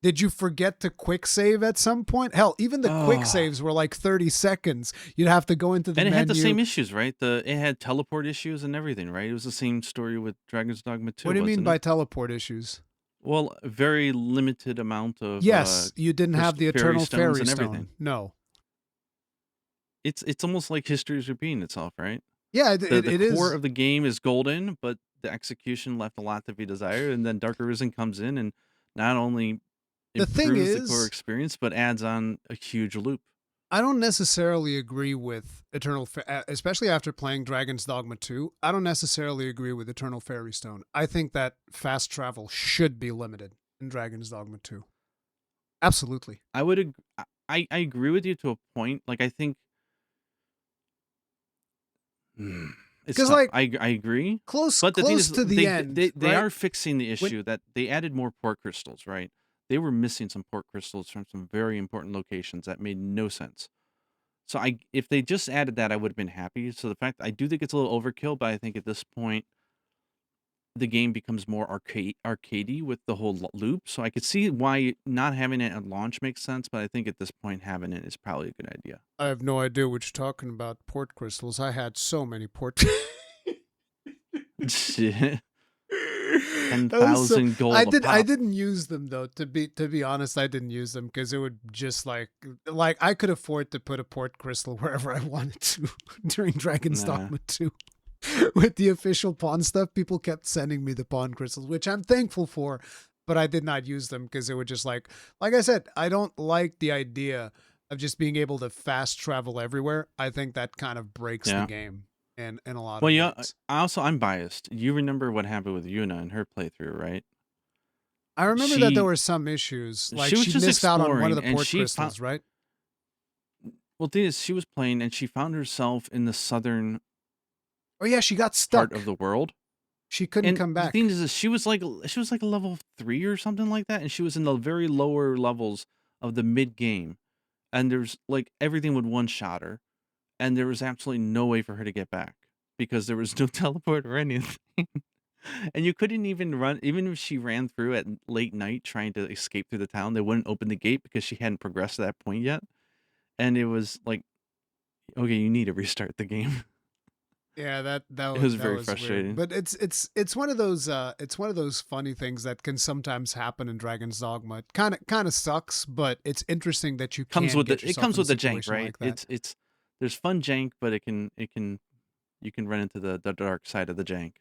Did you forget to quick save at some point? Hell, even the quick Oh. saves were like 30 seconds. You'd have to go into the And it menu. had the same issues, right? It had teleport issues and everything, right? It was the same story with Dragon's Dogma 2, What do you mean wasn't by it? teleport issues? Well, a very limited amount of Yes, you didn't have the fairy Eternal stones Fairy and Stone. everything. No. It's almost like history is repeating itself, right? Yeah, The it core is. of the game is golden, but the execution left a lot to be desired. And then Dark Arisen comes in and not only The thing improves the core is, experience, but adds on a huge loop. I don't necessarily agree with especially after playing Dragon's Dogma 2. I don't necessarily agree with Eternal Fairy Stone. I think that fast travel should be limited in Dragon's Dogma 2. Absolutely. I would I agree with you to a point. Like I think it's Because tough. like I agree. close But the thing close is, to the end, they right? are fixing the When issue that they added more port crystals, right? They were missing some port crystals from some very important locations that made no sense. So if they just added that, I would have been happy. So the fact I do think it's a little overkill, but I think at this point the game becomes more arcadey with the whole loop. So I could see why not having it at launch makes sense, but I think at this point having it is probably a good idea. I have no idea what you're talking about. Port crystals. I had so many port. Shit. That was so. 10,000 gold I a did. I pop. didn't use them though. To be honest, I didn't use them because it would just like I could afford to put a port crystal wherever I wanted to during Dragon's Nah. Dogma 2. With the official pawn stuff, people kept sending me the pawn crystals, which I'm thankful for, but I did not use them because it would just like I said, I don't like the idea of just being able to fast travel everywhere. I think that kind of breaks the Yeah. game in a lot Well, of yeah. ways. I'm biased. You remember what happened with Yuna and her playthrough, right? I remember that there She were some issues, like she was she just missed out on one of exploring, the and port she crystals, found. right? Well, the thing is, she was playing, and she found herself in the southern Oh yeah, she got part stuck. of the world. She couldn't And come the thing back. is, she was like a level 3 or something like that, and she was in the very lower levels of the mid game, and there's like everything would one shot her, and there was absolutely no way for her to get back because there was no teleport or anything. And you couldn't even run, even if she ran through at late night trying to escape through the town, they wouldn't open the gate because she hadn't progressed to that point yet. And it was like, okay, you need to restart the game. Yeah, that It was that very was weird. frustrating. But it's one of those funny things that can sometimes happen in Dragon's Dogma. It kind of sucks, but it's interesting that you Comes can with get it yourself comes in a with the jank, situation right? like that. It's there's fun jank, but you can run into the dark side of the jank.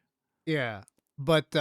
Yeah. But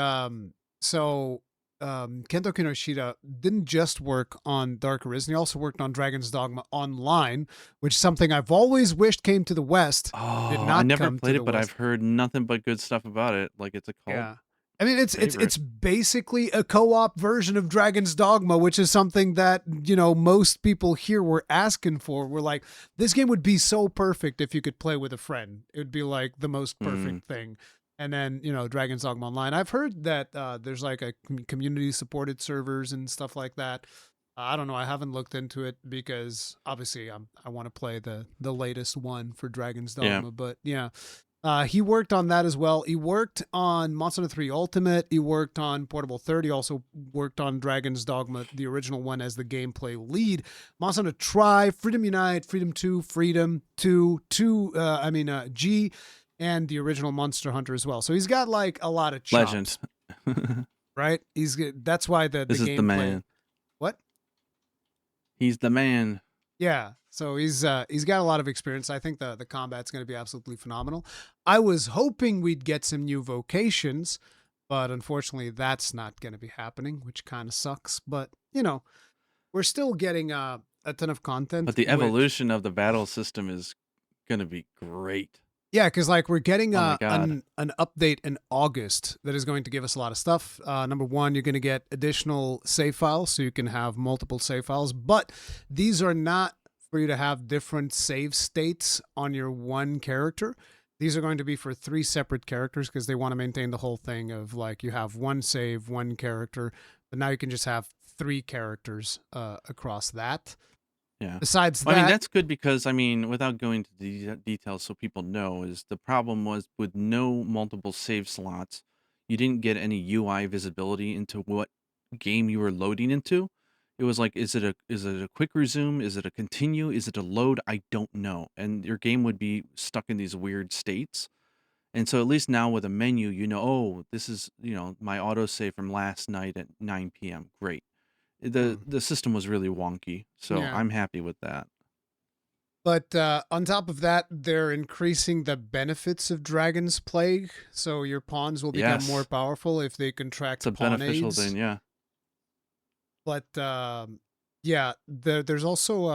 so Kento Kinoshita didn't just work on Dark Arisen, he also worked on Dragon's Dogma Online, which is something I've always wished came to the West. Did Oh, I not never come to played the it, but West. I've heard nothing but good stuff about it. Like it's a cult Yeah. I mean, it's favorite. basically a co-op version of Dragon's Dogma, which is something that, most people here were asking for. We're like, this game would be so perfect if you could play with a friend. It would be like the most Mm. perfect thing. and then Dragon's Dogma Online. I've heard that there's like a community supported servers and stuff like that. I don't know. I haven't looked into it because obviously I want to play the latest one for Dragon's Yeah. Dogma. But yeah, he worked on that as well. He worked on Monster Hunter 3 Ultimate. He worked on Portable 30. Also worked on Dragon's Dogma, the original one, as the gameplay lead. Monster Hunter Tri, Freedom Unite, Freedom 2, Freedom 2, G, and the original Monster Hunter as well. So he's got like a lot of chops. Legend. Right? That's why the This is the gameplay. man. What? He's the man. Yeah, so he's got a lot of experience. I think the combat's going to be absolutely phenomenal. I was hoping we'd get some new vocations, but unfortunately that's not going to be happening, which kind of sucks. But we're still getting a ton of content. But the evolution of the battle system is going to be great. Yeah, because like we're getting an update in August that is going to give us a lot of stuff. Number one, you're going to get additional save files, so you can have multiple save files. But these are not for you to have different save states on your one character. These are going to be for 3 separate characters because they want to maintain the whole thing of like you have one save, one character, but now you can just have 3 characters across that. Yeah. Besides that, I mean, that's good because, without going into the details so people know, is the problem was with no multiple save slots, you didn't get any UI visibility into what game you were loading into. It was like, is it a quick resume? Is it a continue? Is it a load? I don't know. And your game would be stuck in these weird states. And so at least now with a menu, oh, this is, my autosave from last night at 9 p.m. Great. The system was really wonky, so Yeah. I'm happy with that. But on top of that, they're increasing the benefits of Dragon's Plague, so your pawns will become more powerful if they contract It's a pawn beneficial aids. thing, yeah. But yeah, there's also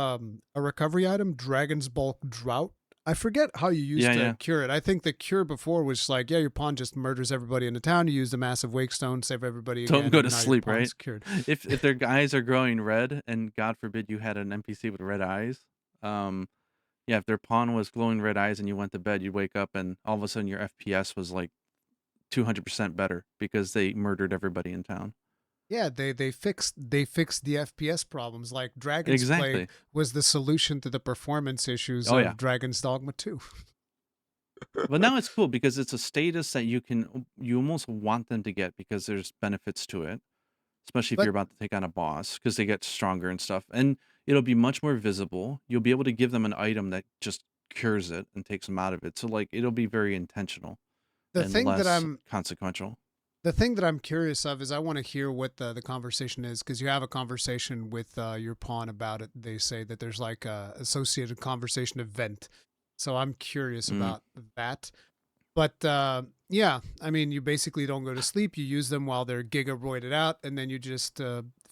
a recovery item, Dragon's Bulk Drought. I forget how you used to cure it. I think the cure before was like, yeah, your pawn just murders everybody in the town. You use the massive wake stone, save everybody again. Don't go to sleep, right? Cured. If their eyes are growing red, and God forbid you had an NPC with red eyes, if their pawn was glowing red eyes and you went to bed, you'd wake up and all of a sudden your FPS was like 200% better because they murdered everybody in town. Yeah, they fixed the FPS problems. Like Dragon's Plague was the solution to the performance issues of Dragon's Dogma 2. But now it's cool because it's a status that you almost want them to get because there's benefits to it, especially if you're about to take on a boss because they get stronger and stuff. And it'll be much more visible. You'll be able to give them an item that just cures it and takes them out of it. So like it'll be very intentional and less consequential. The thing that I'm curious of is I want to hear what the conversation is because you have a conversation with your pawn about it. They say that there's like a associated conversation event. So I'm curious about that. But yeah, I mean, you basically don't go to sleep. You use them while they're gigaroided out, and then you just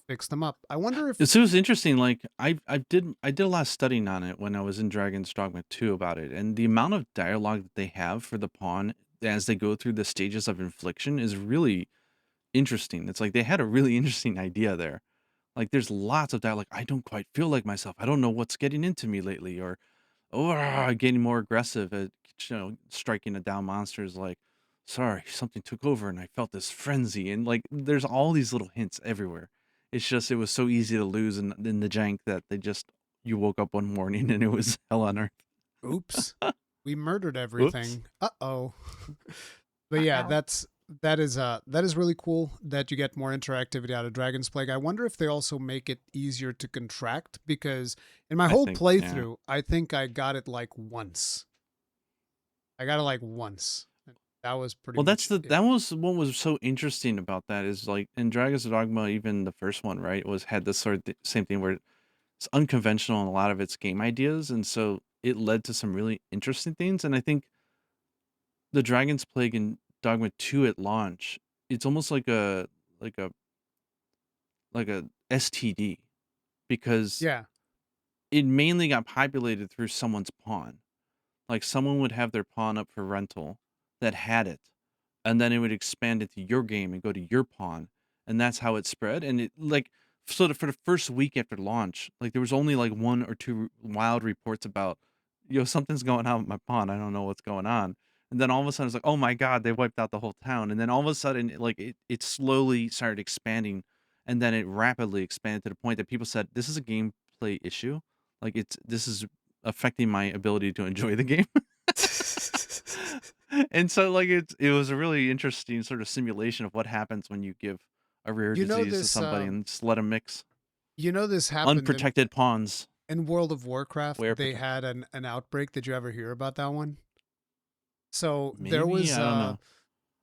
fix them up. I wonder if it was interesting. Like I did a lot of studying on it when I was in Dragon's Dogma 2 about it, and the amount of dialogue that they have for the pawn as they go through the stages of infliction is really interesting. It's like they had a really interesting idea there. Like there's lots of dialogue. I don't quite feel like myself. I don't know what's getting into me lately, or getting more aggressive at striking a down monster is like, sorry, something took over and I felt this frenzy. And like there's all these little hints everywhere. It's just it was so easy to lose in the jank that you woke up one morning and it was hell on earth. Oops. We murdered everything. Uh-oh. But yeah, that is really cool that you get more interactivity out of Dragon's Plague. I wonder if they also make it easier to contract because in my whole playthrough, I think I got it like once. That was pretty that was what was so interesting about that is like in Dragon's Dogma, even the first one, right, had this sort of same thing where it's unconventional in a lot of its game ideas, and so it led to some really interesting things. And I think the Dragon's Plague in Dogma 2 at launch, it's almost like a STD because it mainly got populated through someone's pawn. Like someone would have their pawn up for rental that had it, and then it would expand into your game and go to your pawn, and that's how it spread. And it like for the first week after launch, like there was only like 1 or 2 wild reports about something's going on with my pawn. I don't know what's going on. And then all of a sudden it's like, oh my god, they wiped out the whole town. And then all of a sudden, like it slowly started expanding, and then it rapidly expanded to the point that people said, "This is a gameplay issue. Like this is affecting my ability to enjoy the game." And so like it was a really interesting sort of simulation of what happens when you give a rare You know disease to this. somebody and just let them mix You know this happened unprotected pawns. in World of Warcraft. Where They had an outbreak. Did you ever hear about that one? So maybe I don't know.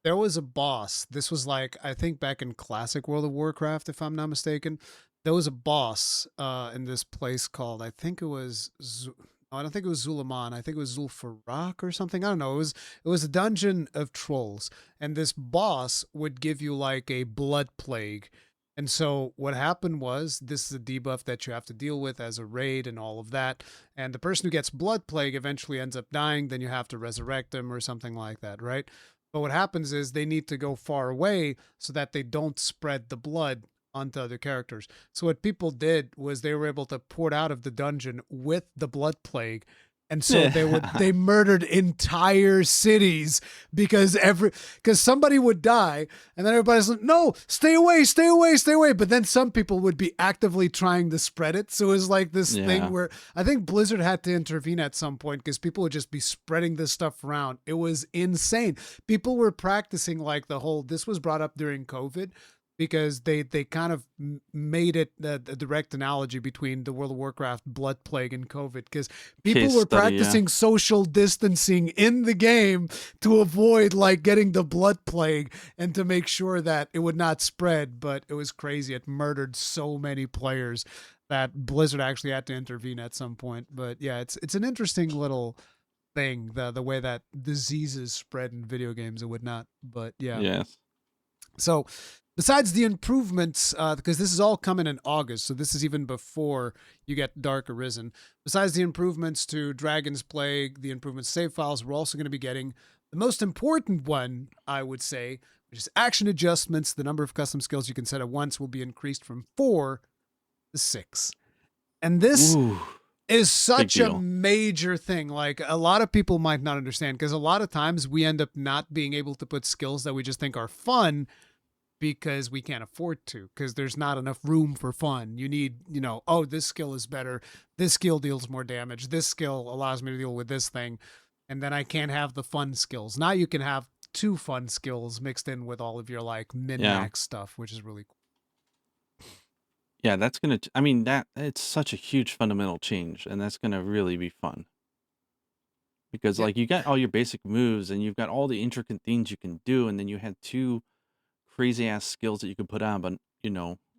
there was a boss. This was like, I think, back in classic World of Warcraft, if I'm not mistaken. There was a boss in this place called, I think it was no, I don't think it was Zulaman. I think it was Zul'Farrak or something. I don't know. It was a dungeon of trolls, and this boss would give you like a blood plague. And so what happened was, this is a debuff that you have to deal with as a raid and all of that. And the person who gets blood plague eventually ends up dying. Then you have to resurrect them or something like that, right? But what happens is they need to go far away so that they don't spread the blood onto other characters. So what people did was they were able to port out of the dungeon with the blood plague. And so they murdered entire cities because somebody would die, and then everybody's like, no, stay away, stay away, stay away. But then some people would be actively trying to spread it. So it was like this thing where I think Blizzard had to intervene at some point because people would just be spreading this stuff around. It was insane. People were practicing like this was brought up during COVID, because they kind of made it a direct analogy between the World of Warcraft blood plague and COVID, because people were practicing social distancing in the game to avoid like getting the blood plague and to make sure that it would not spread. But it was crazy. It murdered so many players that Blizzard actually had to intervene at some point. But yeah, it's an interesting little thing, the way that diseases spread in video games and whatnot. But yeah. Yes. So besides the improvements, because this is all coming in August, so this is even before you get Dark Arisen. Besides the improvements to Dragon's Plague, the improvements to save files, we're also going to be getting the most important one, I would say, which is action adjustments. The number of custom skills you can set at once will be increased from 4 to 6. And this is such a major thing. Like, a lot of people might not understand, because a lot of times we end up not being able to put skills that we just think are fun because we can't afford to, because there's not enough room for fun. You need, oh, this skill is better. This skill deals more damage. This skill allows me to deal with this thing. And then I can't have the fun skills. Now you can have 2 fun skills mixed in with all of your like min-max stuff, which is really cool. Yeah, that's going to, I mean, it's such a huge fundamental change, and that's going to really be fun. Because like you got all your basic moves and you've got all the intricate things you can do, and then you had 2 crazy ass skills that you could put on, but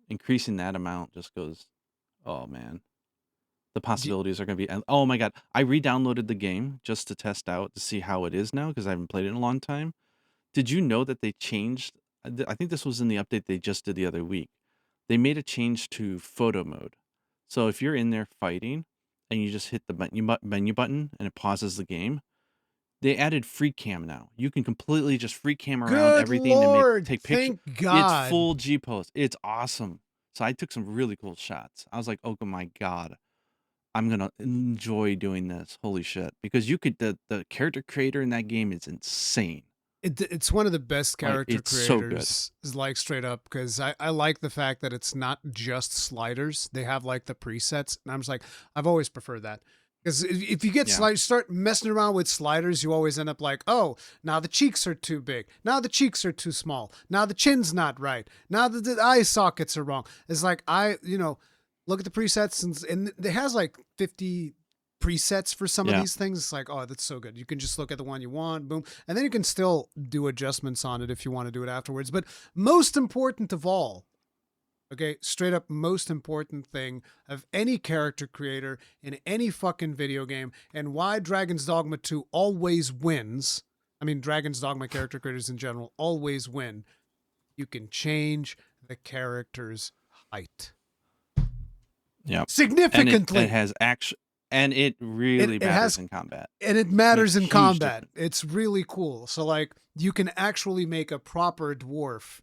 increasing that amount just goes, oh man, the possibilities are going to be, oh my god. I re-downloaded the game just to test out to see how it is now, because I haven't played it in a long time. Did you know that they changed, I think this was in the update they just did the other week, they made a change to photo mode. So if you're in there fighting and you just hit the menu button and it pauses the game, they added free cam now. You can completely just free cam around everything and take pictures. Thank God. It's full G pose. It's awesome. So I took some really cool shots. I was like, oh my god, I'm gonna enjoy doing this. Holy shit! Because you could, the character creator in that game is insane. It's one of the best character creators, so good. Like straight up, because I like the fact that it's not just sliders. They have like the presets, and I'm just like, I've always preferred that. Because if you get start messing around with sliders, you always end up like, oh, now the cheeks are too big. Now the cheeks are too small. Now the chin's not right. Now the eye sockets are wrong. It's like, look at the presets, and it has like 50 presets for some of these things. It's like, oh, that's so good. You can just look at the one you want, boom. And then you can still do adjustments on it if you want to do it afterwards. But most important of all, okay, straight up most important thing of any character creator in any fucking video game, and why Dragon's Dogma 2 always wins. I mean, Dragon's Dogma character creators in general always win. You can change the character's height. Yeah. Significantly. And it has action, and it really matters in combat. And it matters in combat. It's really cool. So like, you can actually make a proper dwarf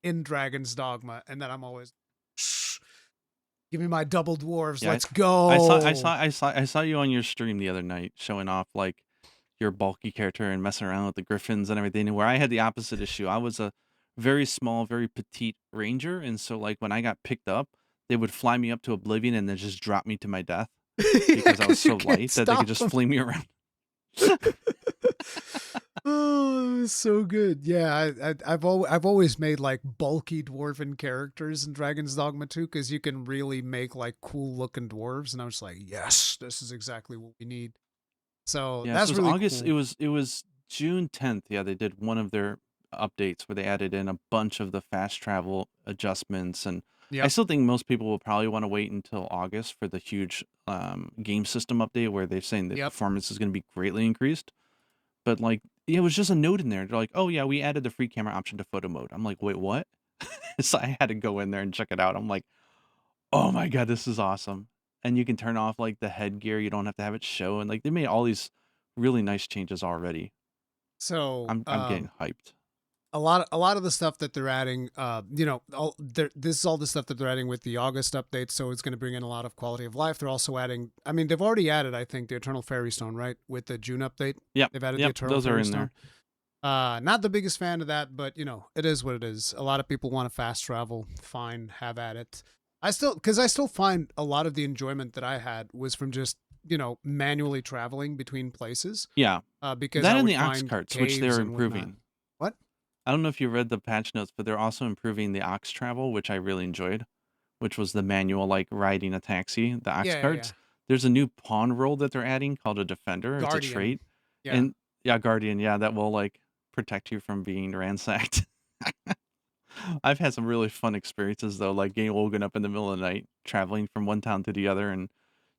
in Dragon's Dogma, and then I'm always, give me my double dwarves. Let's go. I saw you on your stream the other night showing off like your bulky character and messing around with the griffins and everything. Where I had the opposite issue. I was a very small, very petite ranger, and so like when I got picked up, they would fly me up to oblivion and then just drop me to my death Yeah, because I was because you so can't light that they could stop just them. fling me around. Oh, it was so good. Yeah, I've always made like bulky dwarven characters in Dragon's Dogma 2 because you can really make like cool looking dwarves, and I was like, yes, this is exactly what we need. So Yeah, so that's it was really August. cool. It was June 10th. Yeah, they did one of their updates where they added in a bunch of the fast travel adjustments, and I Yep, still think most people will probably want to wait until August for the huge game system update where they're saying the yep. performance is going to be greatly increased. But like, yeah, it was just a note in there. They're like, "Oh yeah, we added the free camera option to photo mode." I'm like, "Wait, what?" So I had to go in there and check it out. I'm like, "Oh my god, this is awesome!" And you can turn off like the headgear. You don't have to have it show. And like, they made all these really nice changes already. So I'm getting hyped. a lot of the stuff that they're adding, this is all the stuff that they're adding with the August update, so it's going to bring in a lot of quality of life. They're also adding, I mean, they've already added, I think, the Eternal Fairy Stone, right? With the June update. Yep, They've added the yep, Eternal those are Fairy in Stone. there. Not the biggest fan of that, but it is what it is. A lot of people want to fast travel. Fine, have at it. Because I still find a lot of the enjoyment that I had was from just manually traveling between places. Yeah, Because that I and would the ox find carts, which caves they're and whatnot. improving. What? I don't know if you read the patch notes, but they're also improving the ox travel, which I really enjoyed, which was the manual like riding a taxi, the ox Yeah, yeah, yeah. carts. There's a new pawn role that they're adding called a defender. It's a Guardian. trait. Yeah. And yeah, guardian, yeah, that will like protect you from being ransacked. I've had some really fun experiences though, like getting woken up in the middle of the night, traveling from one town to the other and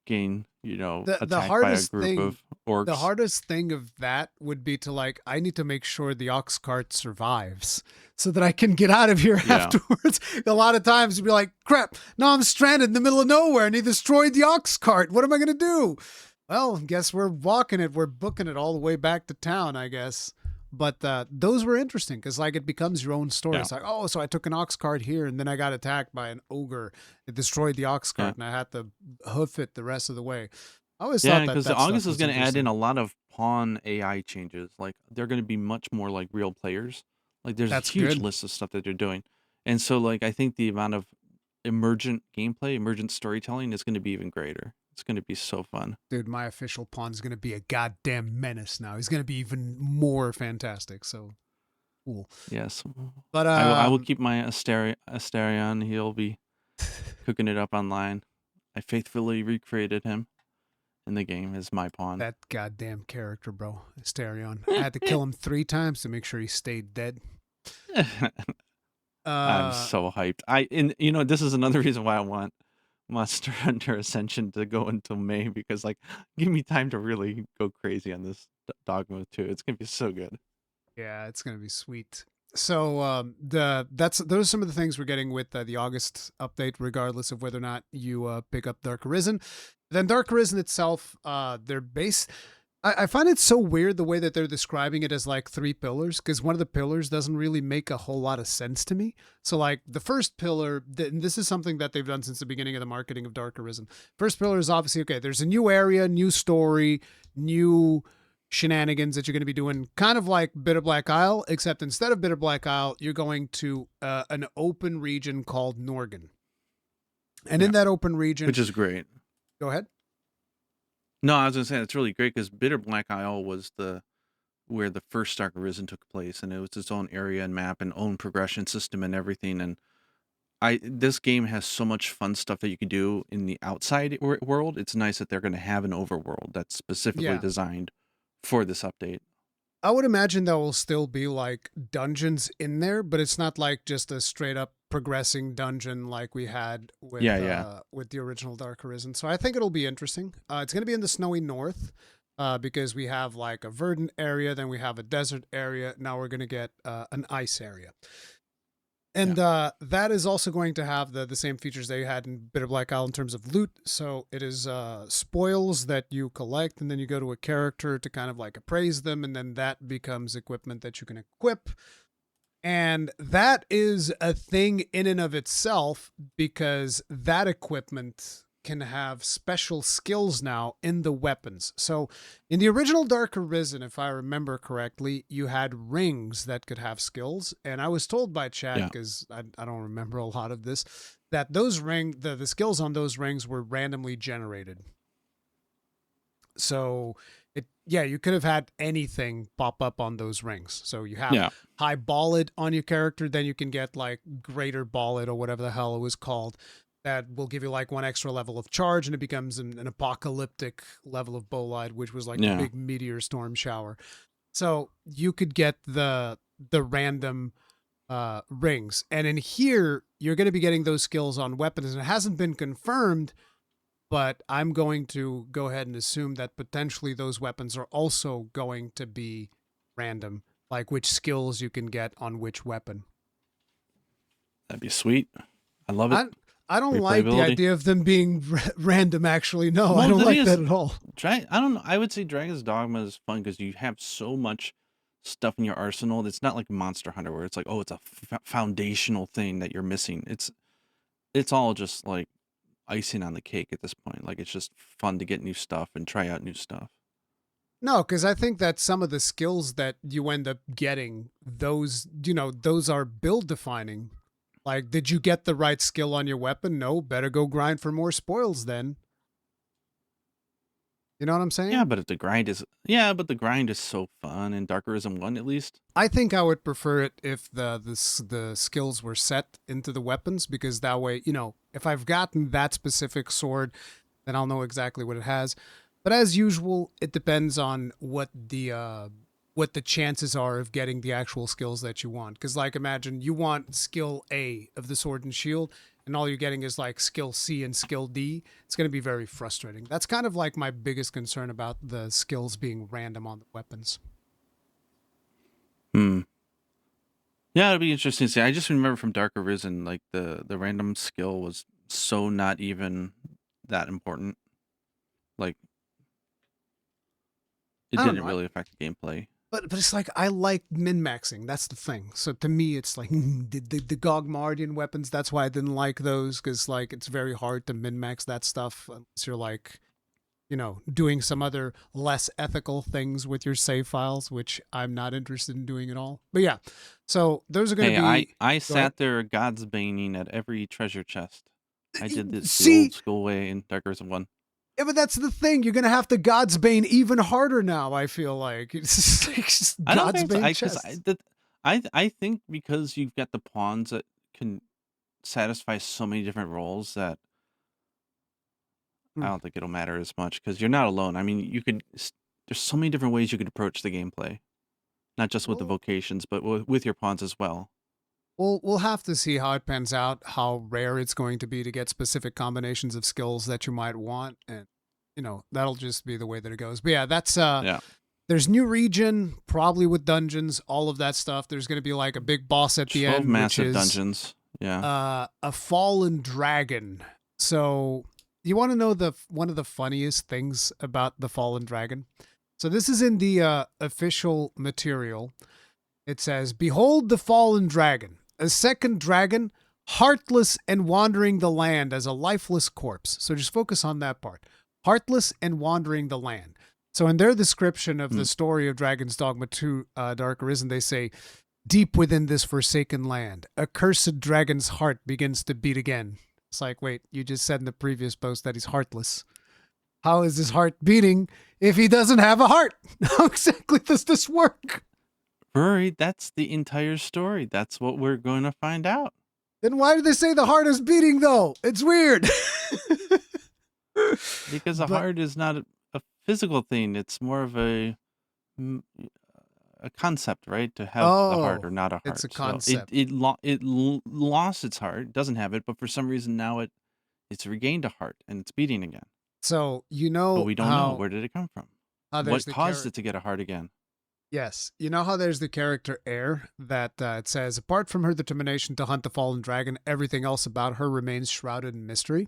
getting, The attacked by a hardest group thing of orcs. of that would be to like I need to make sure the ox cart survives so that I can get out of here Yeah. afterwards. A lot of times you'd be like, crap, now I'm stranded in the middle of nowhere and he destroyed the ox cart. What am I gonna do? Well, guess we're walking it. We're booking it all the way back to town, I guess. But those were interesting because like it becomes your own story. Yeah. It's like, oh, so I took an ox cart here and then I got attacked by an ogre. It destroyed the ox Yeah. cart and I had to hoof it the rest of the way. I always Yeah, thought that because that August stuff is was going to add in interesting. a lot of pawn AI changes. Like they're going to be much more like real players. Like there's a That's huge good. list of stuff that they're doing, and so like I think the amount of emergent gameplay, emergent storytelling is going to be even greater. It's going to be so fun. Dude, my official pawn is going to be a goddamn menace now. He's going to be even more fantastic. So cool. Yes, But I will keep my Asterion. He'll be cooking it up online. I faithfully recreated him in the game as my pawn. that goddamn character, bro, Asterion. I had to kill him 3 times to make sure he stayed dead. I'm so hyped. This is another reason why I want Monster Hunter Ascension to go until May because like give me time to really go crazy on this Dogma too. It's gonna be so good. Yeah, it's gonna be sweet. So those are some of the things we're getting with the August update, regardless of whether or not you pick up Dark Arisen. Then Dark Arisen itself, they're based. I find it so weird the way that they're describing it as like 3 pillars, because one of the pillars doesn't really make a whole lot of sense to me. So like the first pillar, and this is something that they've done since the beginning of the marketing of Dark Arisen. First pillar is obviously okay. There's a new area, new story, new shenanigans that you're going to be doing, kind of like Bitter Black Isle, except instead of Bitter Black Isle, you're going to an open region called Norgan. And in Yeah, that open region, which is great. go ahead. No, I was gonna say it's really great because Bitter Black Isle was where the first Dark Arisen took place, and it was its own area and map and own progression system and everything. And this game has so much fun stuff that you can do in the outside world. It's nice that they're going to have an overworld that's specifically Yeah. designed for this update. I would imagine there will still be like dungeons in there, but it's not like just a straight up progressing dungeon like we had Yeah. with the original Dark Arisen. So I think it'll be interesting. It's going to be in the snowy north because we have like a verdant area, then we have a desert area. Now we're going to get an ice area. And that is also going to have the same features they had in Bitter Black Isle in terms of loot. So it is spoils that you collect, and then you go to a character to kind of like appraise them, and then that becomes equipment that you can equip. And that is a thing in and of itself because that equipment can have special skills now in the weapons. So in the original Dark Arisen, if I remember correctly, you had rings that could have skills. And I was told by chat, because I don't remember a lot of this, that those the skills on those rings were randomly generated. So you could have had anything pop up on those rings. So you have high ballad on your character, then you can get like greater ballad or whatever the hell it was called. That will give you like one extra level of charge, and it becomes an apocalyptic level of bolide, which was like a big meteor storm shower. So you could get the random rings, and in here you're going to be getting those skills on weapons, and it hasn't been confirmed, but I'm going to go ahead and assume that potentially those weapons are also going to be random, like which skills you can get on which weapon. That'd be sweet. I love it. I don't like the idea of them being random, actually. No, I don't like that at all. I don't know. I would say Dragon's Dogma is fun because you have so much stuff in your arsenal. It's not like Monster Hunter where it's like, oh, it's a foundational thing that you're missing. It's all just like icing on the cake at this point. Like, it's just fun to get new stuff and try out new stuff. No, because I think that some of the skills that you end up getting, those are build defining. Like, did you get the right skill on your weapon? No, better go grind for more spoils then. You know what I'm saying? Yeah, but the grind is so fun in Dark Arisen 1 at least. I think I would prefer it if the skills were set into the weapons, because that way, if I've gotten that specific sword, then I'll know exactly what it has. But as usual, it depends on what the chances are of getting the actual skills that you want. Because, like, imagine you want skill A of the sword and shield, and all you're getting is like skill C and skill D. It's going to be very frustrating. That's kind of like my biggest concern about the skills being random on the weapons. Yeah, it'd be interesting to see. I just remember from Dark Arisen, like the random skill was so not even that important. Like, it didn't really affect the gameplay. But it's like, I like min-maxing. That's the thing. So to me, it's like the Gogmardian weapons. That's why I didn't like those, because like it's very hard to min-max that stuff unless you're like, doing some other less ethical things with your save files, which I'm not interested in doing at all. But yeah, so those are going to be. I sat there God's baning at every treasure chest. I did this the old school way in Dark Arisen 1. Yeah, but that's the thing. You're going to have to God's Bane even harder now, I feel like. It's just God's Bane chest. I think because you've got the pawns that can satisfy so many different roles that I don't think it'll matter as much, because you're not alone. I mean, there's so many different ways you could approach the gameplay, not just with the vocations, but with your pawns as well. We'll have to see how it pans out, how rare it's going to be to get specific combinations of skills that you might want, and that'll just be the way that it goes. But yeah, that's there's new region, probably with dungeons, all of that stuff. There's going to be like a big boss at the end, massive dungeons. Yeah, a fallen dragon. So you want to know one of the funniest things about the fallen dragon? So this is in the official material. It says, "Behold the fallen dragon. A second dragon, heartless and wandering the land as a lifeless corpse." So just focus on that part. Heartless and wandering the land. So in their description of the story of Dragon's Dogma 2 Dark Arisen, they say, "Deep within this forsaken land, a cursed dragon's heart begins to beat again." It's like, wait, you just said in the previous post that he's heartless. How is his heart beating if he doesn't have a heart? How exactly does this work? Rory, that's the entire story. That's what we're going to find out. Then why do they say the heart is beating, though? It's weird. Because the heart is not a physical thing. It's more of a concept, right? To have the heart or not a heart. It's a concept. So it lost its heart. It doesn't have it, but for some reason now it's regained a heart and it's beating again. So but we don't know, where did it come from? What caused it to get a heart again? Yes. You know how there's the character Air that it says, apart from her determination to hunt the fallen dragon, everything else about her remains shrouded in mystery?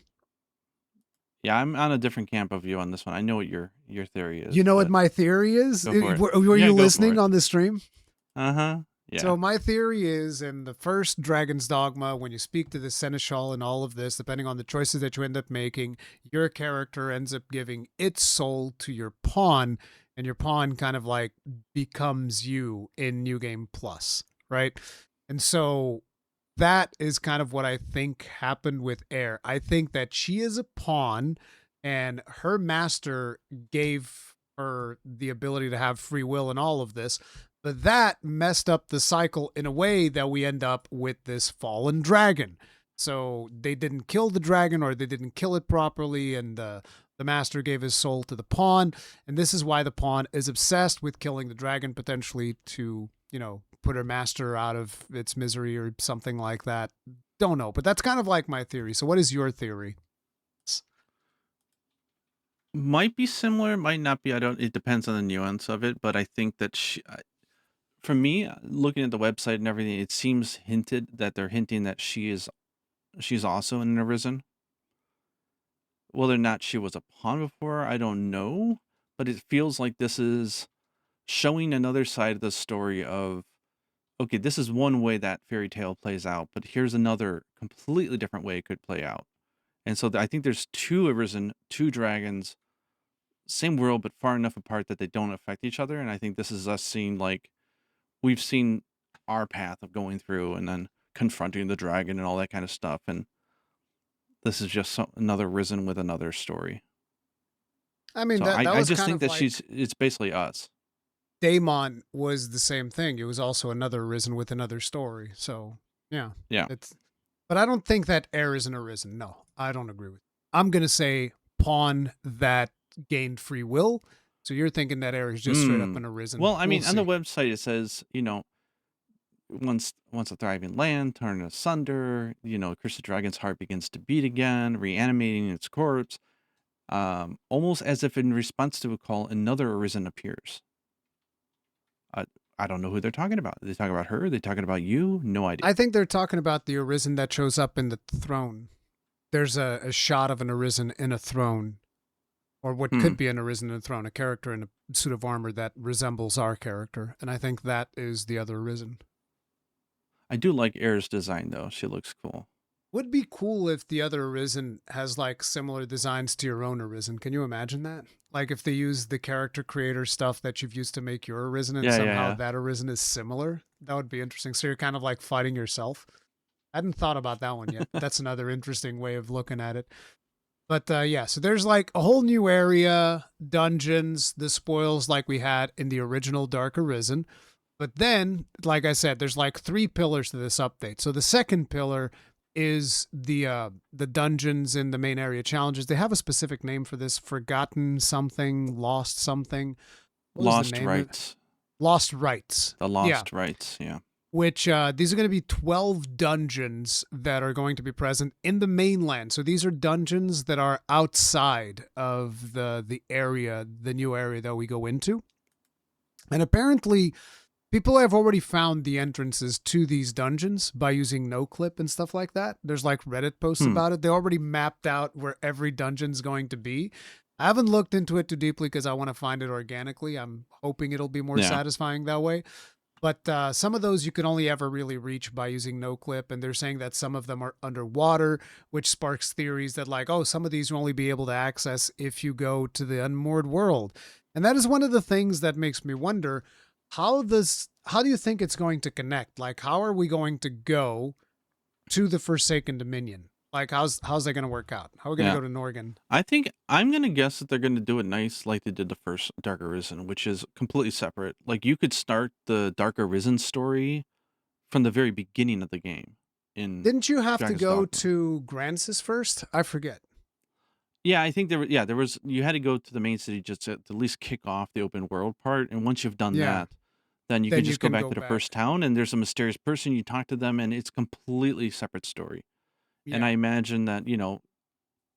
Yeah, I'm on a different camp of you on this one. I know what your theory is. You know what my theory is? Were you listening on the stream? Uh-huh. Yeah. So my theory is in the first Dragon's Dogma, when you speak to the Seneschal and all of this, depending on the choices that you end up making, your character ends up giving its soul to your pawn, and your pawn kind of like becomes you in New Game Plus, right? And so that is kind of what I think happened with Air. I think that she is a pawn and her master gave her the ability to have free will and all of this, but that messed up the cycle in a way that we end up with this fallen dragon. So they didn't kill the dragon, or they didn't kill it properly, and the master gave his soul to the pawn. And this is why the pawn is obsessed with killing the dragon, potentially to, put her master out of its misery or something like that. Don't know, but that's kind of like my theory. So what is your theory? Might be similar, might not be. I don't. It depends on the nuance of it. But I think that for me, looking at the website and everything, it seems hinted that they're hinting that she's also an Arisen. Whether or not she was a pawn before, I don't know. But it feels like this is showing another side of the story of, okay, this is one way that fairy tale plays out, but here's another completely different way it could play out. And so I think there's two Arisen, two dragons, same world, but far enough apart that they don't affect each other. And I think this is us seeing, like, we've seen our path of going through and then confronting the dragon and all that kind of stuff. And this is just another Risen with another story. I mean, So that I was just kind think of that like it's basically us. Daemon was the same thing. It was also another Arisen with another story. So yeah, Yeah. but I don't think that Air is an Arisen. No, I don't agree with you. I'm gonna say pawn that gained free will. So you're thinking that Air is just straight up an Arisen. Well, I mean, We'll on the see. website it says, once a thriving land turned asunder, Curse Dragon's heart begins to beat again, reanimating its corpse. Almost as if in response to a call, another Arisen appears. I don't know who they're talking about. Are they talking about her? Are they talking about you? No idea. I think they're talking about the Arisen that shows up in the throne. There's a shot of an Arisen in a throne, or what could be an Arisen in a throne, a character in a suit of armor that resembles our character. And I think that is the other Arisen. I do like Air's design, though. She looks cool. Would be cool if the other Arisen has like similar designs to your own Arisen. Can you imagine that? Like if they use the character creator stuff that you've used to make your Arisen and somehow that Arisen is similar. That would be interesting. So you're kind of like fighting yourself. I hadn't thought about that one yet. That's another interesting way of looking at it. But yeah, so there's like a whole new area, dungeons, the spoils like we had in the original Dark Arisen. But then, like I said, there's like 3 pillars to this update. So the second pillar is the dungeons in the main area challenges. They have a specific name for this: forgotten something, lost something. Lost Rights. Lost Rights. The Lost Rights, yeah. Which these are going to be 12 dungeons that are going to be present in the mainland. So these are dungeons that are outside of the area, the new area that we go into. And apparently people have already found the entrances to these dungeons by using NoClip and stuff like that. There's like Reddit posts about it. They already mapped out where every dungeon's going to be. I haven't looked into it too deeply because I want to find it organically. I'm hoping it'll be more satisfying that way. But some of those you can only ever really reach by using NoClip, and they're saying that some of them are underwater, which sparks theories that like, oh, some of these will only be able to access if you go to the unmoored world. And that is one of the things that makes me wonder, how do you think it's going to connect? Like, how are we going to go to the Forsaken Dominion? Like, how's that going to work out? How are we going to go to Norgan? I think I'm going to guess that they're going to do it nice like they did the first Dark Arisen, which is completely separate. Like, you could start the Dark Arisen story from the very beginning of the game. Didn't you have to go to Grancis first? I forget. Yeah, I think there was you had to go to the main city just to at least kick off the open world part, and once you've done that, then you can just go back to the first town, and there's a mysterious person, you talk to them, and it's completely separate story. Yeah. And I imagine that,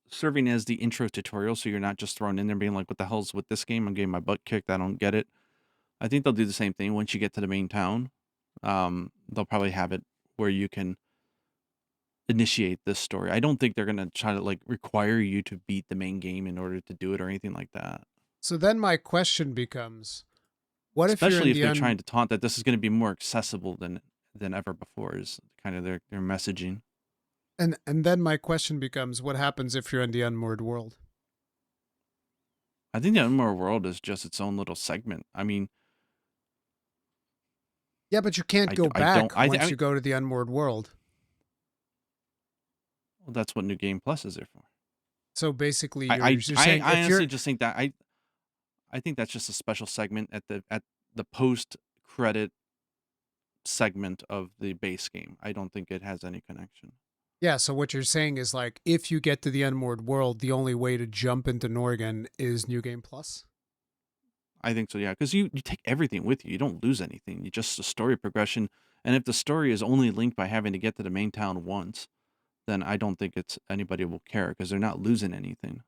serving as the intro tutorial, so you're not just thrown in there being like, what the hell's with this game? I'm getting my butt kicked. I don't get it. I think they'll do the same thing once you get to the main town. They'll probably have it where you can initiate this story. I don't think they're going to try to like require you to beat the main game in order to do it or anything like that. So then my question becomes, What if you're Especially in if the they're trying to taunt that this is going to be more accessible than ever before is kind of their messaging. and then my question becomes, what happens if you're in the Unmoored World? I think the Unmoored World is just its own little segment. I mean, Yeah, but you can't go I don't. back once you go to the Unmoored World. Well, that's what New Game Plus is there for. So basically, I you're saying I if honestly you're just think that I think that's just a special segment at the post credit segment of the base game. I don't think it has any connection. yeah. So what you're saying is like, if you get to the Unmoored World, the only way to jump into Norgan is New Game Plus. I think so, yeah, because you take everything with you. You don't lose anything. You just a story progression. And if the story is only linked by having to get to the main town once, then I don't think it's anybody will care because they're not losing anything.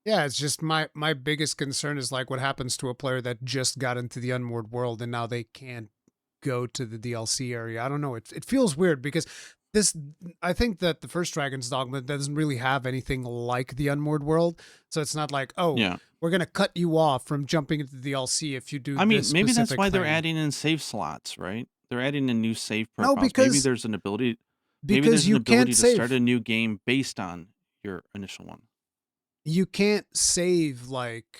Yeah, it's just my biggest concern is like what happens to a player that just got into the Unmoored World and now they can't go to the DLC area. I don't know. It feels weird because this I think that the first Dragon's Dogma doesn't really have anything like the Unmoored World. So it's not like, oh, Yeah. we're gonna cut you off from jumping into the DLC if you do I mean, this maybe that's specific why they're thing. adding in save slots, right? They're adding in new save No, profiles. Maybe because there's an ability. Maybe because there's an you can't ability to start save. a new game based on your initial one. You can't save like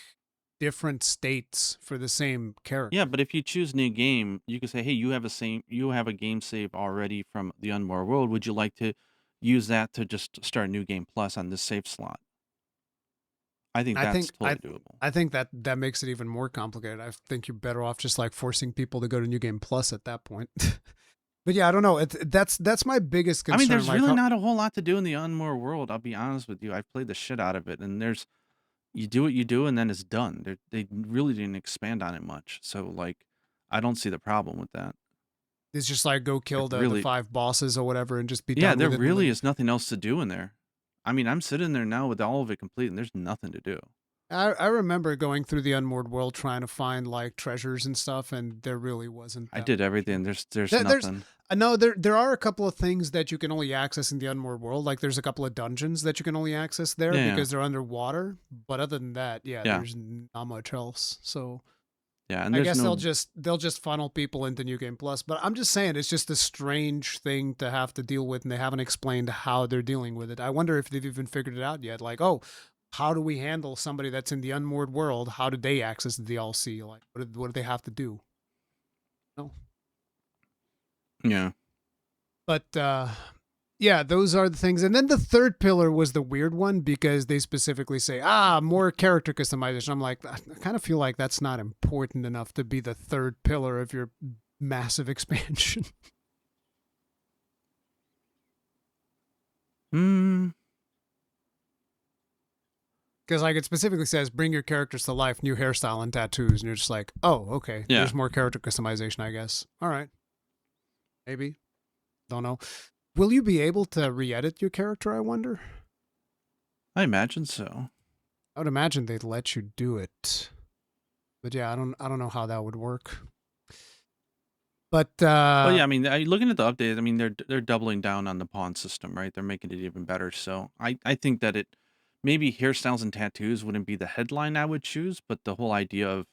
different states for the same character. Yeah, but if you choose new game, you can say, "Hey, you have a game save already from the Unmoored World. Would you like to use that to just start a new game plus on this save slot?" I think I that's think I totally doable. I think that makes it even more complicated. I think you're better off just like forcing people to go to New Game Plus at that point. But yeah, I don't know. That's my biggest concern. I mean, there's like really not a whole lot to do in the Unmoored World. I'll be honest with you. I've played the shit out of it, and you do what you do, and then it's done. They really didn't expand on it much, so like, I don't see the problem with that. it's just like go kill Like, the really, 5 bosses or whatever and just be yeah, done there with it. really is nothing else to do in there. I mean, I'm sitting there now with all of it complete, and there's nothing to do. I remember going through the Unmoored World trying to find like treasures and stuff, and there really wasn't. I That did much. everything. There's There's nothing. no there are a couple of things that you can only access in the Unmoored World. Like there's a couple of dungeons that you can only access there Yeah, because they're underwater. But other than that, yeah, yeah, there's not much else. So yeah. And I there's guess no. they'll just funnel people into New Game Plus. But I'm just saying it's just a strange thing to have to deal with, and they haven't explained how they're dealing with it. I wonder if they've even figured it out yet. Like, oh, how do we handle somebody that's in the Unmoored World? How did they access the DLC? Like, what do they have to do? No. Yeah. But yeah, those are the things. And then the third pillar was the weird one because they specifically say, more character customization. I'm like, I kind of feel like that's not important enough to be the third pillar of your massive expansion. Hmm. Because like it specifically says, bring your characters to life, new hairstyle and tattoos. And you're just like, oh, okay. Yeah. There's more character customization, I guess. All right. Maybe. Don't know. Will you be able to re-edit your character, I wonder? I imagine so. I would imagine they'd let you do it. But yeah, I don't know how that would work. But Well, yeah, I mean, looking at the update, I mean, they're doubling down on the pawn system, right? They're making it even better. So I think that maybe hairstyles and tattoos wouldn't be the headline I would choose, but the whole idea of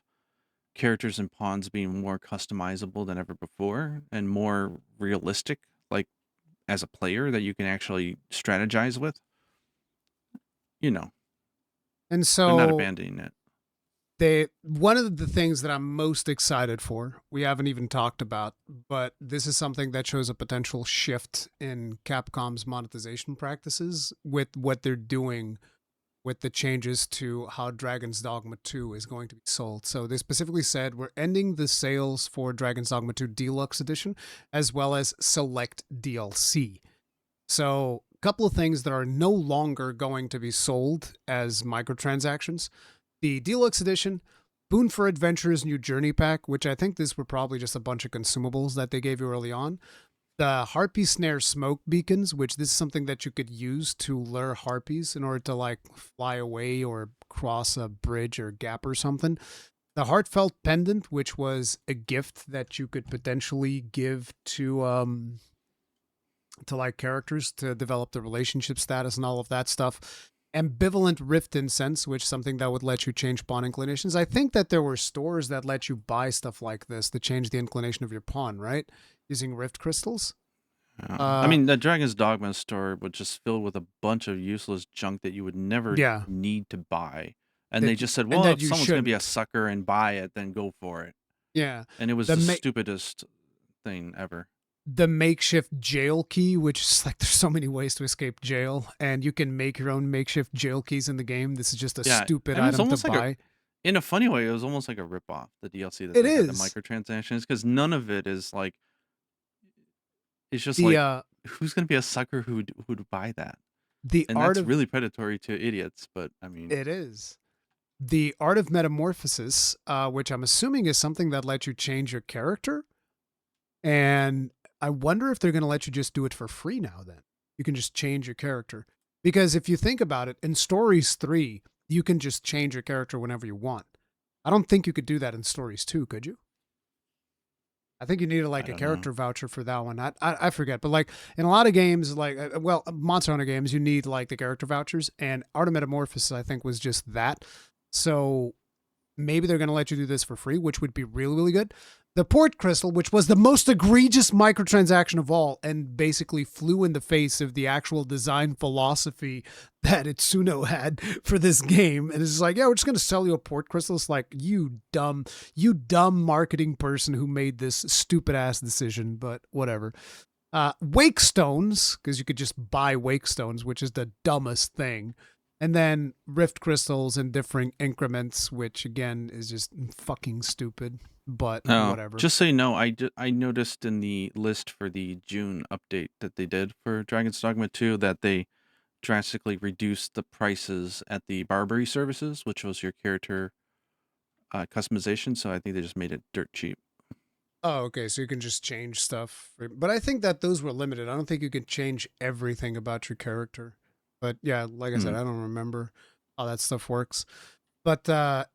characters and pawns being more customizable than ever before and more realistic, like as a player that you can actually strategize with, you know, and they're not so abandoning it. one of the things that I'm most excited for, we haven't even talked about, but this is something that shows a potential shift in Capcom's monetization practices with what they're doing with the changes to how Dragon's Dogma 2 is going to be sold. So they specifically said we're ending the sales for Dragon's Dogma 2 Deluxe Edition as well as select DLC. So a couple of things that are no longer going to be sold as microtransactions. The Deluxe Edition, Boon for Adventurers New Journey Pack, which I think this were probably just a bunch of consumables that they gave you early on. The Harpy Snare Smoke Beacons, which this is something that you could use to lure harpies in order to like fly away or cross a bridge or gap or something. The Heartfelt Pendant, which was a gift that you could potentially give to like characters to develop the relationship status and all of that stuff. ambivalent rift incense, which is something that would let you change pawn inclinations. I think that there were stores that let you buy stuff like this to change the inclination of your pawn, right? Using rift crystals. I mean, the Dragon's Dogma store was just filled with a bunch of useless junk that you would never Yeah. need to buy. And That they y- just said, and well, that if you someone's going to be a shouldn't. sucker and buy it, then go for it. Yeah. And it was The the ma- stupidest thing ever. the makeshift jail key, which is like there's so many ways to escape jail, and you can make your own makeshift jail keys in the game. This is just a stupid and it was item to almost like buy. in a funny way, it was almost like a ripoff, the DLC that It they had, the is. microtransactions, because none of it is like, it's just The like, who's going to be a sucker who'd buy that? the And art that's of really predatory to idiots, but I mean, it is. The art of metamorphosis, which I'm assuming is something that lets you change your character. And I wonder if they're going to let you just do it for free now then. You can just change your character. Because if you think about it, in Stories 3, you can just change your character whenever you want. I don't think you could do that in Stories 2, could you? I think you needed like I a don't character know. voucher for that one. I forget, but like in a lot of games, like Monster Hunter games, you need like the character vouchers, and Art of Metamorphosis I think was just that. So maybe they're going to let you do this for free, which would be really, really good. The port crystal, which was the most egregious microtransaction of all and basically flew in the face of the actual design philosophy that Itsuno had for this game. And it's like, yeah, we're just going to sell you a port crystal. It's like, you dumb marketing person who made this stupid ass decision, but whatever. Wake stones, because you could just buy wake stones, which is the dumbest thing. And then rift crystals in different increments, which again is just fucking stupid, but whatever. Just so you know, I noticed in the list for the June update that they did for Dragon's Dogma 2 that they drastically reduced the prices at the Barbary services, which was your character customization. So I think they just made it dirt cheap. Oh, okay. So you can just change stuff. But I think that those were limited. I don't think you can change everything about your character. But yeah, like I said, I don't remember how that stuff works. But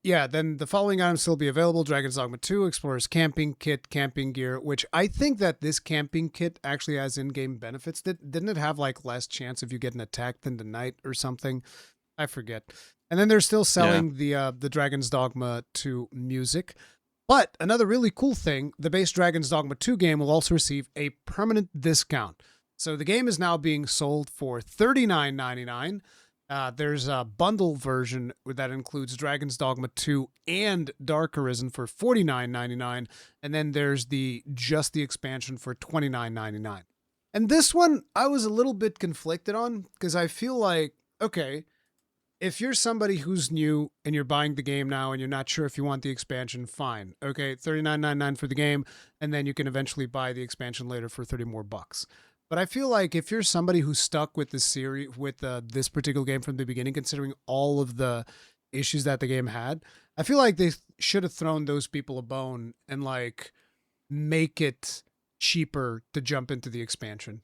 yeah, then the following items still be available. Dragon's Dogma 2, Explorer's Camping Kit, Camping Gear, which I think that this camping kit actually has in-game benefits. Didn't it have like less chance of you getting attacked in the night or something? I forget. And then they're still selling the Dragon's Dogma 2 music. But another really cool thing, the base Dragon's Dogma 2 game will also receive a permanent discount. So the game is now being sold for $39.99. There's a bundle version that includes Dragon's Dogma 2 and Dark Arisen for $49.99. And then there's just the expansion for $29.99. And this one I was a little bit conflicted on because I feel like, okay, if you're somebody who's new and you're buying the game now and you're not sure if you want the expansion, fine. Okay, $39.99 for the game, and then you can eventually buy the expansion later for 30 more bucks. But I feel like if you're somebody who's stuck with this series, with this particular game from the beginning, considering all of the issues that the game had, I feel like they should have thrown those people a bone and like make it cheaper to jump into the expansion.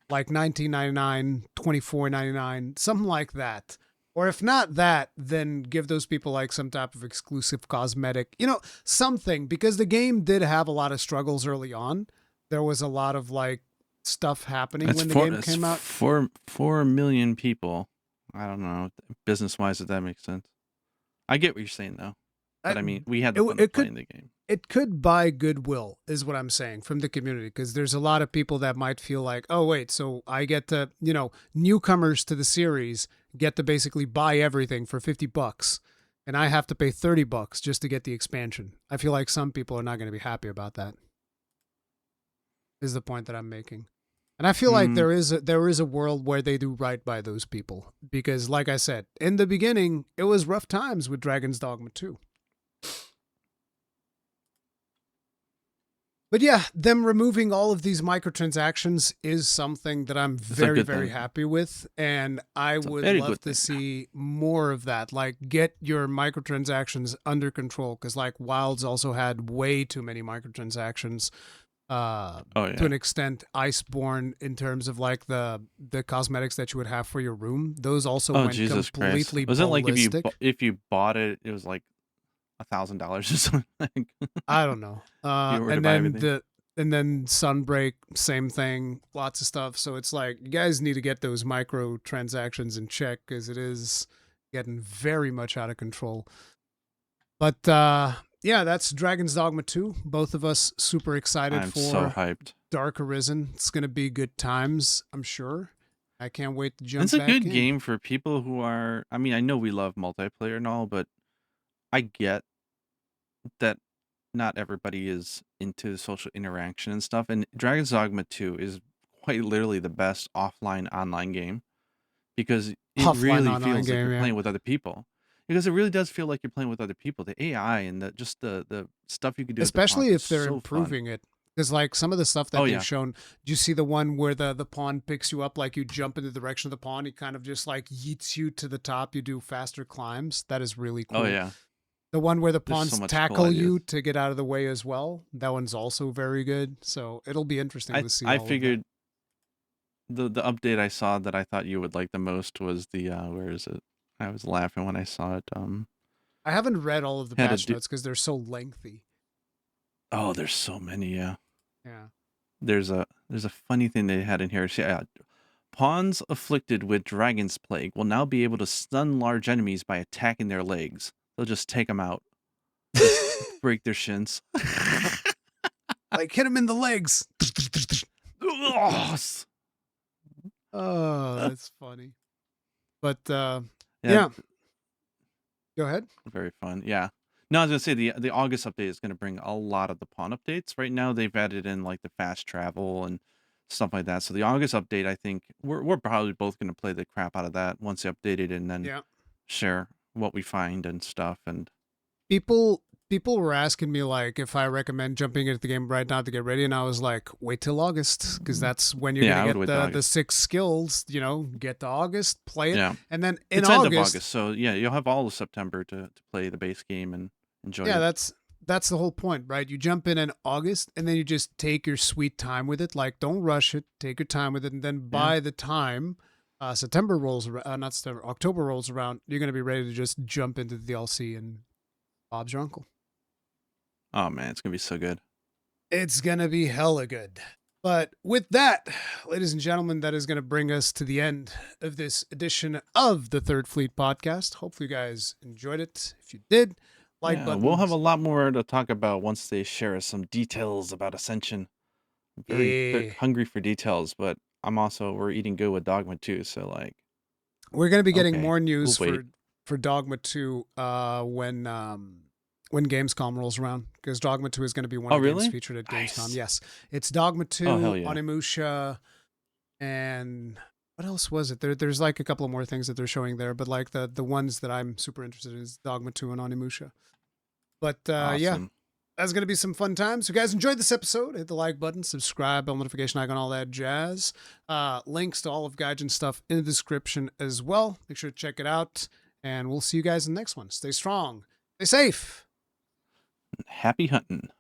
Like $19.99, $24.99, something like that. Or if not that, then give those people like some type of exclusive cosmetic, something, because the game did have a lot of struggles early on. There was a lot of like stuff happening when the game came out. 4 million people. I don't know, business wise, if that makes sense. I get what you're saying though. But I mean, we had the fun of playing the game. It could buy goodwill, is what I'm saying, from the community, because there's a lot of people that might feel like, oh, wait, so I get to, newcomers to the series get to basically buy everything for $50, and I have to pay $30 just to get the expansion. I feel like some people are not going to be happy about that, is the point that I'm making. And I feel like there is a world where they do right by those people, because, like I said, in the beginning, it was rough times with Dragon's Dogma 2. But yeah, them removing all of these microtransactions is something that I'm very, very happy with. And I would love to see more of that. Like, get your microtransactions under control. Because, like, Wilds also had way too many microtransactions. To an extent, Iceborne, in terms of, like, the cosmetics that you would have for your room. Those also went Jesus completely Christ. Was it like if you bought it, it was like $1,000 or something? I don't know. And then And then Sunbreak, same thing, lots of stuff. So it's like you guys need to get those microtransactions in check because it is getting very much out of control. But yeah, that's Dragon's Dogma 2. Both of us super excited I'm for so hyped. Dark Arisen. It's gonna be good times, I'm sure. I can't wait to jump It's a back good in. game for people who are. I mean, I know we love multiplayer and all, but I get that not everybody is into social interaction and stuff. And Dragon's Dogma 2 is quite literally the best offline online game because it Offline really online feels like game, you're yeah. playing with other people. Because it really does feel like you're playing with other people. The AI and the stuff you can do at the Especially pawn if is they're so fun. improving it. Because like some of the stuff that Oh they've yeah. shown, do you see the one where the pawn picks you up, like you jump in the direction of the pawn, he kind of just like yeets you to the top, you do faster climbs. That is really cool. Oh yeah. The one where the There's so pawns much cool tackle you ideas. to get out of the way as well, that one's also very good. So it'll be interesting to see I all of that. figured the update I saw that I thought you would like the most was the where is it? I was laughing when I saw it. I haven't read all of the Had a patch notes because they're so lengthy. Oh, there's so many. Yeah. Yeah. There's a funny thing they had in here. Pawns afflicted with dragon's plague will now be able to stun large enemies by attacking their legs. They'll just take them out, just break their shins. Like hit him in the legs. Oh, that's funny. But yeah. Go ahead. Very fun. Yeah. No, I was gonna say the August update is gonna bring a lot of the pawn updates. Right now they've added in like the fast travel and stuff like that. So the August update, I think we're probably both gonna play the crap out of that once they update it and then share what we find and stuff. And people were asking me like if I recommend jumping into the game right now to get ready, and I was like, wait till August because that's when you're gonna get the 6 skills. You know, get to August, play it, and then in it's August, end of August. So yeah, you'll have all of September to play the base game and enjoy it. Yeah, that's the whole point, right? You jump in August and then you just take your sweet time with it. Like, don't rush it. Take your time with it, and then by the time September rolls around, not September, October rolls around, you're gonna be ready to just jump into the DLC and Bob's your uncle. Oh man, it's gonna be so good. It's gonna be hella good. But with that, ladies and gentlemen, that is going to bring us to the end of this edition of the Third Fleet podcast. Hopefully, you guys enjoyed it. If you did, like buttons. We'll have a lot more to talk about once they share us some details about Ascension. I'm very hungry for details, but we're eating good with Dogma 2, so like we're going to be getting more news for Dogma 2 when Gamescom rolls around, because Dogma 2 is going to be one of the games featured at Gamescom. Nice. Yes, it's Dogma 2, Onimusha, and what else was it? There's like a couple of more things that they're showing there, but like the ones that I'm super interested in is Dogma 2 and Onimusha. But awesome. Yeah, that's going to be some fun times. So guys, enjoyed this episode. Hit the like button, subscribe, bell notification icon, all that jazz. Links to all of Gaijin stuff in the description as well. Make sure to check it out, and we'll see you guys in the next one. Stay strong, stay safe. Happy hunting.